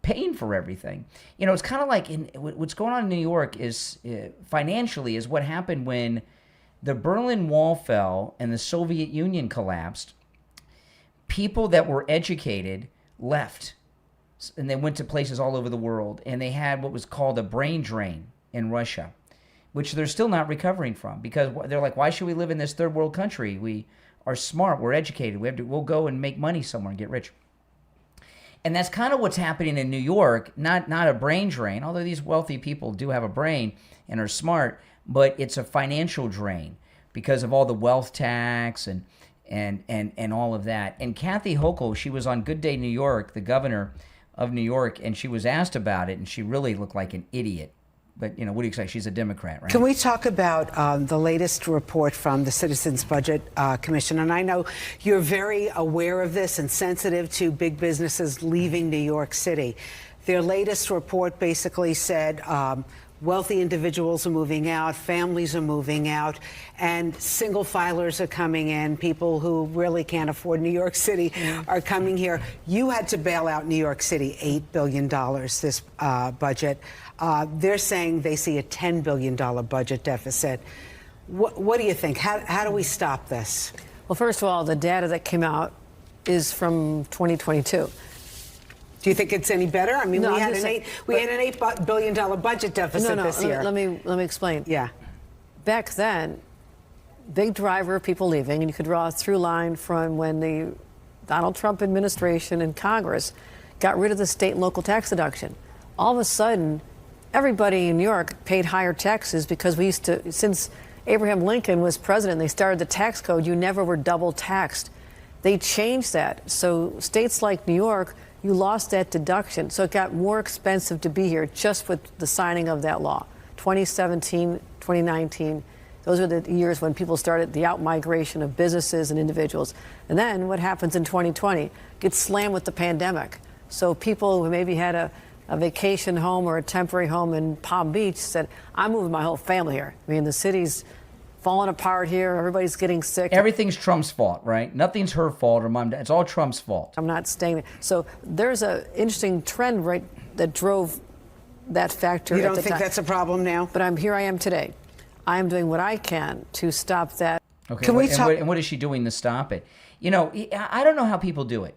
paying for everything. It's kind of like what's going on in New York is financially is what happened when the Berlin Wall fell and the Soviet Union collapsed. People that were educated left, and they went to places all over the world, and they had what was called a brain drain in Russia, which they're still not recovering from, because they're like, why should we live in this third world country? We are smart, we're educated, we'll go and make money somewhere and get rich. And that's kind of what's happening in New York, not a brain drain, although these wealthy people do have a brain and are smart, but it's a financial drain because of all the wealth tax and all of that. And Kathy Hochul, she was on Good Day New York, the governor of New York, and she was asked about it, and she really looked like an idiot. But, what do you expect? She's a Democrat, right? Can we talk about the latest report from the Citizens Budget Commission? And I know you're very aware of this and sensitive to big businesses leaving New York City. Their latest report basically said wealthy individuals are moving out, families are moving out, and single filers are coming in. People who really can't afford New York City are coming here. You had to bail out New York City $8 billion this budget. They're saying they see a $10 billion budget deficit. What do you think? How do we stop this? Well, first of all, the data that came out is from 2022. Do you think it's any better? I mean, No, we had I'm an just $8 billion budget deficit this year. Let me explain. Yeah. Back then, big driver of people leaving, and you could draw a through line from when the Donald Trump administration and Congress got rid of the state and local tax deduction. All of a sudden, everybody in New York paid higher taxes because we used to, since Abraham Lincoln was president, they started the tax code, you never were double taxed. They changed that. So states like New York, you lost that deduction. So it got more expensive to be here just with the signing of that law. 2017, 2019, those were the years when people started the outmigration of businesses and individuals. And then what happens in 2020? Gets slammed with the pandemic. So people who maybe had a vacation home or a temporary home in Palm Beach said, I'm moving my whole family here. I mean, the city's falling apart here. Everybody's getting sick. Everything's Trump's fault, right? Nothing's her fault or mom. It's all Trump's fault. I'm not staying there. So there's an interesting trend, right, that drove that factor. You don't at the think time. that's a problem now? But here I am today. I am doing what I can to stop that. Okay. And what is she doing to stop it? I don't know how people do it.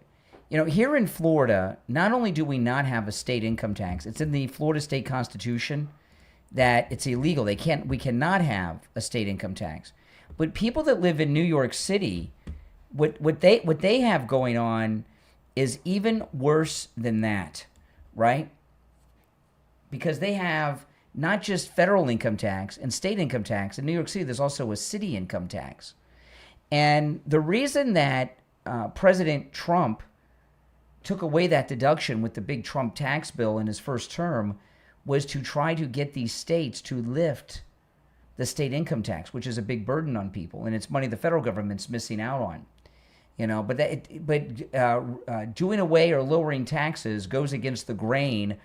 Here in Florida, not only do we not have a state income tax, it's in the Florida state constitution that it's illegal. We cannot have a state income tax. But people that live in New York City, what they have going on is even worse than that, right? Because they have not just federal income tax and state income tax. In New York City, there's also a city income tax. And the reason that President Trump took away that deduction with the big Trump tax bill in his first term was to try to get these states to lift the state income tax, which is a big burden on people, and it's money the federal government's missing out on. But doing away or lowering taxes goes against the grain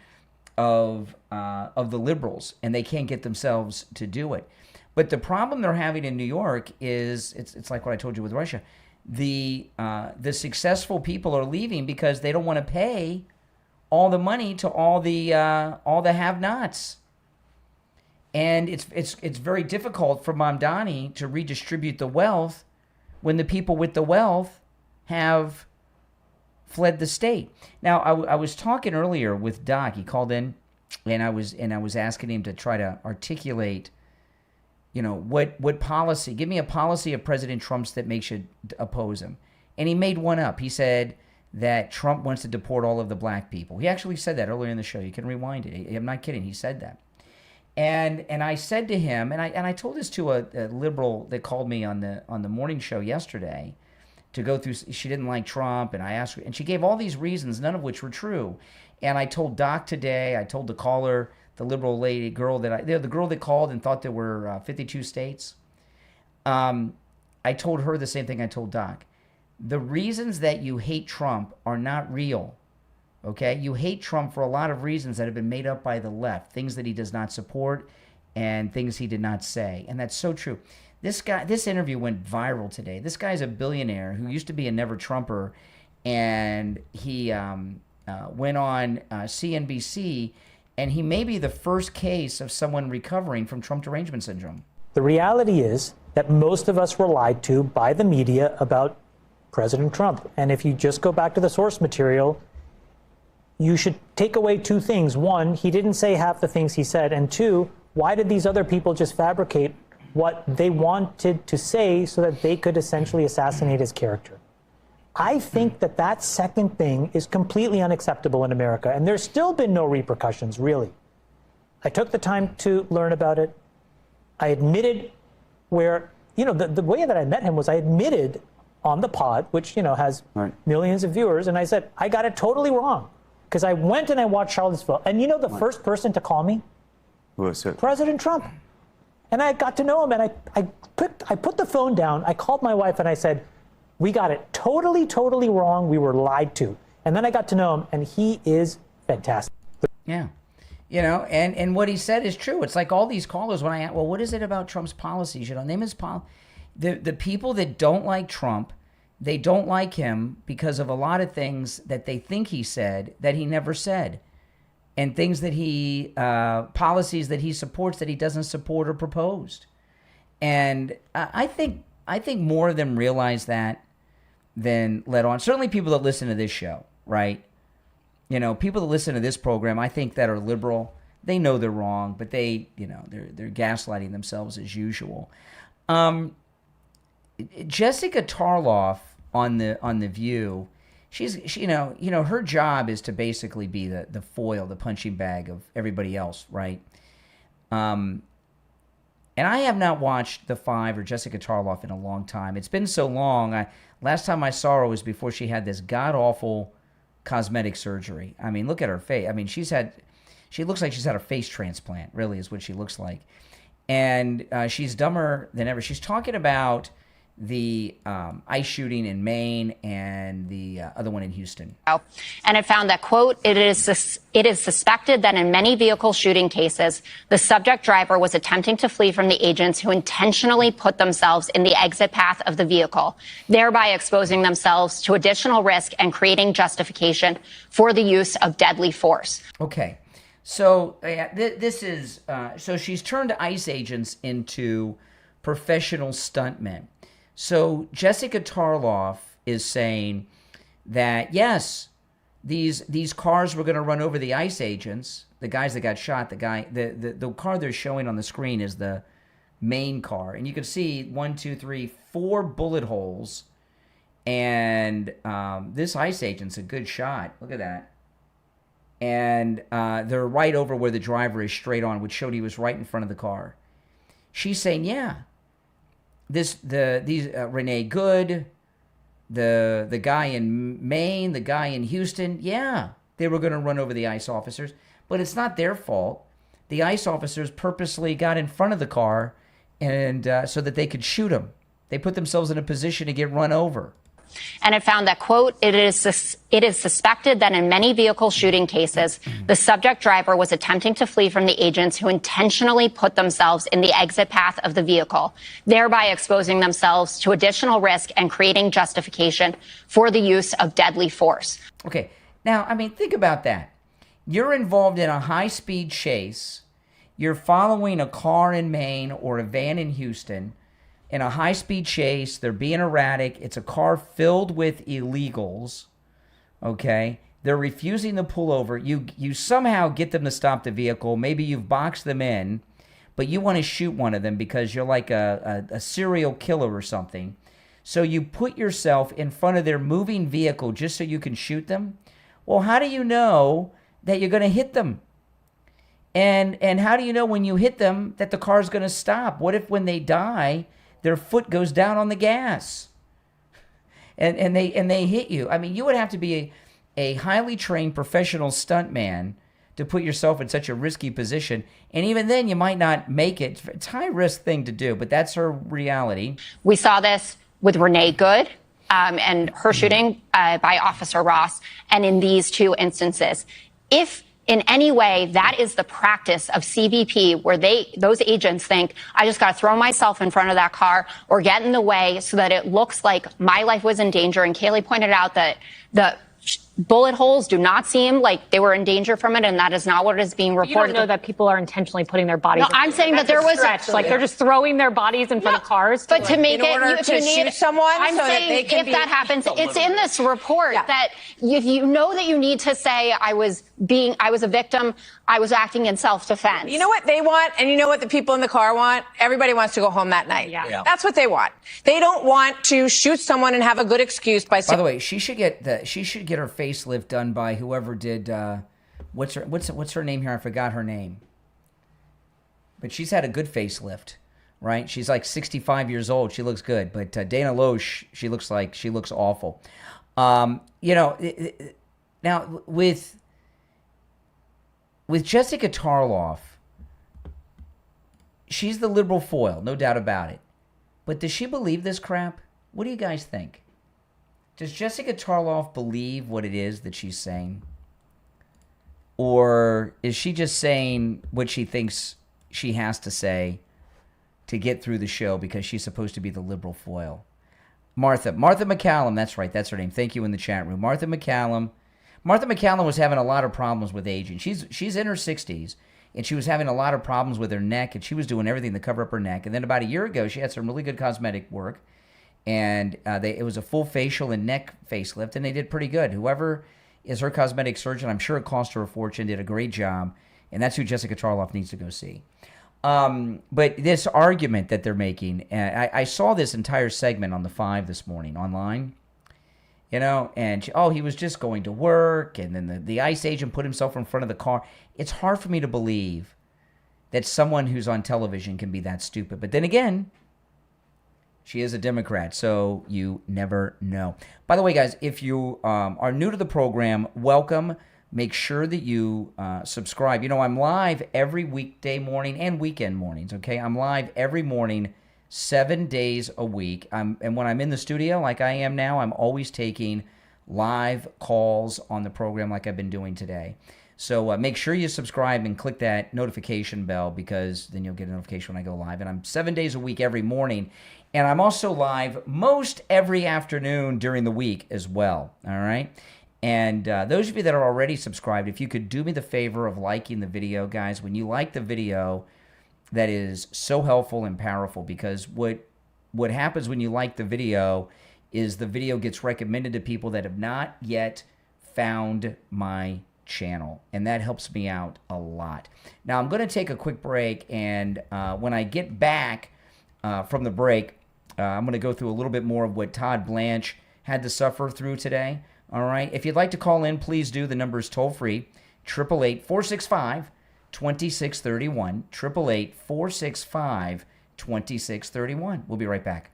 of the liberals, and they can't get themselves to do it. But the problem they're having in New York is it's like what I told you with Russia. The successful people are leaving because they don't want to pay all the money to all the have-nots, and it's very difficult for Mamdani to redistribute the wealth when the people with the wealth have fled the state. Now, I was talking earlier with Doc. He called in, and I was asking him to try to articulate, what policy. Give me a policy of President Trump's that makes you oppose him. And he made one up. He said that Trump wants to deport all of the black people. He actually said that earlier in the show. You can rewind it. I'm not kidding. He said that. And I said to him, and I told this to a liberal that called me on the morning show yesterday to go through. She didn't like Trump, and I asked her, and she gave all these reasons, none of which were true. And I told Doc today, I told the caller, the liberal the girl that called and thought there were 52 states. I told her the same thing I told Doc. The reasons that you hate Trump are not real. Okay? You hate Trump for a lot of reasons that have been made up by the left, things that he does not support and things he did not say. And that's so true. This interview went viral today. This guy's a billionaire who used to be a never Trumper, and he went on CNBC, and he may be the first case of someone recovering from Trump derangement syndrome. The reality is that most of us were lied to by the media about President Trump. And if you just go back to the source material, you should take away two things. One, he didn't say half the things he said. And two, why did these other people just fabricate what they wanted to say so that they could essentially assassinate his character? I think that second thing is completely unacceptable in America. And there's still been no repercussions, really. I took the time to learn about it. I admitted where, the way that I met him was I admitted on the pod, which, has millions of viewers. And I said, I got it totally wrong. Because I went and I watched Charlottesville. And the first person to call me? Who was it? President Trump. And I got to know him, and I put the phone down. I called my wife, and I said, we got it totally, totally wrong. We were lied to. And then I got to know him, and he is fantastic. Yeah. And what he said is true. It's like all these callers, when I ask, well, what is it about Trump's policies? Name his the people that don't like Trump, they don't like him because of a lot of things that they think he said that he never said. And things that policies that he supports that he doesn't support or proposed. And I think more of them realize that than let on. Certainly people that listen to this show, right? People that listen to this program, I think that are liberal, they know they're wrong, but they're gaslighting themselves as usual. Jessica Tarloff on the View, she her job is to basically be the foil, the punching bag of everybody else, right? And I have not watched The Five or Jessica Tarloff in a long time. It's been so long. Last time I saw her was before she had this god-awful cosmetic surgery. I mean, look at her face. I mean, she looks like she's had a face transplant, really is what she looks like. And she's dumber than ever. She's talking about the ICE shooting in Maine and the other one in Houston. And it found that, quote, it is suspected that in many vehicle shooting cases, the subject driver was attempting to flee from the agents who intentionally put themselves in the exit path of the vehicle, thereby exposing themselves to additional risk and creating justification for the use of deadly force. Okay. So this is, so she's turned ICE agents into professional stuntmen. So Jessica Tarloff is saying that, yes, these cars were going to run over the ICE agents, the guys that got shot. The car they're showing on the screen is the main car. And you can see 4 bullet holes. And this ICE agent's a good shot. Look at that. And they're right over where the driver is straight on, which showed he was right in front of the car. She's saying, yeah. These Renee Good, the guy in Maine, the guy in Houston, yeah, they were going to run over the ICE officers, but it's not their fault. The ICE officers purposely got in front of the car and so that they could shoot them. They put themselves in a position to get run over. And it found that, quote, it is suspected that in many vehicle shooting cases, the subject driver was attempting to flee from the agents who intentionally put themselves in the exit path of the vehicle, thereby exposing themselves to additional risk and creating justification for the use of deadly force. Okay. Now, I mean, think about that. You're involved in a high-speed chase. You're following a car in Maine or a van in Houston. In a high-speed chase, they're being erratic. It's a car filled with illegals, okay? They're refusing to pull over. You somehow get them to stop the vehicle. Maybe you've boxed them in, but you want to shoot one of them because you're like a serial killer or something. So you put yourself in front of their moving vehicle just so you can shoot them. Well, how do you know that you're going to hit them? And how do you know when you hit them that the car's going to stop? What if when they die, their foot goes down on the gas and they hit you? I mean, you would have to be a highly trained professional stuntman to put yourself in such a risky position. And even then, you might not make it. It's a high-risk thing to do, but that's her reality. We saw this with Renee Good and her shooting by Officer Ross, and in these two instances. If in any way that is the practice of CBP, where those agents think, I just got to throw myself in front of that car or get in the way so that it looks like my life was in danger. And Kaylee pointed out that the bullet holes do not seem like they were in danger from it, and that is not what is being reported. You don't know that people are intentionally putting their bodies. No, I'm saying that there was like they're just throwing their bodies in front of cars. But to make in it, order to shoot someone, I'm so saying that they can if be that happens, it's in this report that if you know that you need to say I was a victim, I was acting in self-defense. You know what they want, and you know what the people in the car want? Everybody wants to go home that night. Yeah. That's what they want. They don't want to shoot someone and have a good excuse by saying. By the way, she should get her facelift done by whoever did. What's her name here? I forgot her name. But she's had a good facelift, right? She's like 65 years old. She looks good. But Dana Loesch, she looks awful. Now with Jessica Tarloff, she's the liberal foil, no doubt about it. But does she believe this crap? What do you guys think? Does Jessica Tarloff believe what it is that she's saying? Or is she just saying what she thinks she has to say to get through the show because she's supposed to be the liberal foil? Martha McCallum, that's right, that's her name. Thank you in the chat room. Martha McCallum was having a lot of problems with aging. She's in her 60s, and she was having a lot of problems with her neck, and she was doing everything to cover up her neck. And then about a year ago, she had some really good cosmetic work, and it was a full facial and neck facelift, and they did pretty good. Whoever is her cosmetic surgeon, I'm sure it cost her a fortune, did a great job, and that's who Jessica Tarloff needs to go see. But this argument that they're making, I saw this entire segment on the 5 this morning online, and he was just going to work, and then the ICE agent put himself in front of the car. It's hard for me to believe that someone who's on television can be that stupid. But then again, she is a Democrat, so you never know. By the way, guys, if you are new to the program, welcome. Make sure that you subscribe. I'm live every weekday morning and weekend mornings, okay? I'm live every morning, 7 days a week. And when I'm in the studio like I am now, I'm always taking live calls on the program like I've been doing today. So make sure you subscribe and click that notification bell, because then you'll get a notification when I go live. And I'm 7 days a week every morning. And I'm also live most every afternoon during the week as well, all right? And those of you that are already subscribed, if you could do me the favor of liking the video, guys. When you like the video, that is so helpful and powerful, because what happens when you like the video is the video gets recommended to people that have not yet found my channel, and that helps me out a lot. Now, I'm going to take a quick break, and when I get back from the break, I'm going to go through a little bit more of what Todd Blanche had to suffer through today. All right. If you'd like to call in, please do. The number is toll free, 888-465-2631, 888-465-2631. We'll be right back.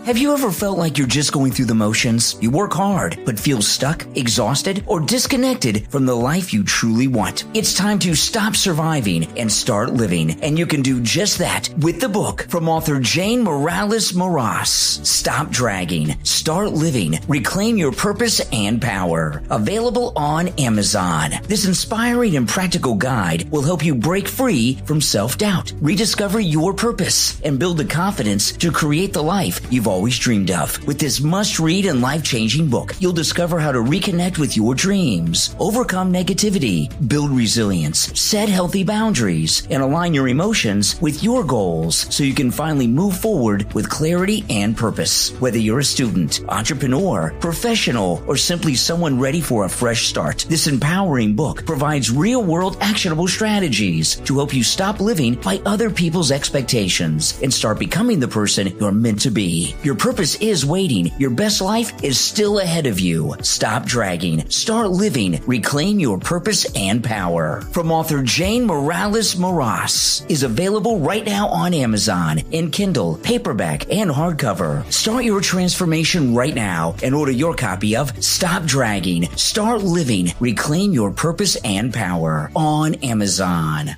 Have you ever felt like you're just going through the motions? You work hard, but feel stuck, exhausted, or disconnected from the life you truly want? It's time to stop surviving and start living. And you can do just that with the book from author Jane Morales Moras, Stop Dragging, Start Living, Reclaim Your Purpose and Power. Available on Amazon. This inspiring and practical guide will help you break free from self-doubt, rediscover your purpose, and build the confidence to create the life you've always dreamed of. With this must-read and life-changing book, you'll discover how to reconnect with your dreams, overcome negativity, build resilience, set healthy boundaries, and align your emotions with your goals so you can finally move forward with clarity and purpose. Whether you're a student, entrepreneur, professional, or simply someone ready for a fresh start, this empowering book provides real-world actionable strategies to help you stop living by other people's expectations and start becoming the person you're meant to be. Your purpose is waiting. Your best life is still ahead of you. Stop dragging. Start living. Reclaim your purpose and power. From author Jane Morales Moras is available right now on Amazon in Kindle, paperback, and hardcover. Start your transformation right now and order your copy of Stop Dragging. Start living. Reclaim your purpose and power on Amazon.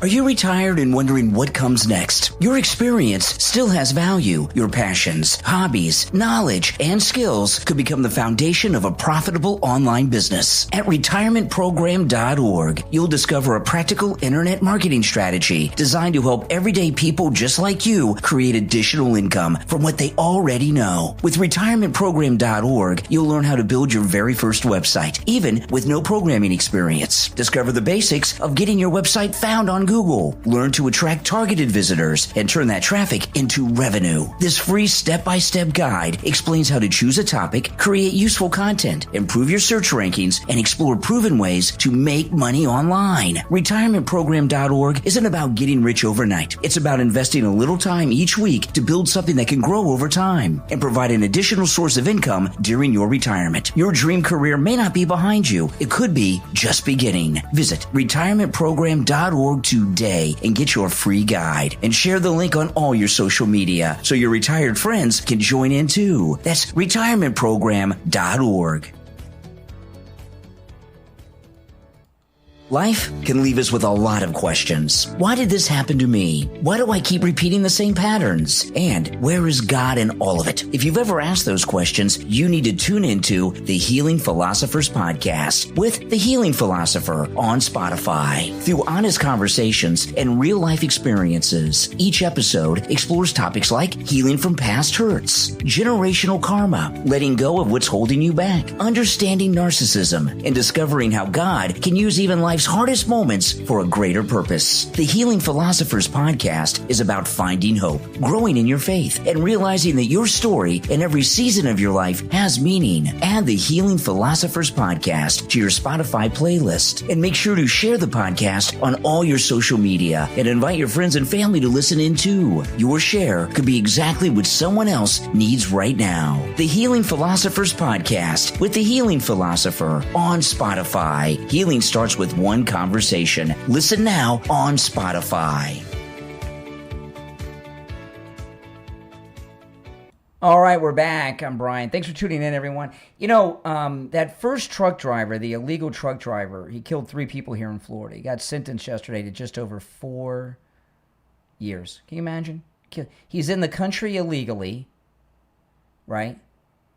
Are you retired and wondering what comes next? Your experience still has value. Your passions, hobbies, knowledge, and skills could become the foundation of a profitable online business. At retirementprogram.org, you'll discover a practical internet marketing strategy designed to help everyday people just like you create additional income from what they already know. With retirementprogram.org, you'll learn how to build your very first website, even with no programming experience. Discover the basics of getting your website found on Google. Learn to attract targeted visitors and turn that traffic into revenue. This free step-by-step guide explains how to choose a topic, create useful content, improve your search rankings, and explore proven ways to make money online. Retirementprogram.org isn't about getting rich overnight. It's about investing a little time each week to build something that can grow over time and provide an additional source of income during your retirement. Your dream career may not be behind you. It could be just beginning. Visit retirementprogram.org today and get your free guide and share the link on all your social media so your retired friends can join in too. That's retirementprogram.org. Life can leave us with a lot of questions. Why did this happen to me? Why do I keep repeating the same patterns? And where is God in all of it? If you've ever asked those questions, you need to tune into the Healing Philosophers podcast with The Healing Philosopher on Spotify. Through honest conversations and real-life experiences, each episode explores topics like healing from past hurts, generational karma, letting go of what's holding you back, understanding narcissism, and discovering how God can use even life's hardest moments for a greater purpose. The Healing Philosophers podcast is about finding hope, growing in your faith, and realizing that your story and every season of your life has meaning. Add the Healing Philosophers podcast to your Spotify playlist and make sure to share the podcast on all your social media and invite your friends and family to listen in too. Your share could be exactly what someone else needs right now. The Healing Philosophers podcast with the Healing Philosopher on Spotify. Healing starts with one conversation. Listen now on Spotify. All right, we're back. I'm Brian. Thanks for tuning in, everyone. You know, that first truck driver, the illegal truck driver, he killed 3 people here in Florida. He got sentenced yesterday to just over 4 years. Can you imagine? He's in the country illegally, right?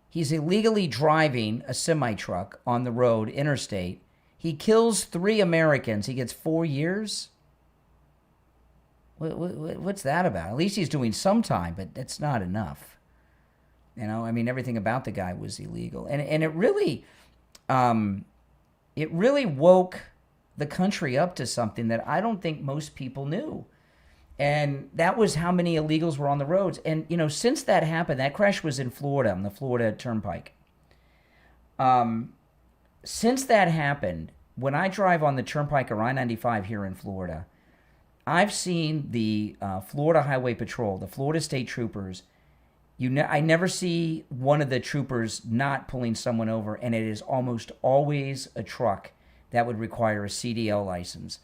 He's illegally driving a semi-truck on the road, interstate. He kills 3 Americans. He gets 4 years? What's that about? At least he's doing some time, but that's not enough. You know, I mean, everything about the guy was illegal. And it really woke the country up to something that I don't think most people knew. And that was how many illegals were on the roads. And, you know, since that happened, that crash was in Florida, on the Florida Turnpike. Since that happened, when I drive on the Turnpike or I-95 here in Florida, I've seen the Florida Highway Patrol, the Florida State Troopers. I never see one of the troopers not pulling someone over, and it is almost always a truck that would require a CDL license.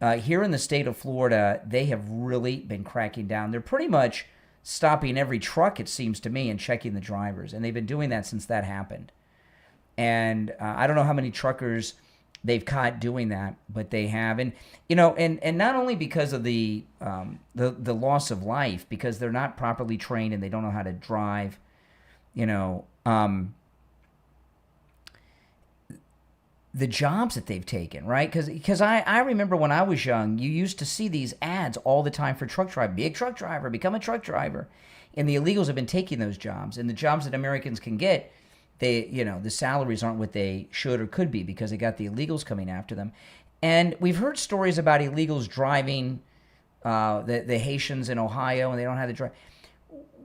Here in the state of Florida, they have really been cracking down. They're pretty much stopping every truck, it seems to me, and checking the drivers, and they've been doing that since that happened. And I don't know how many truckers they've caught doing that, but they have. And, you know, and not only because of the loss of life, because they're not properly trained and they don't know how to drive, you know, the jobs that they've taken, right? Because I remember when I was young, you used to see these ads all the time for truck driver. Be a truck driver, become a truck driver. And the illegals have been taking those jobs. And the jobs that Americans can get, the salaries aren't what they should or could be because they got the illegals coming after them. And we've heard stories about illegals driving the Haitians in Ohio, and they don't have to drive.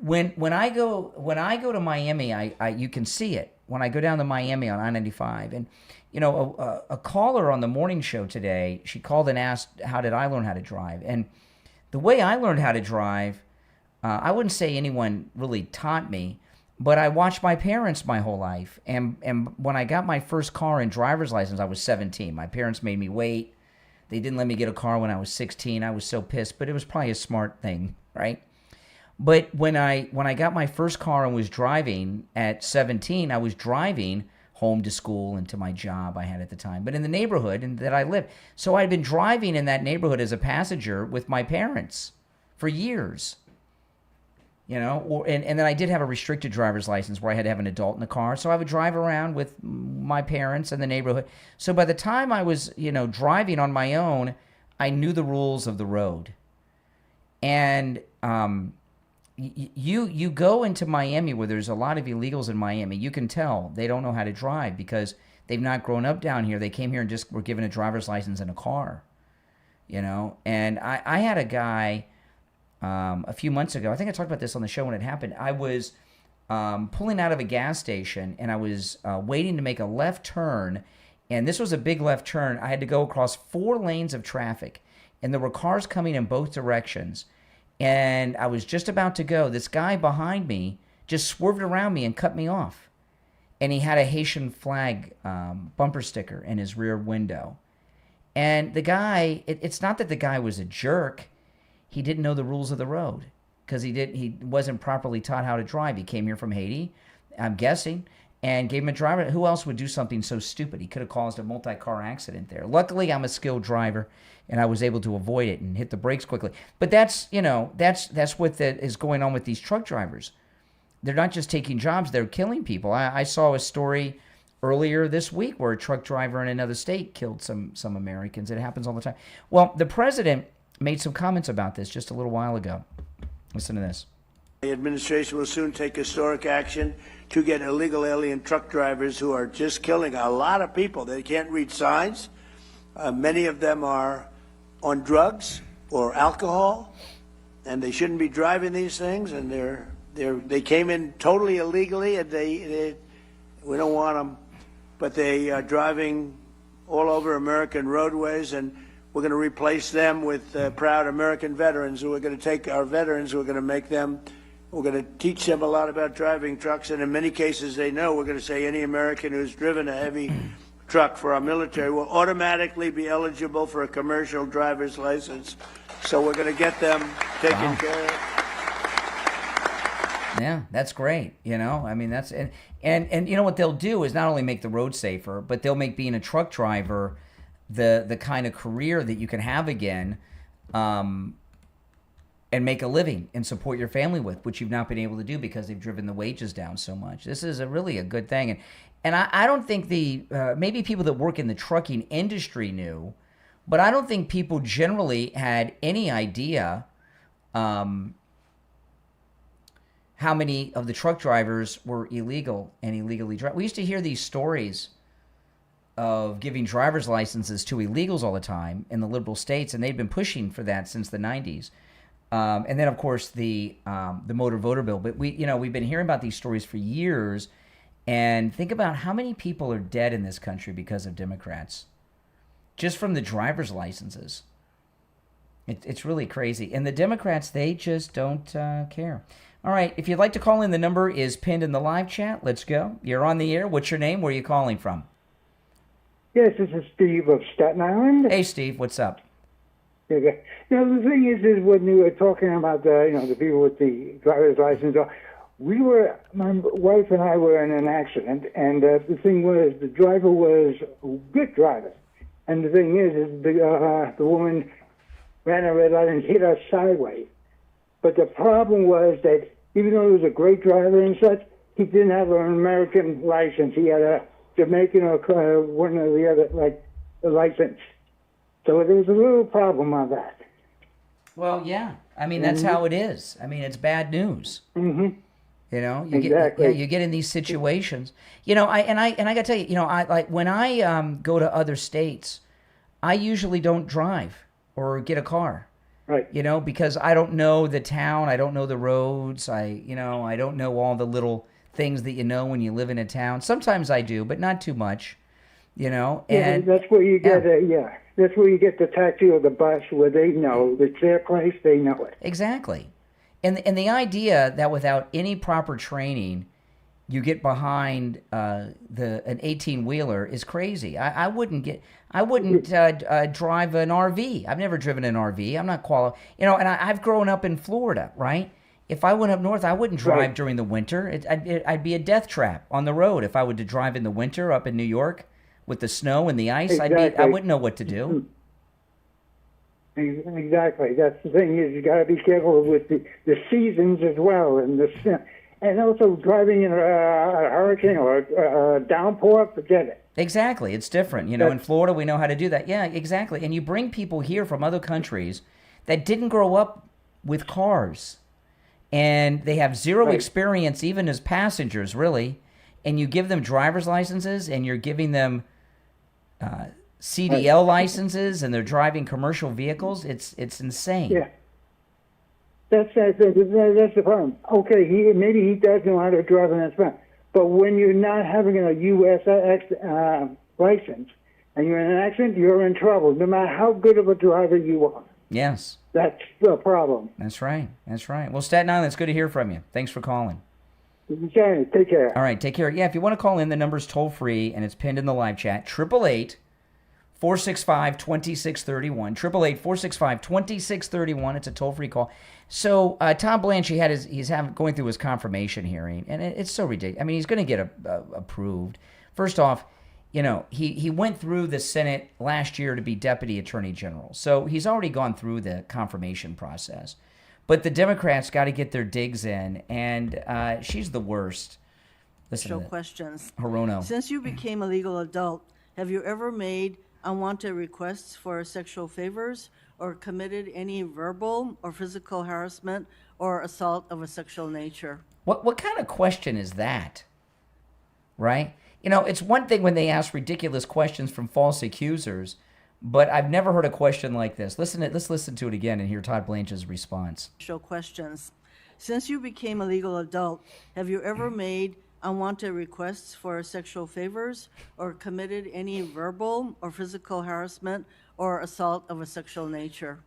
When I go to Miami, you can see it. When I go down to Miami on I-95, and a caller on the morning show today, she called and asked, how did I learn how to drive? And the way I learned how to drive, I wouldn't say anyone really taught me, but I watched my parents my whole life. And when I got my first car and driver's license, I was 17. My parents made me wait. They didn't let me get a car when I was 16. I was so pissed, but it was probably a smart thing, right? But when I got my first car and was driving at 17, I was driving home to school and to my job I had at the time, but in the neighborhood that I lived. So I'd been driving in that neighborhood as a passenger with my parents for years. And then I did have a restricted driver's license where I had to have an adult in the car. So I would drive around with my parents in the neighborhood. So by the time I was, driving on my own, I knew the rules of the road. And you go into Miami where there's a lot of illegals in Miami. You can tell they don't know how to drive because they've not grown up down here. They came here and just were given a driver's license and a car, And I had a guy a few months ago. I think I talked about this on the show when it happened. I was pulling out of a gas station and I was waiting to make a left turn. And this was a big left turn. I had to go across 4 lanes of traffic and there were cars coming in both directions. And I was just about to go. This guy behind me just swerved around me and cut me off. And he had a Haitian flag bumper sticker in his rear window. And the guy, it's not that the guy was a jerk. He didn't know the rules of the road because he wasn't properly taught how to drive. He came here from Haiti, I'm guessing, and gave him a driver. Who else would do something so stupid? He could have caused a multi-car accident there. Luckily, I'm a skilled driver, and I was able to avoid it and hit the brakes quickly. But that's what is going on with these truck drivers. They're not just taking jobs; they're killing people. I saw a story earlier this week where a truck driver in another state killed some Americans. It happens all the time. Well, the president made some comments about this just a little while ago. Listen to this. The administration will soon take historic action to get illegal alien truck drivers who are just killing a lot of people. They can't read signs. Many of them are on drugs or alcohol, and they shouldn't be driving these things. And they came in totally illegally, and we don't want them, but they are driving all over American roadways, and we're going to replace them with proud American veterans who are going to take our veterans, who are going to make them, we're going to teach them a lot about driving trucks, and in many cases they know. We're going to say any American who's driven a heavy truck for our military will automatically be eligible for a commercial driver's license. So we're going to get them taken care of. Yeah, that's great. I mean, that's and you know what they'll do is not only make the road safer, but they'll make being a truck driver the kind of career that you can have again, and make a living and support your family with, which you've not been able to do because they've driven the wages down so much. This is really a good thing. And I don't think maybe people that work in the trucking industry knew, but I don't think people generally had any idea how many of the truck drivers were illegal and illegally driving. We used to hear these stories of giving driver's licenses to illegals all the time in the liberal states, and they've been pushing for that since the 90s. And then, of course, the motor voter bill. But we've been hearing about these stories for years, and think about how many people are dead in this country because of Democrats, just from the driver's licenses. It's really crazy. And the Democrats, they just don't care. All right, if you'd like to call in, the number is pinned in the live chat. Let's go. You're on the air. What's your name? Where are you calling from? Yes, this is Steve of Staten Island. Hey, Steve, what's up? Okay. The thing is when you were talking about the people with the driver's license, my wife and I were in an accident, and the thing was the driver was a good driver, and the thing is the woman ran a red light and hit us sideways. But the problem was that even though he was a great driver and such, he didn't have an American license. He had a Jamaican or one or the other, like the license. So there was a little problem on that. Well, yeah. I mean, that's how it is. I mean, it's bad news. Mm-hmm. You know, Exactly. you get in these situations. You know, I got to tell you, you know, I like when I go to other states, I usually don't drive or get a car. Right. You know, because I don't know the town, I don't know the roads, I don't know all the little things that you know when you live in a town. Sometimes I do, but not too much. You know, and that's where you get that's where you get the taxi or the bus where they know it's their place, they know it. Exactly. And the idea that without any proper training, you get behind an 18-wheeler is crazy. I wouldn't drive an RV. I've never driven an RV. I'm not qualified. You know, and I've grown up in Florida, right? If I went up north, I wouldn't drive during the winter. I'd be a death trap on the road if I were to drive in the winter up in New York with the snow and the ice. Exactly. I wouldn't know what to do. Exactly. That's the thing is you got to be careful with the seasons as well, and also driving in a hurricane or a downpour. Forget it. Exactly. It's different. You know, in Florida, we know how to do that. Yeah, exactly. And you bring people here from other countries that didn't grow up with cars, and they have zero experience even as passengers, really. And you give them driver's licenses, and you're giving them CDL licenses, and they're driving commercial vehicles. It's insane. Yeah. That's the problem. Okay, maybe he does know how to drive, and that's fine. But when you're not having a U.S. license and you're in an accident, you're in trouble, no matter how good of a driver you are. Yes. That's the problem. That's right. That's right. Well, Staten Island, it's good to hear from you. Thanks for calling. Okay, take care. All right, take care. Yeah, if you want to call in, the number's toll free, and it's pinned in the live chat. 888-465-2631. 888-465-2631. It's a toll-free call. So Tom Blanche, he's going through his confirmation hearing, and it's so ridiculous. I mean, he's going to get approved. First off, you know, he went through the Senate last year to be Deputy Attorney General, so he's already gone through the confirmation process. But the Democrats got to get their digs in, and she's the worst. Listen to questions. Hirono. Since you became a legal adult, have you ever made unwanted requests for sexual favors or committed any verbal or physical harassment or assault of a sexual nature? What kind of question is that? Right? You know, it's one thing when they ask ridiculous questions from false accusers, but I've never heard a question like this. Let's listen to it again and hear Todd Blanche's response. Questions. Since you became a legal adult, have you ever made unwanted requests for sexual favors or committed any verbal or physical harassment or assault of a sexual nature?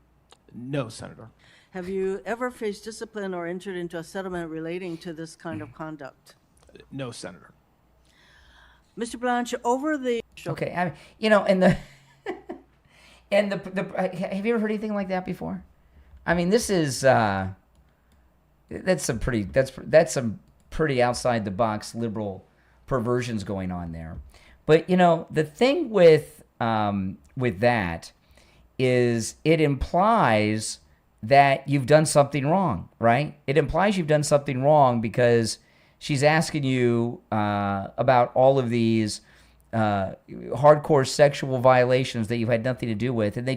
No, Senator. Have you ever faced discipline or entered into a settlement relating to this kind of conduct? No, Senator. Mr. Blanche, over the... Okay, I mean, you know, and the... And have you ever heard anything like that before? I mean, this is that's some pretty outside the box liberal perversions going on there. But you know, the thing with that is it implies that you've done something wrong, right? It implies you've done something wrong because she's asking you about all of these hardcore sexual violations that you've had nothing to do with, and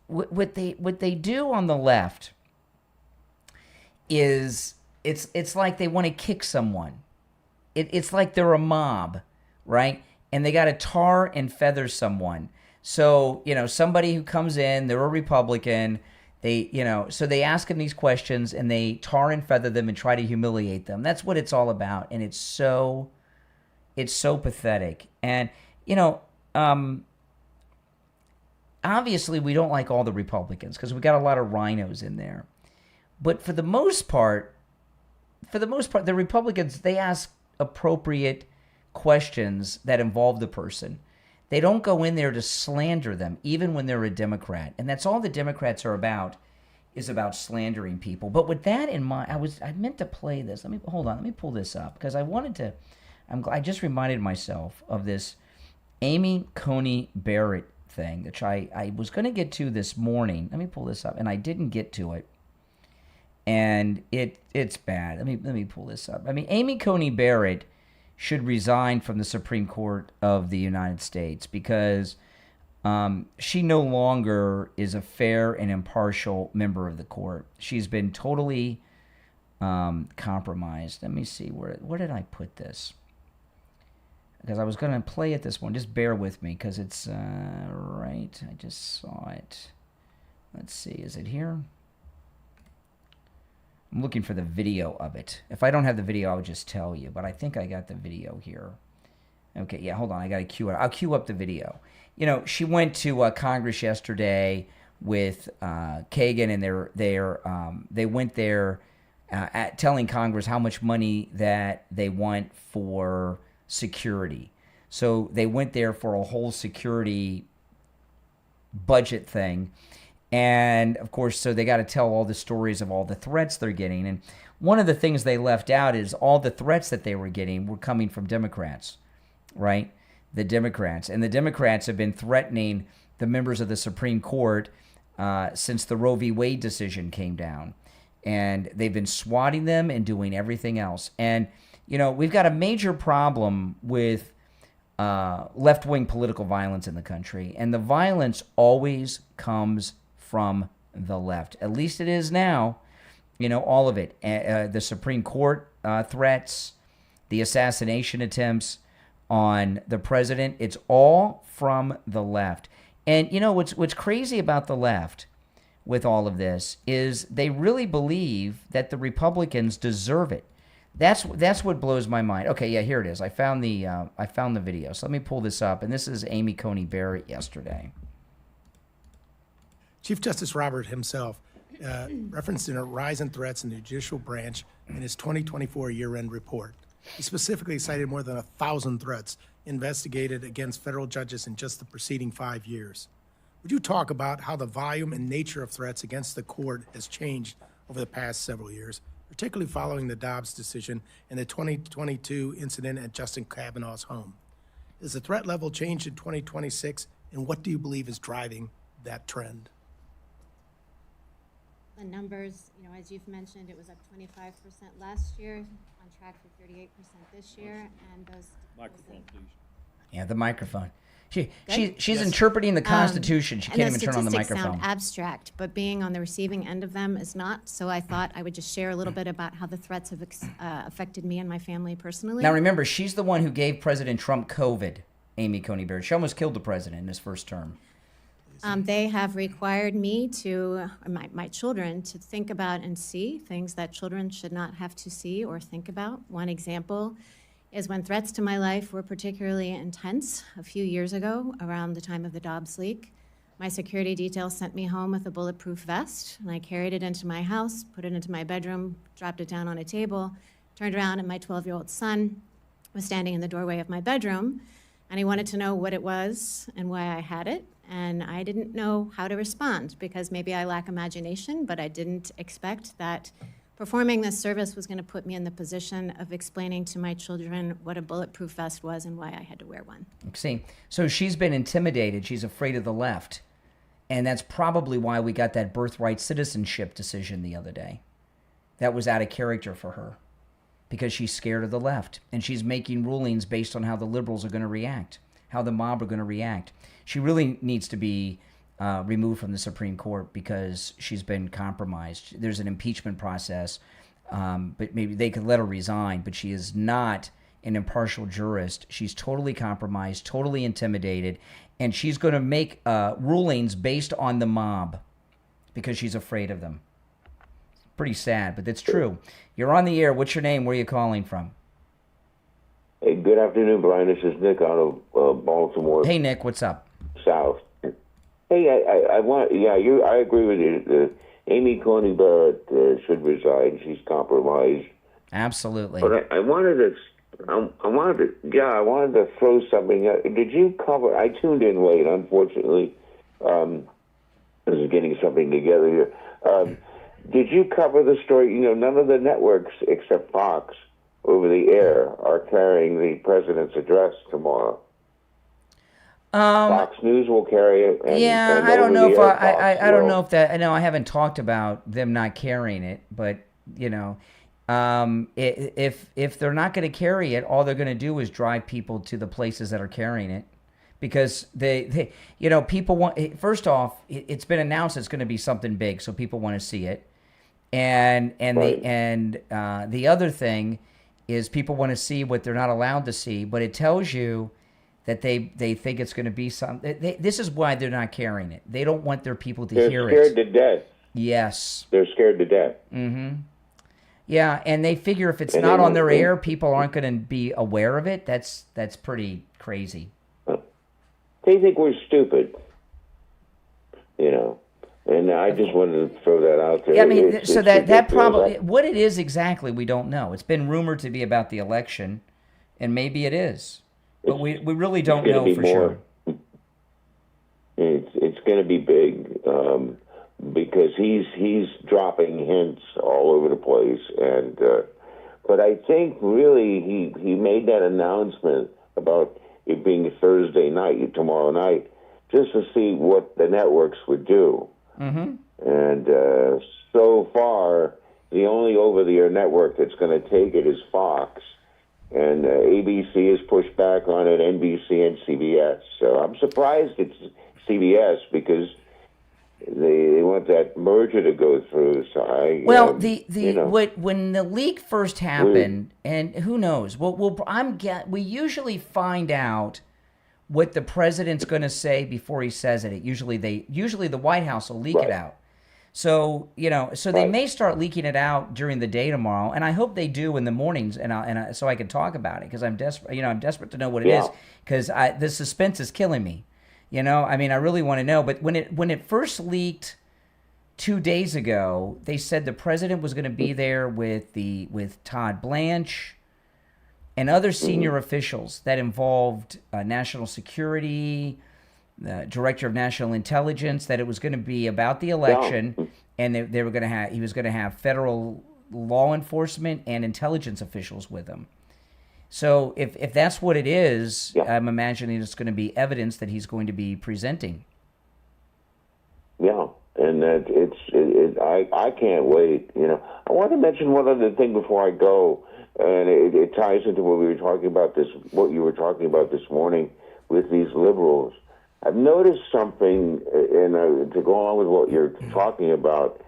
what they do on the left is it's like they want to kick someone. It's like they're a mob, right? And they got to tar and feather someone. So you know, somebody who comes in, they're a Republican. So they ask them these questions and they tar and feather them and try to humiliate them. That's what it's all about, and it's so pathetic. And, you know, obviously we don't like all the Republicans because we got a lot of rhinos in there. But for the most part, the Republicans, they ask appropriate questions that involve the person. They don't go in there to slander them, even when they're a Democrat. And that's all the Democrats are about, is about slandering people. But with that in mind, I meant to play this. Let me pull this up because I just reminded myself of this Amy Coney Barrett thing, which I was going to get to this morning. Let me pull this up, and I didn't get to it. And it's bad. Let me pull this up. I mean, Amy Coney Barrett, should resign from the Supreme Court of the United States because she no longer is a fair and impartial member of the court. She's been totally compromised. Let me see, where did I put this? Because I was going to play it this one. Just bear with me because it's right. I just saw it. Let's see. Is it here? I'm looking for the video of it. If I don't have the video, I'll just tell you. But I think I got the video here. Okay, yeah, hold on. I got to cue it. I'll cue up the video. You know, she went to Congress yesterday with Kagan, and they went there telling Congress how much money that they want for security. So they went there for a whole security budget thing. And of course, so they got to tell all the stories of all the threats they're getting. And one of the things they left out is all the threats that they were getting were coming from Democrats, right? The Democrats. And the Democrats have been threatening the members of the Supreme Court since the Roe v. Wade decision came down. And they've been swatting them and doing everything else. And you know, we've got a major problem with left-wing political violence in the country, and the violence always comes from the left. At least it is now, you know, all of it. The Supreme Court threats, the assassination attempts on the president, it's all from the left. And, you know, what's crazy about the left with all of this is they really believe that the Republicans deserve it. That's what blows my mind. Okay, yeah, here it is. I found the video. So let me pull this up, and this is Amy Coney Barrett yesterday. Chief Justice Roberts himself referenced a rise in threats in the judicial branch in his 2024 year-end report. He specifically cited more than 1,000 threats investigated against federal judges in just the preceding 5 years. Would you talk about how the volume and nature of threats against the court has changed over the past several years, particularly following the Dobbs decision and the 2022 incident at Justice Kavanaugh's home? Has the threat level changed in 2026, and what do you believe is driving that trend? The numbers, you know, as you've mentioned, it was up 25% last year, on track for 38% this year, and those... Microphone, please. Yeah, the microphone. She's interpreting the Constitution. She can't even turn on the microphone. Sound abstract, but being on the receiving end of them is not. So I thought I would just share a little bit about how the threats have affected me and my family personally. Now remember, she's the one who gave President Trump COVID, Amy Coney Barrett. She almost killed the president in his first term. They have required me to, or my children, to think about and see things that children should not have to see or think about. One example is when threats to my life were particularly intense a few years ago, around the time of the Dobbs leak. My security detail sent me home with a bulletproof vest, and I carried it into my house, put it into my bedroom, dropped it down on a table, turned around, and my 12-year-old son was standing in the doorway of my bedroom, and he wanted to know what it was and why I had it, and I didn't know how to respond, because maybe I lack imagination, but I didn't expect that performing this service was going to put me in the position of explaining to my children what a bulletproof vest was and why I had to wear one. See, so she's been intimidated. She's afraid of the left. And that's probably why we got that birthright citizenship decision the other day. That was out of character for her because she's scared of the left. And she's making rulings based on how the liberals are going to react, how the mob are going to react. She really needs to be removed from the Supreme Court because she's been compromised. There's an impeachment process, but maybe they could let her resign, but she is not an impartial jurist. She's totally compromised, totally intimidated, and she's going to make rulings based on the mob because she's afraid of them. Pretty sad, but that's true. You're on the air. What's your name? Where are you calling from? Hey, good afternoon, Brian. This is Nick out of Baltimore. Hey, Nick. What's up? South. Hey, I agree with you. Amy Coney Barrett should resign. She's compromised. Absolutely. But I wanted to throw something out. Did you cover? I tuned in late, unfortunately. This is getting something together here. Did you cover the story? You know, none of the networks except Fox over the air are carrying the president's address tomorrow. Fox News will carry it. And I don't know if I don't know if that. I know I haven't talked about them not carrying it, but you know, If they're not going to carry it, all they're going to do is drive people to the places that are carrying it, because they people want. First off, it's been announced it's going to be something big, so people want to see it, and the other thing is people want to see what they're not allowed to see, but it tells you that they think it's going to be something. This is why they're not carrying it. They don't want their people to hear it. They're scared to death. Yes. They're scared to death. Mm-hmm. Yeah, and they figure if it's not on their air, people aren't going to be aware of it. That's pretty crazy. They think we're stupid, And I just wanted to throw that out there. Yeah, I mean, it's that probably what it is exactly, we don't know. It's been rumored to be about the election, and maybe it is, but we really don't know for sure. It's going to be big. Because he's dropping hints all over the place, and but I think really he made that announcement about it being Thursday night, tomorrow night, just to see what the networks would do. Mm-hmm. And so far, the only over-the-air network that's going to take it is Fox, and ABC has pushed back on it, NBC and CBS. So I'm surprised it's CBS because they want that merger to go through. So when the leak first happened, and who knows? We usually find out what the president's going to say before he says it. Usually the White House will leak it out. So they may start leaking it out during the day tomorrow, and I hope they do in the mornings, so I can talk about it, because I'm desperate. I'm desperate to know what it is, because the suspense is killing me. I mean, I really want to know. But when it first leaked 2 days ago, they said the president was going to be there with Todd Blanche and other senior officials that involved national security, the director of national intelligence. That it was going to be about the election, and he was going to have federal law enforcement and intelligence officials with him. So if that's what it is, I'm imagining it's going to be evidence that he's going to be presenting. Yeah, and I can't wait. I want to mention one other thing before I go, and it ties into what you were talking about this morning with these liberals. I've noticed something, and to go along with what you're talking about,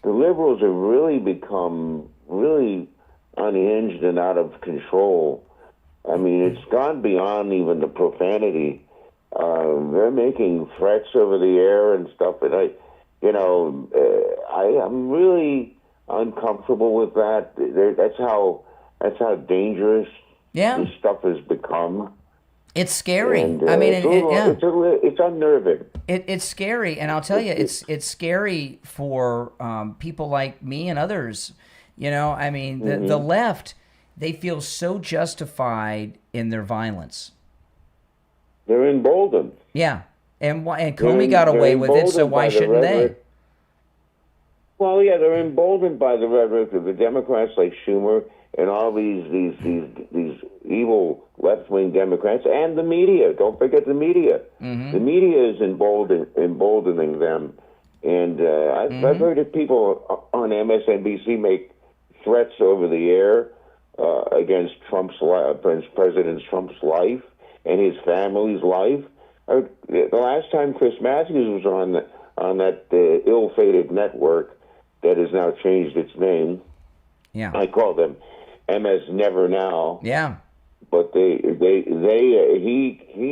the liberals have really become really unhinged and out of control. I mean, it's gone beyond even the profanity. They're making threats over the air and stuff, and I'm really uncomfortable with that. That's how dangerous this stuff has become. It's scary. And, it's unnerving. It's scary, and I'll tell you, it's scary for people like me and others. I mean, the left. They feel so justified in their violence. They're emboldened. Yeah, and Comey got away with it, so why shouldn't they? Well, yeah, they're emboldened by the rhetoric of the Democrats like Schumer and all these evil left-wing Democrats, and the media. Don't forget the media. Mm-hmm. The media is emboldening them, and I've heard of people on MSNBC make threats over the air against President Trump's life and his family's life. The last time Chris Matthews was on that ill-fated network that has now changed its name, I call them MS Never Now. Yeah, but he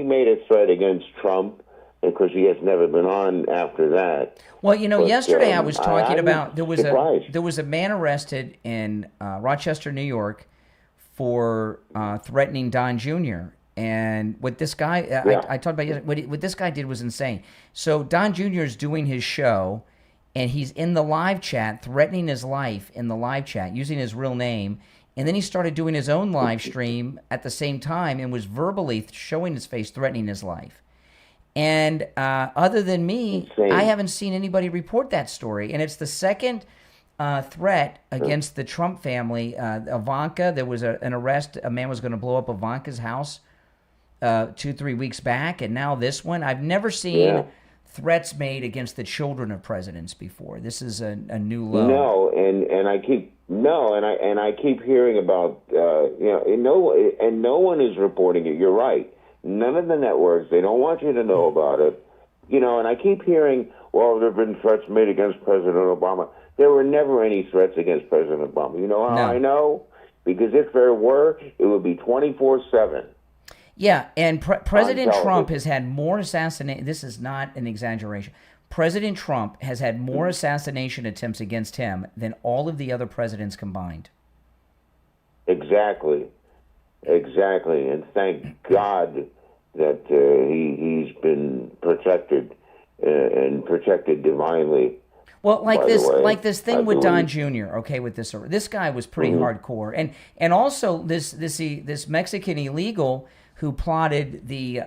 made a threat against Trump, and of course he has never been on after that. Well, yesterday I was talking about there was a man arrested in Rochester, New York, for threatening Don Jr. And what this guy, I talked about yesterday, what this guy did was insane. So Don Jr. is doing his show, and he's in the live chat, threatening his life in the live chat, using his real name. And then he started doing his own live stream at the same time and was verbally showing his face, threatening his life. And other than me, I haven't seen anybody report that story. And it's the second threat against the Trump family. Ivanka, there was an arrest. A man was going to blow up Ivanka's house 2-3 weeks back. And now this one. I've never seen threats made against the children of presidents before. This is a new low. No, and I keep hearing about no one is reporting it. You're right. None of the networks, they don't want you to know about it. And I keep hearing, well, there have been threats made against President Obama. There were never any threats against President Obama. You know how I know? Because if there were, it would be 24/7. Yeah, and President Trump has had more assassination. This is not an exaggeration. President Trump has had more assassination attempts against him than all of the other presidents combined. Exactly. And thank God that he's been protected and protected divinely. Well, like this thing with Don Jr. Okay, with this guy was pretty hardcore, and also this Mexican illegal who plotted the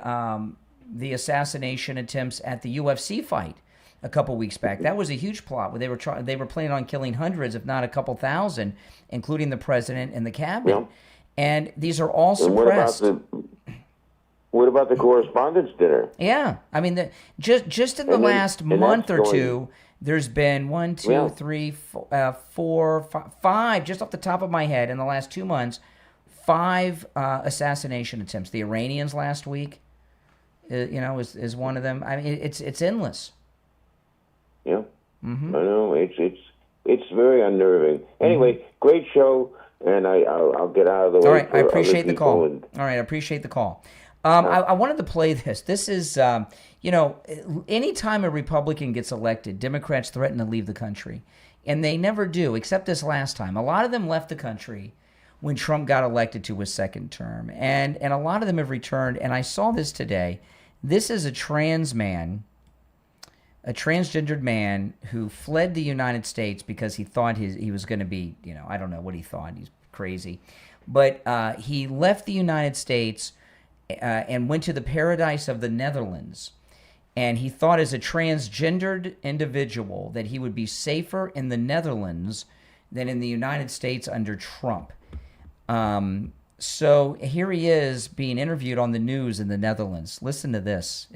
assassination attempts at the UFC fight a couple weeks back. That was a huge plot where they were planning on killing hundreds, if not a couple thousand, including the president and the cabinet. Yeah. And these are all suppressed. What about the Correspondents' Dinner? Yeah, I mean, just in the last month or two, there's been 1, 2, 3, 4, 5, just off the top of my head, in the last 2 months, 5 assassination attempts. The Iranians last week, is one of them. I mean, it's endless. Yeah, I know it's very unnerving. Anyway, great show, and I'll get out of the way. All right, I appreciate the call. All right, I appreciate the call. I wanted to play this. This is, anytime a Republican gets elected, Democrats threaten to leave the country. And they never do, except this last time. A lot of them left the country when Trump got elected to his second term. And a lot of them have returned. And I saw this today. This is a trans man, a transgendered man who fled the United States because he thought he was going to be, I don't know what he thought. He's crazy. But he left the United States and went to the paradise of the Netherlands. And he thought as a transgendered individual that he would be safer in the Netherlands than in the United States under Trump. So here he is being interviewed on the news in the Netherlands. Listen to this.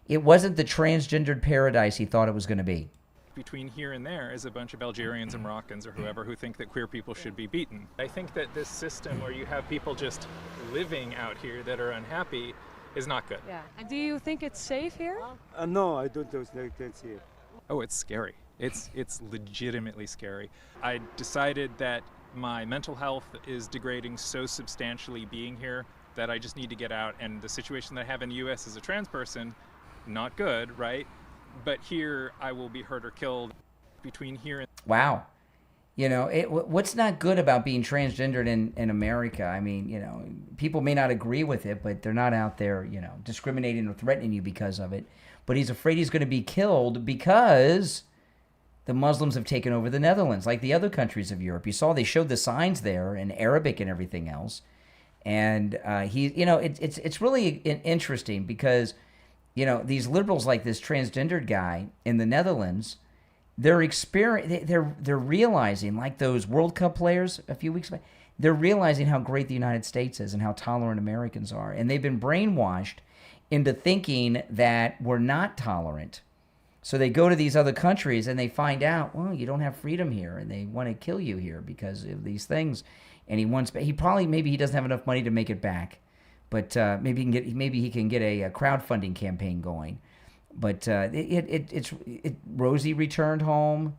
It wasn't the transgendered paradise he thought it was going to be. Between here and there is a bunch of Algerians and Moroccans or whoever who think that queer people should be beaten. I think that this system where you have people just living out here that are unhappy is not good. Yeah. And do you think it's safe here? No, I don't think it's here. Oh, it's scary. It's legitimately scary. I decided that my mental health is degrading so substantially being here that I just need to get out. And the situation that I have in the U.S. as a trans person, not good, right? But here, I will be hurt or killed. Between here and... Wow. What's not good about being transgendered in America? I mean, people may not agree with it, but they're not out there, discriminating or threatening you because of it. But he's afraid he's going to be killed because the Muslims have taken over the Netherlands, like the other countries of Europe. You saw they showed the signs there in Arabic and everything else. And it's really interesting because... these liberals like this transgendered guy in the Netherlands, they're realizing, like those World Cup players a few weeks back, they're realizing how great the United States is and how tolerant Americans are. And they've been brainwashed into thinking that we're not tolerant. So they go to these other countries and they find out, well, you don't have freedom here, and they want to kill you here because of these things. And maybe he doesn't have enough money to make it back. But maybe he can get a crowdfunding campaign going. But Rosie returned home,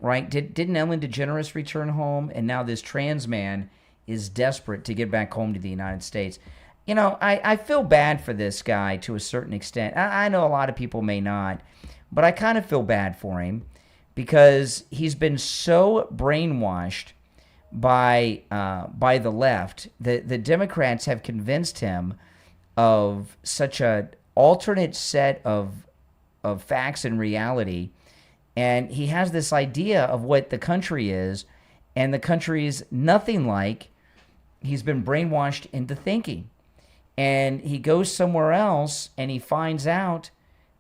right? Didn't Ellen DeGeneres return home? And now this trans man is desperate to get back home to the United States. I feel bad for this guy to a certain extent. I know a lot of people may not, but I kind of feel bad for him because he's been so brainwashed by the left. The Democrats have convinced him of such an alternate set of facts and reality, and he has this idea of what the country is, and the country is nothing like he's been brainwashed into thinking. And he goes somewhere else and he finds out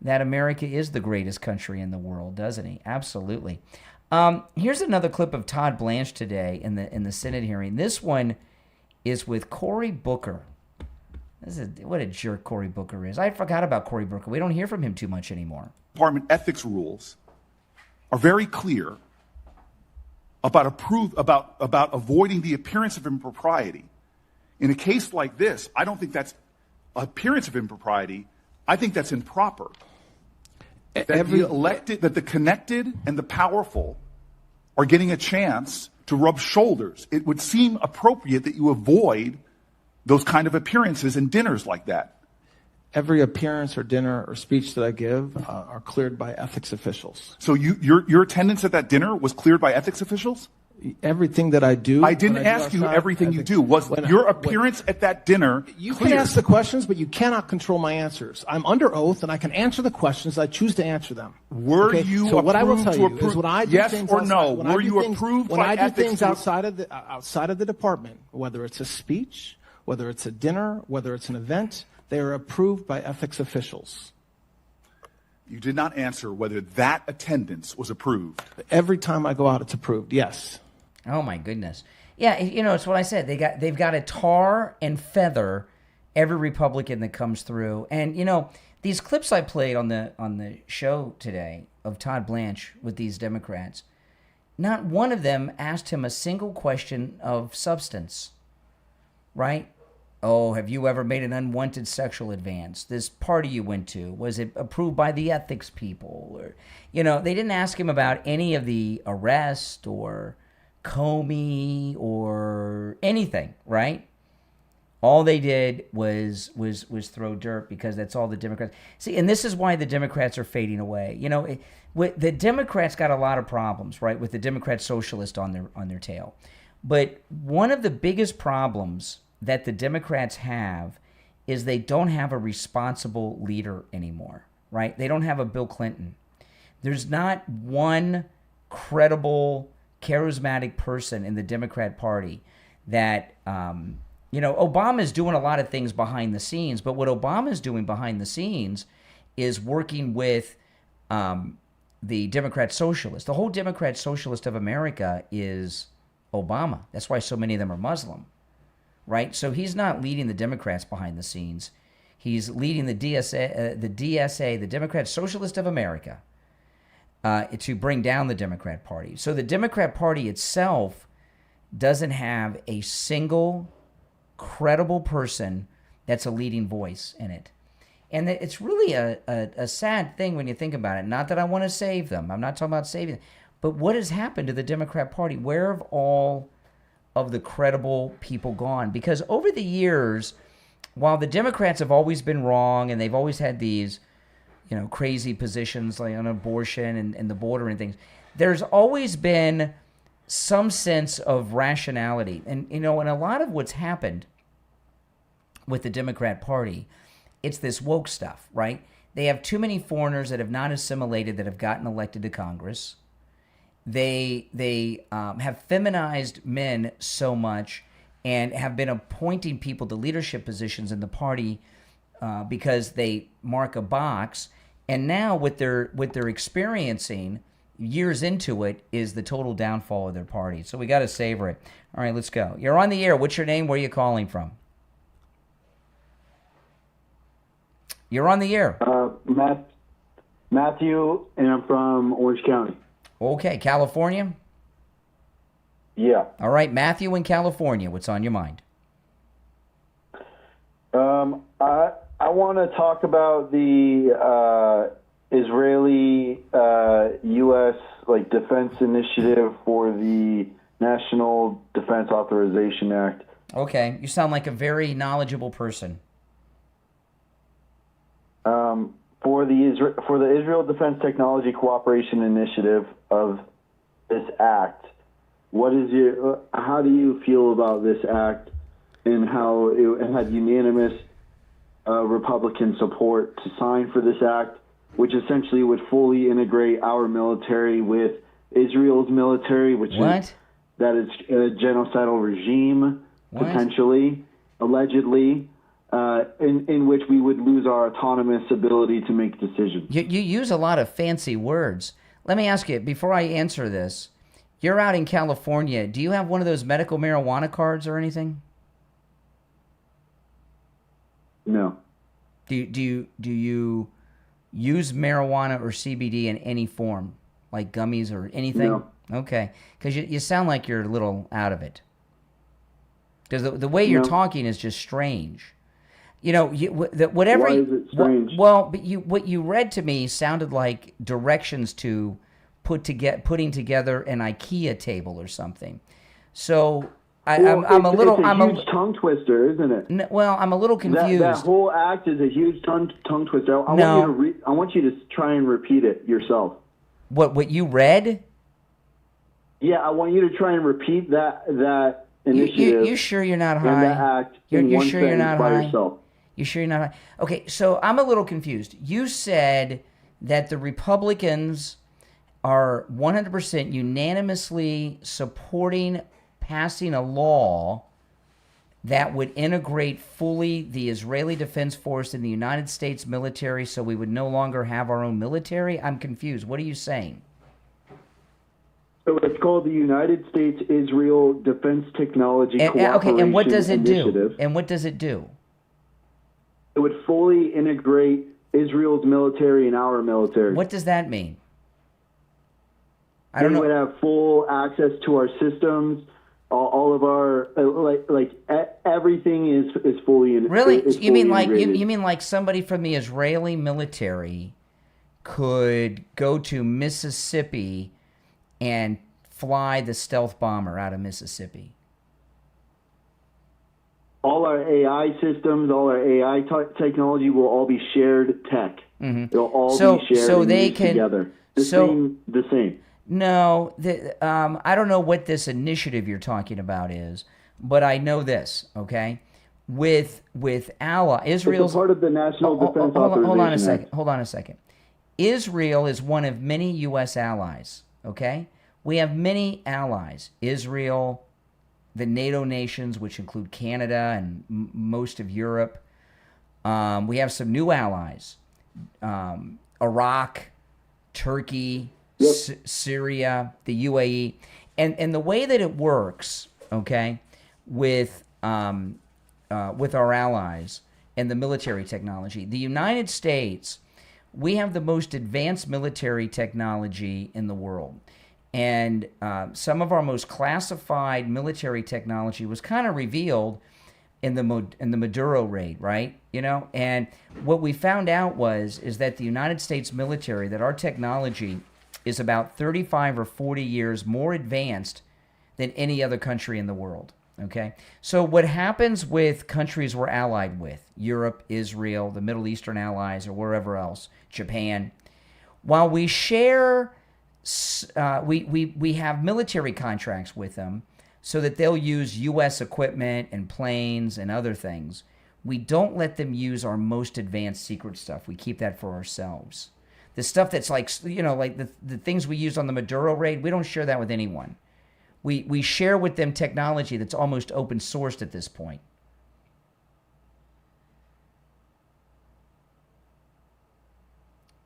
that America is the greatest country in the world, doesn't he? Absolutely. Here's another clip of Todd Blanche today in the Senate hearing. This one is with Cory Booker. What a jerk Cory Booker is. I forgot about Cory Booker. We don't hear from him too much anymore. Department ethics rules are very clear about avoiding the appearance of impropriety. In a case like this, I don't think that's appearance of impropriety. I think that's improper. That the connected and the powerful are getting a chance to rub shoulders. It would seem appropriate that you avoid those kind of appearances and dinners like that. Every appearance or dinner or speech that I give are cleared by ethics officials. So your attendance at that dinner was cleared by ethics officials? Everything that I do. I didn't ask you everything you do. Was your appearance at that dinner You cleared? can ask the questions, but you cannot control my answers. I'm under oath, and I can answer the questions. I choose to answer them. Were you so what I will tell approved you to is when I do yes things or outside, no? when Were I do you things, approved when by I do ethics things to- outside of the department, whether it's a speech, whether it's a dinner, whether it's an event, they are approved by ethics officials. You did not answer whether that attendance was approved. Every time I go out, it's approved. Yes. Oh my goodness. Yeah, it's what I said. They've got to tar and feather every Republican that comes through. And these clips I played on the show today of Todd Blanche with these Democrats, not one of them asked him a single question of substance. Right? Oh, have you ever made an unwanted sexual advance? This party you went to, was it approved by the ethics people? Or, they didn't ask him about any of the arrest or Comey or anything, right? All they did was throw dirt because that's all the Democrats see, and this is why the Democrats are fading away. The Democrats got a lot of problems, right, with the Democrat socialist on their tail. But one of the biggest problems that the Democrats have is they don't have a responsible leader anymore, right? They don't have a Bill Clinton. There's not one credible, charismatic person in the Democrat Party that, Obama's doing a lot of things behind the scenes, but what Obama's doing behind the scenes is working with the Democrat Socialist. The whole Democrat Socialist of America is Obama. That's why so many of them are Muslim, right? So he's not leading the Democrats behind the scenes. He's leading the DSA, the Democrat Socialist of America, to bring down the Democrat Party. So the Democrat Party itself doesn't have a single credible person that's a leading voice in it. And it's really a sad thing when you think about it. Not that I want to save them. I'm not talking about saving them. But what has happened to the Democrat Party? Where have all of the credible people gone? Because over the years, while the Democrats have always been wrong and they've always had these crazy positions like on abortion and the border and things, there's always been some sense of rationality. And, and a lot of what's happened with the Democrat Party, it's this woke stuff, right? They have too many foreigners that have not assimilated that have gotten elected to Congress. They have feminized men so much and have been appointing people to leadership positions in the party because they mark a box. And now what they're experiencing years into it is the total downfall of their party. So we got to savor it. All right, let's go. You're on the air. What's your name? Where are you calling from? You're on the air. Matthew, and I'm from Orange County. Okay, California? Yeah. All right, Matthew in California. What's on your mind? I want to talk about the Israeli U.S. defense initiative for the National Defense Authorization Act. Okay, you sound like a very knowledgeable person. For the Israel Defense Technology Cooperation Initiative of this act, how do you feel about this act and how it had unanimous Republican support to sign for this act, which essentially would fully integrate our military with Israel's military, which is that it's a genocidal regime, potentially, allegedly, in which we would lose our autonomous ability to make decisions. You use a lot of fancy words. Let me ask you, before I answer this, you're out in California. Do you have one of those medical marijuana cards or anything? No. Do you use marijuana or CBD in any form, like gummies or anything? No. Okay, because you sound like you're a little out of it. Because the way you're talking is just strange. You know, whatever. Why is it strange? Well, but what you read to me sounded like directions to putting together an IKEA table or something. So I'm a little. It's a huge tongue twister, isn't it? Well, I'm a little confused. That whole act is a huge tongue twister. I want you to try and repeat it yourself. What you read? Yeah, I want you to try and repeat that initiative. You sure you're not high? And that act You're sure you're not by high? yourself. You sure you're not high? Okay, so I'm a little confused. You said that the Republicans are 100% unanimously supporting passing a law that would integrate fully the Israeli Defense Force in the United States military so we would no longer have our own military? I'm confused. What are you saying? So it's called the United States-Israel Defense Technology Cooperation Okay, and what does it Initiative. do? And what does it do? It would fully integrate Israel's military and our military. What does that mean? I don't They know. would have full access to our systems. All of our everything is fully in. Really? Is You mean fully like integrated. you mean like somebody from the Israeli military could go to Mississippi and fly the stealth bomber out of Mississippi? All our AI systems, all our AI technology will all be shared tech. Mm-hmm. It'll all be shared so and they used can together. The same. No, I don't know what this initiative you're talking about is, but I know this. Okay, with Israel's It's a part of the National Defense Authorization Hold on a second. Israel is one of many U.S. allies. Okay, we have many allies. Israel, the NATO nations, which include Canada and most of Europe. We have some new allies: Iraq, Turkey. Syria, the UAE, and the way that it works, okay, with our allies and the military technology. The United States, we have the most advanced military technology in the world, and some of our most classified military technology was kind of revealed in the Maduro raid, right? You know, and what we found out is that the United States military, that our technology is about 35 or 40 years more advanced than any other country in the world, okay? So what happens with countries we're allied with, Europe, Israel, the Middle Eastern allies, or wherever else, Japan, while we share, we have military contracts with them so that they'll use U.S. equipment and planes and other things, we don't let them use our most advanced secret stuff. We keep that for ourselves. The stuff that's like, you know, like the things we used on the Maduro raid, we don't share that with anyone. We share with them technology that's almost open sourced at this point.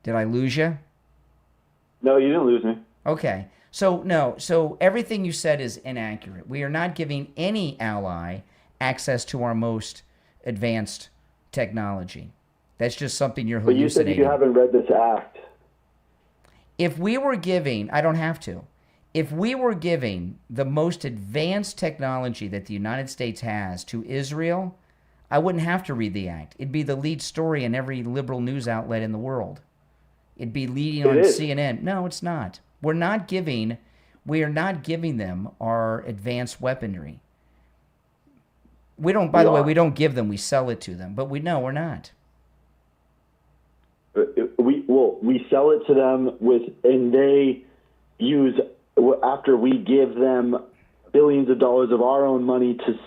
Did I lose you? No, you didn't lose me. Okay. So everything you said is inaccurate. We are not giving any ally access to our most advanced technology. That's just something you're hallucinating. But you said you haven't read this act. If we were giving, I don't have to. If we were giving the most advanced technology that the United States has to Israel, I wouldn't have to read the act. It'd be the lead story in every liberal news outlet in the world. It'd be leading on CNN. No, it's not. We are not giving them our advanced weaponry. We don't, by the way, we don't give them, we sell it to them. But we're not. We sell it to them and they use, after we give them billions of dollars of our own money to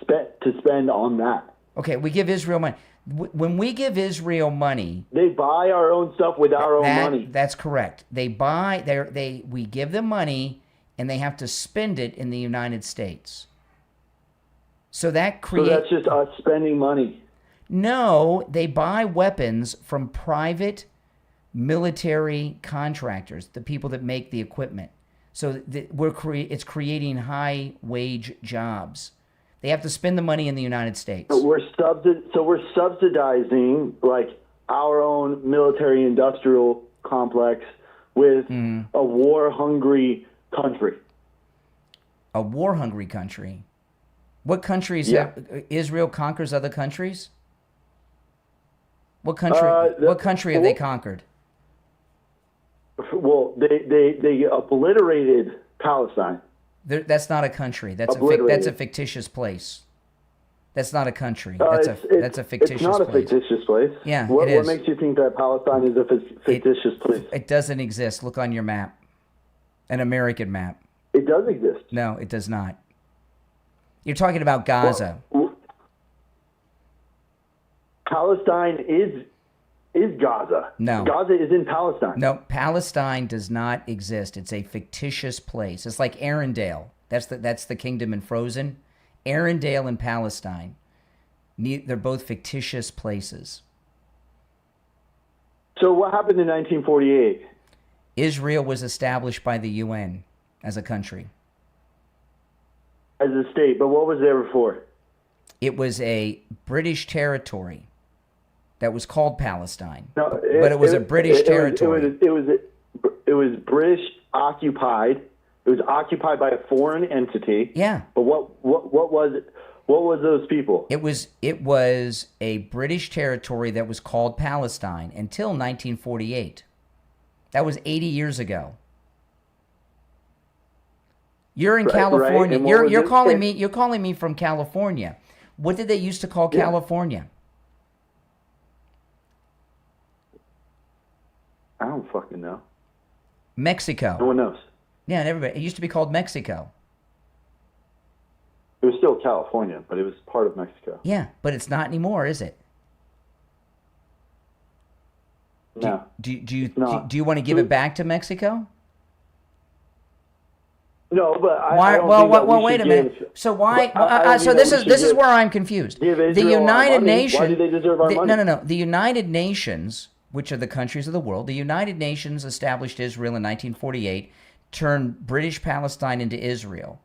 spend on that. Okay, we give Israel money. When we give Israel money, they buy our own stuff with our own money. That's correct. We give them money and they have to spend it in the United States. So that creates. So that's just us spending money. No, they buy weapons from private military contractors, the people that make the equipment. So it's creating high wage jobs. They have to spend the money in the United States. So we're subsidizing like our own military-industrial complex with a war-hungry country. A war-hungry country? What countries Israel conquers other countries? What country? What country have they conquered? Well, they obliterated Palestine. That's not a country. That's a fictitious place. That's not a country. That's a fictitious place. It's not a fictitious place. Yeah, What it is. makes you think that Palestine is a fictitious place? It doesn't exist. Look on your map. An American map. It does exist. No, it does not. You're talking about Gaza. Palestine is Gaza. No. Gaza is in Palestine. No, Palestine does not exist. It's a fictitious place. It's like Arendelle. That's the kingdom in Frozen. Arendelle and Palestine. They're both fictitious places. So what happened in 1948? Israel was established by the UN as a country. As a state, but what was there before? It was a British territory that was called Palestine. No, but it was a British territory. It was British occupied. It was occupied by a foreign entity. Yeah. But what was it? What was those people? It was a British territory that was called Palestine until 1948. That was 80 years ago. You're in California. Right. You're calling me from California. What did they used to call California? I don't fucking know. Mexico. No one knows. Yeah, and everybody. It used to be called Mexico. It was still California, but it was part of Mexico. Yeah, but it's not anymore, is it? No. Do you want to give it back to Mexico? No, but wait a minute. So why? So this is where I'm confused. The United Nations. Why do they deserve our money? No. The United Nations, which are the countries of the world, the United Nations established Israel in 1948, turned British Palestine into Israel.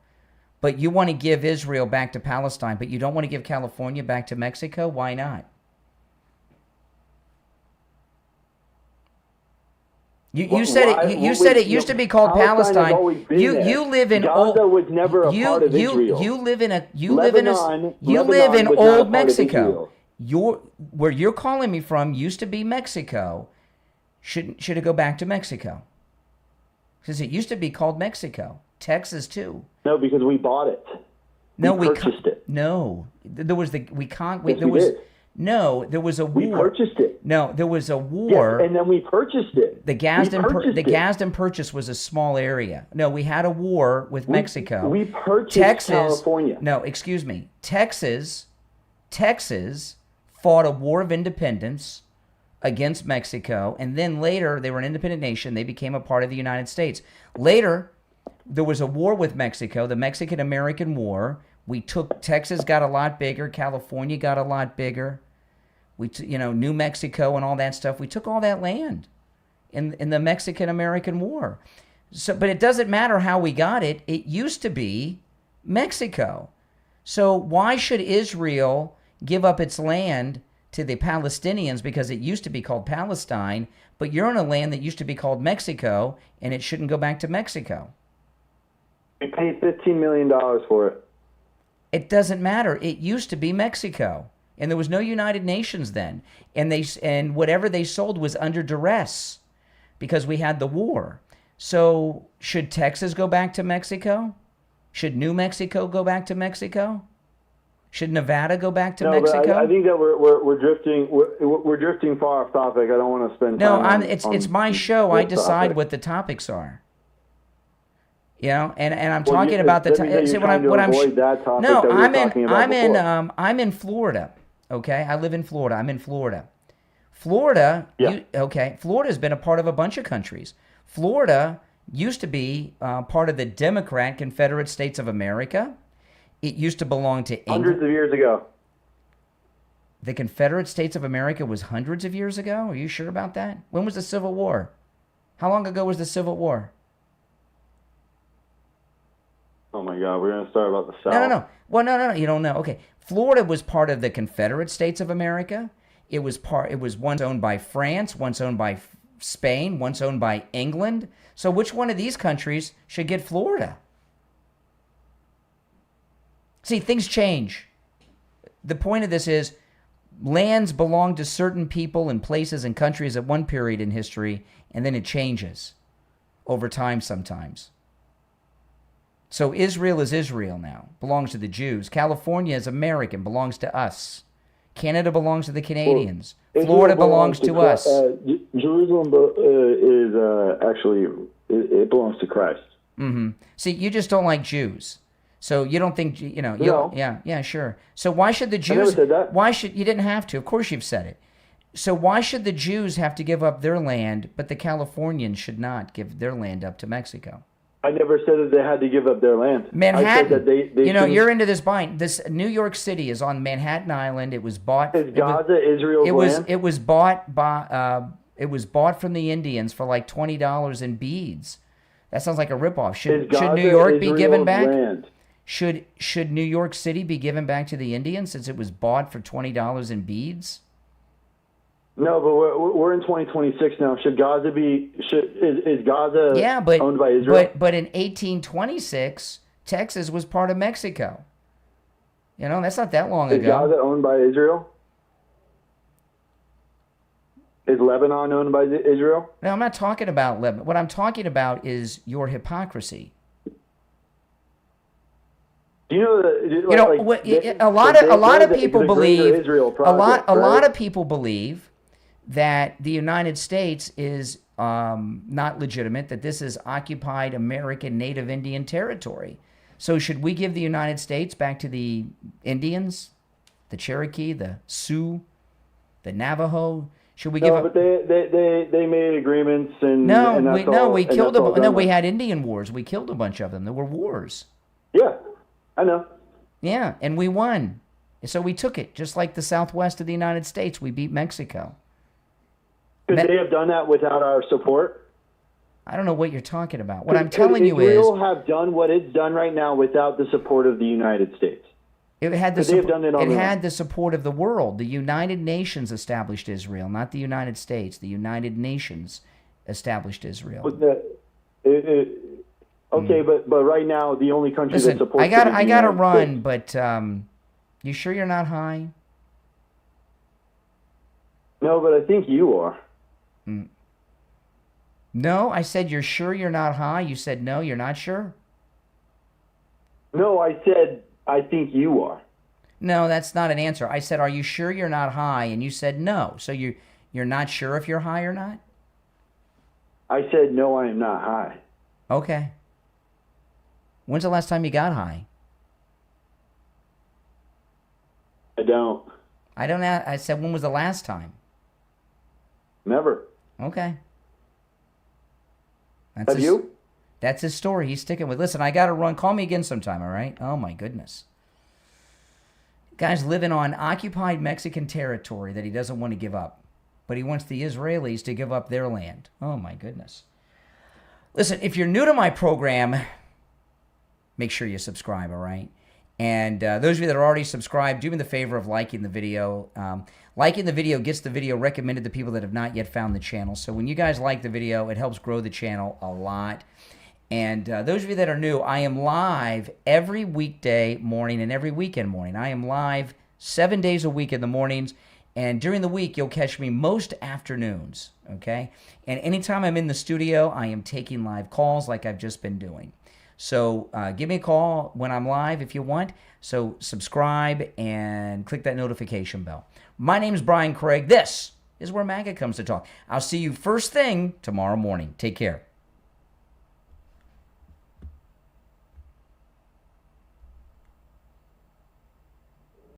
But you want to give Israel back to Palestine, but you don't want to give California back to Mexico? Why not? You said it used to be called Palestine. You live in Gaza was never a part of Israel. You live in old Mexico. Where you're calling me from used to be Mexico. Should it go back to Mexico? Because it used to be called Mexico. Texas too. No, because we bought it. We purchased it. No, there was the we can't. Yes, there we was did. no. There was a war. We purchased it. No, there was a war. Yes, and then we purchased it. The Gadsden Purchase was a small area. No, we had a war with Mexico. We purchased California. No, excuse me. Texas fought a war of independence against Mexico, and then later they were an independent nation. They became a part of the United States. Later, there was a war with Mexico, the Mexican-American War. Texas got a lot bigger. California got a lot bigger. New Mexico and all that stuff. We took all that land in the Mexican-American War. But it doesn't matter how we got it. It used to be Mexico. So why should Israel give up its land to the Palestinians because it used to be called Palestine, but you're in a land that used to be called Mexico, and it shouldn't go back to Mexico? We paid $15 million for it. It doesn't matter. It used to be Mexico, and there was no United Nations then, and whatever they sold was under duress because we had the war. So should Texas go back to Mexico? Should New Mexico go back to Mexico? Should Nevada go back to Mexico? But I think that we're drifting. We're drifting far off topic. I don't want to spend time. It's my show. I decide what the topics are. And I'm talking about the I'm in Florida. Okay, I live in Florida. I'm in Florida. Florida. Yeah. Florida's been a part of a bunch of countries. Florida used to be part of the Democrat Confederate States of America. It used to belong to England. Hundreds of years ago. The Confederate States of America was hundreds of years ago? Are you sure about that? When was the Civil War? How long ago was the Civil War? Oh my God, we're going to start about the South. No. Well, no. You don't know. Okay, Florida was part of the Confederate States of America. It was once owned by France, once owned by Spain, once owned by England. So which one of these countries should get Florida? See, things change. The point of this is lands belong to certain people and places and countries at one period in history, and then it changes over time sometimes. So Israel is Israel now, belongs to the Jews. California is American, belongs to us. Canada belongs to the Canadians. Well, Florida belongs to us. Jerusalem is actually, it belongs to Christ. Mm-hmm. See, you just don't like Jews. So you don't think, No. Yeah, sure. So why should the Jews, I never said that. You didn't have to. Of course you've said it. So why should the Jews have to give up their land, but the Californians should not give their land up to Mexico? I never said that they had to give up their land. Manhattan, I said that they you're into this bind. This New York City is on Manhattan Island. It was bought. Is Gaza Israel's land? It was bought by. It was bought from the Indians for like $20 in beads. That sounds like a ripoff. Should New York be given back? Land? Should New York City be given back to the Indians since it was bought for $20 in beads? No, but we're in 2026 now. Should Gaza be? Is Gaza owned by Israel? But in 1826, Texas was part of Mexico. That's not that long ago. Is Gaza owned by Israel? Is Lebanon owned by Israel? No, I'm not talking about Lebanon. What I'm talking about is your hypocrisy. Do you know that? A lot of people believe a lot of people believe that the United States is not legitimate, that this is occupied American Native Indian territory. So should we give the United States back to the Indians, the Cherokee, the Sioux, the Navajo? Should we give? No, but they made agreements and we had Indian wars. We killed a bunch of them. There were wars. Yeah, I know. Yeah, and we won. So we took it, just like the Southwest of the United States. We beat Mexico. Could they have done that without our support? I don't know what you're talking about. What I'm telling you is... Israel have done what it's done right now without the support of the United States? It had the support of the world. The United Nations established Israel, not the United States. The United Nations established Israel. But right now, the only country that supports I got to run, but you sure you're not high? No, but I think you are. No, I said you're sure you're not high. You said no, you're not sure. No, I said I think you are. No, that's not an answer. I said, are you sure you're not high? And you said no. So you're not sure if you're high or not? I said no, I am not high. Okay. When's the last time you got high? I don't. I said, when was the last time? Never. Okay. Have you? That's his story. He's sticking with. Listen, I got to run. Call me again sometime, all right? Oh, my goodness. Guy's living on occupied Mexican territory that he doesn't want to give up. But he wants the Israelis to give up their land. Oh, my goodness. Listen, if you're new to my program, make sure you subscribe, all right? And those of you that are already subscribed, do me the favor of liking the video. Liking the video gets the video recommended to people that have not yet found the channel. So when you guys like the video, it helps grow the channel a lot. And those of you that are new, I am live every weekday morning and every weekend morning. I am live 7 days a week in the mornings. And during the week, you'll catch me most afternoons, okay? And anytime I'm in the studio, I am taking live calls like I've just been doing. So give me a call when I'm live if you want. So subscribe and click that notification bell. My name is Brian Craig. This is where MAGA comes to talk. I'll see you first thing tomorrow morning. Take care.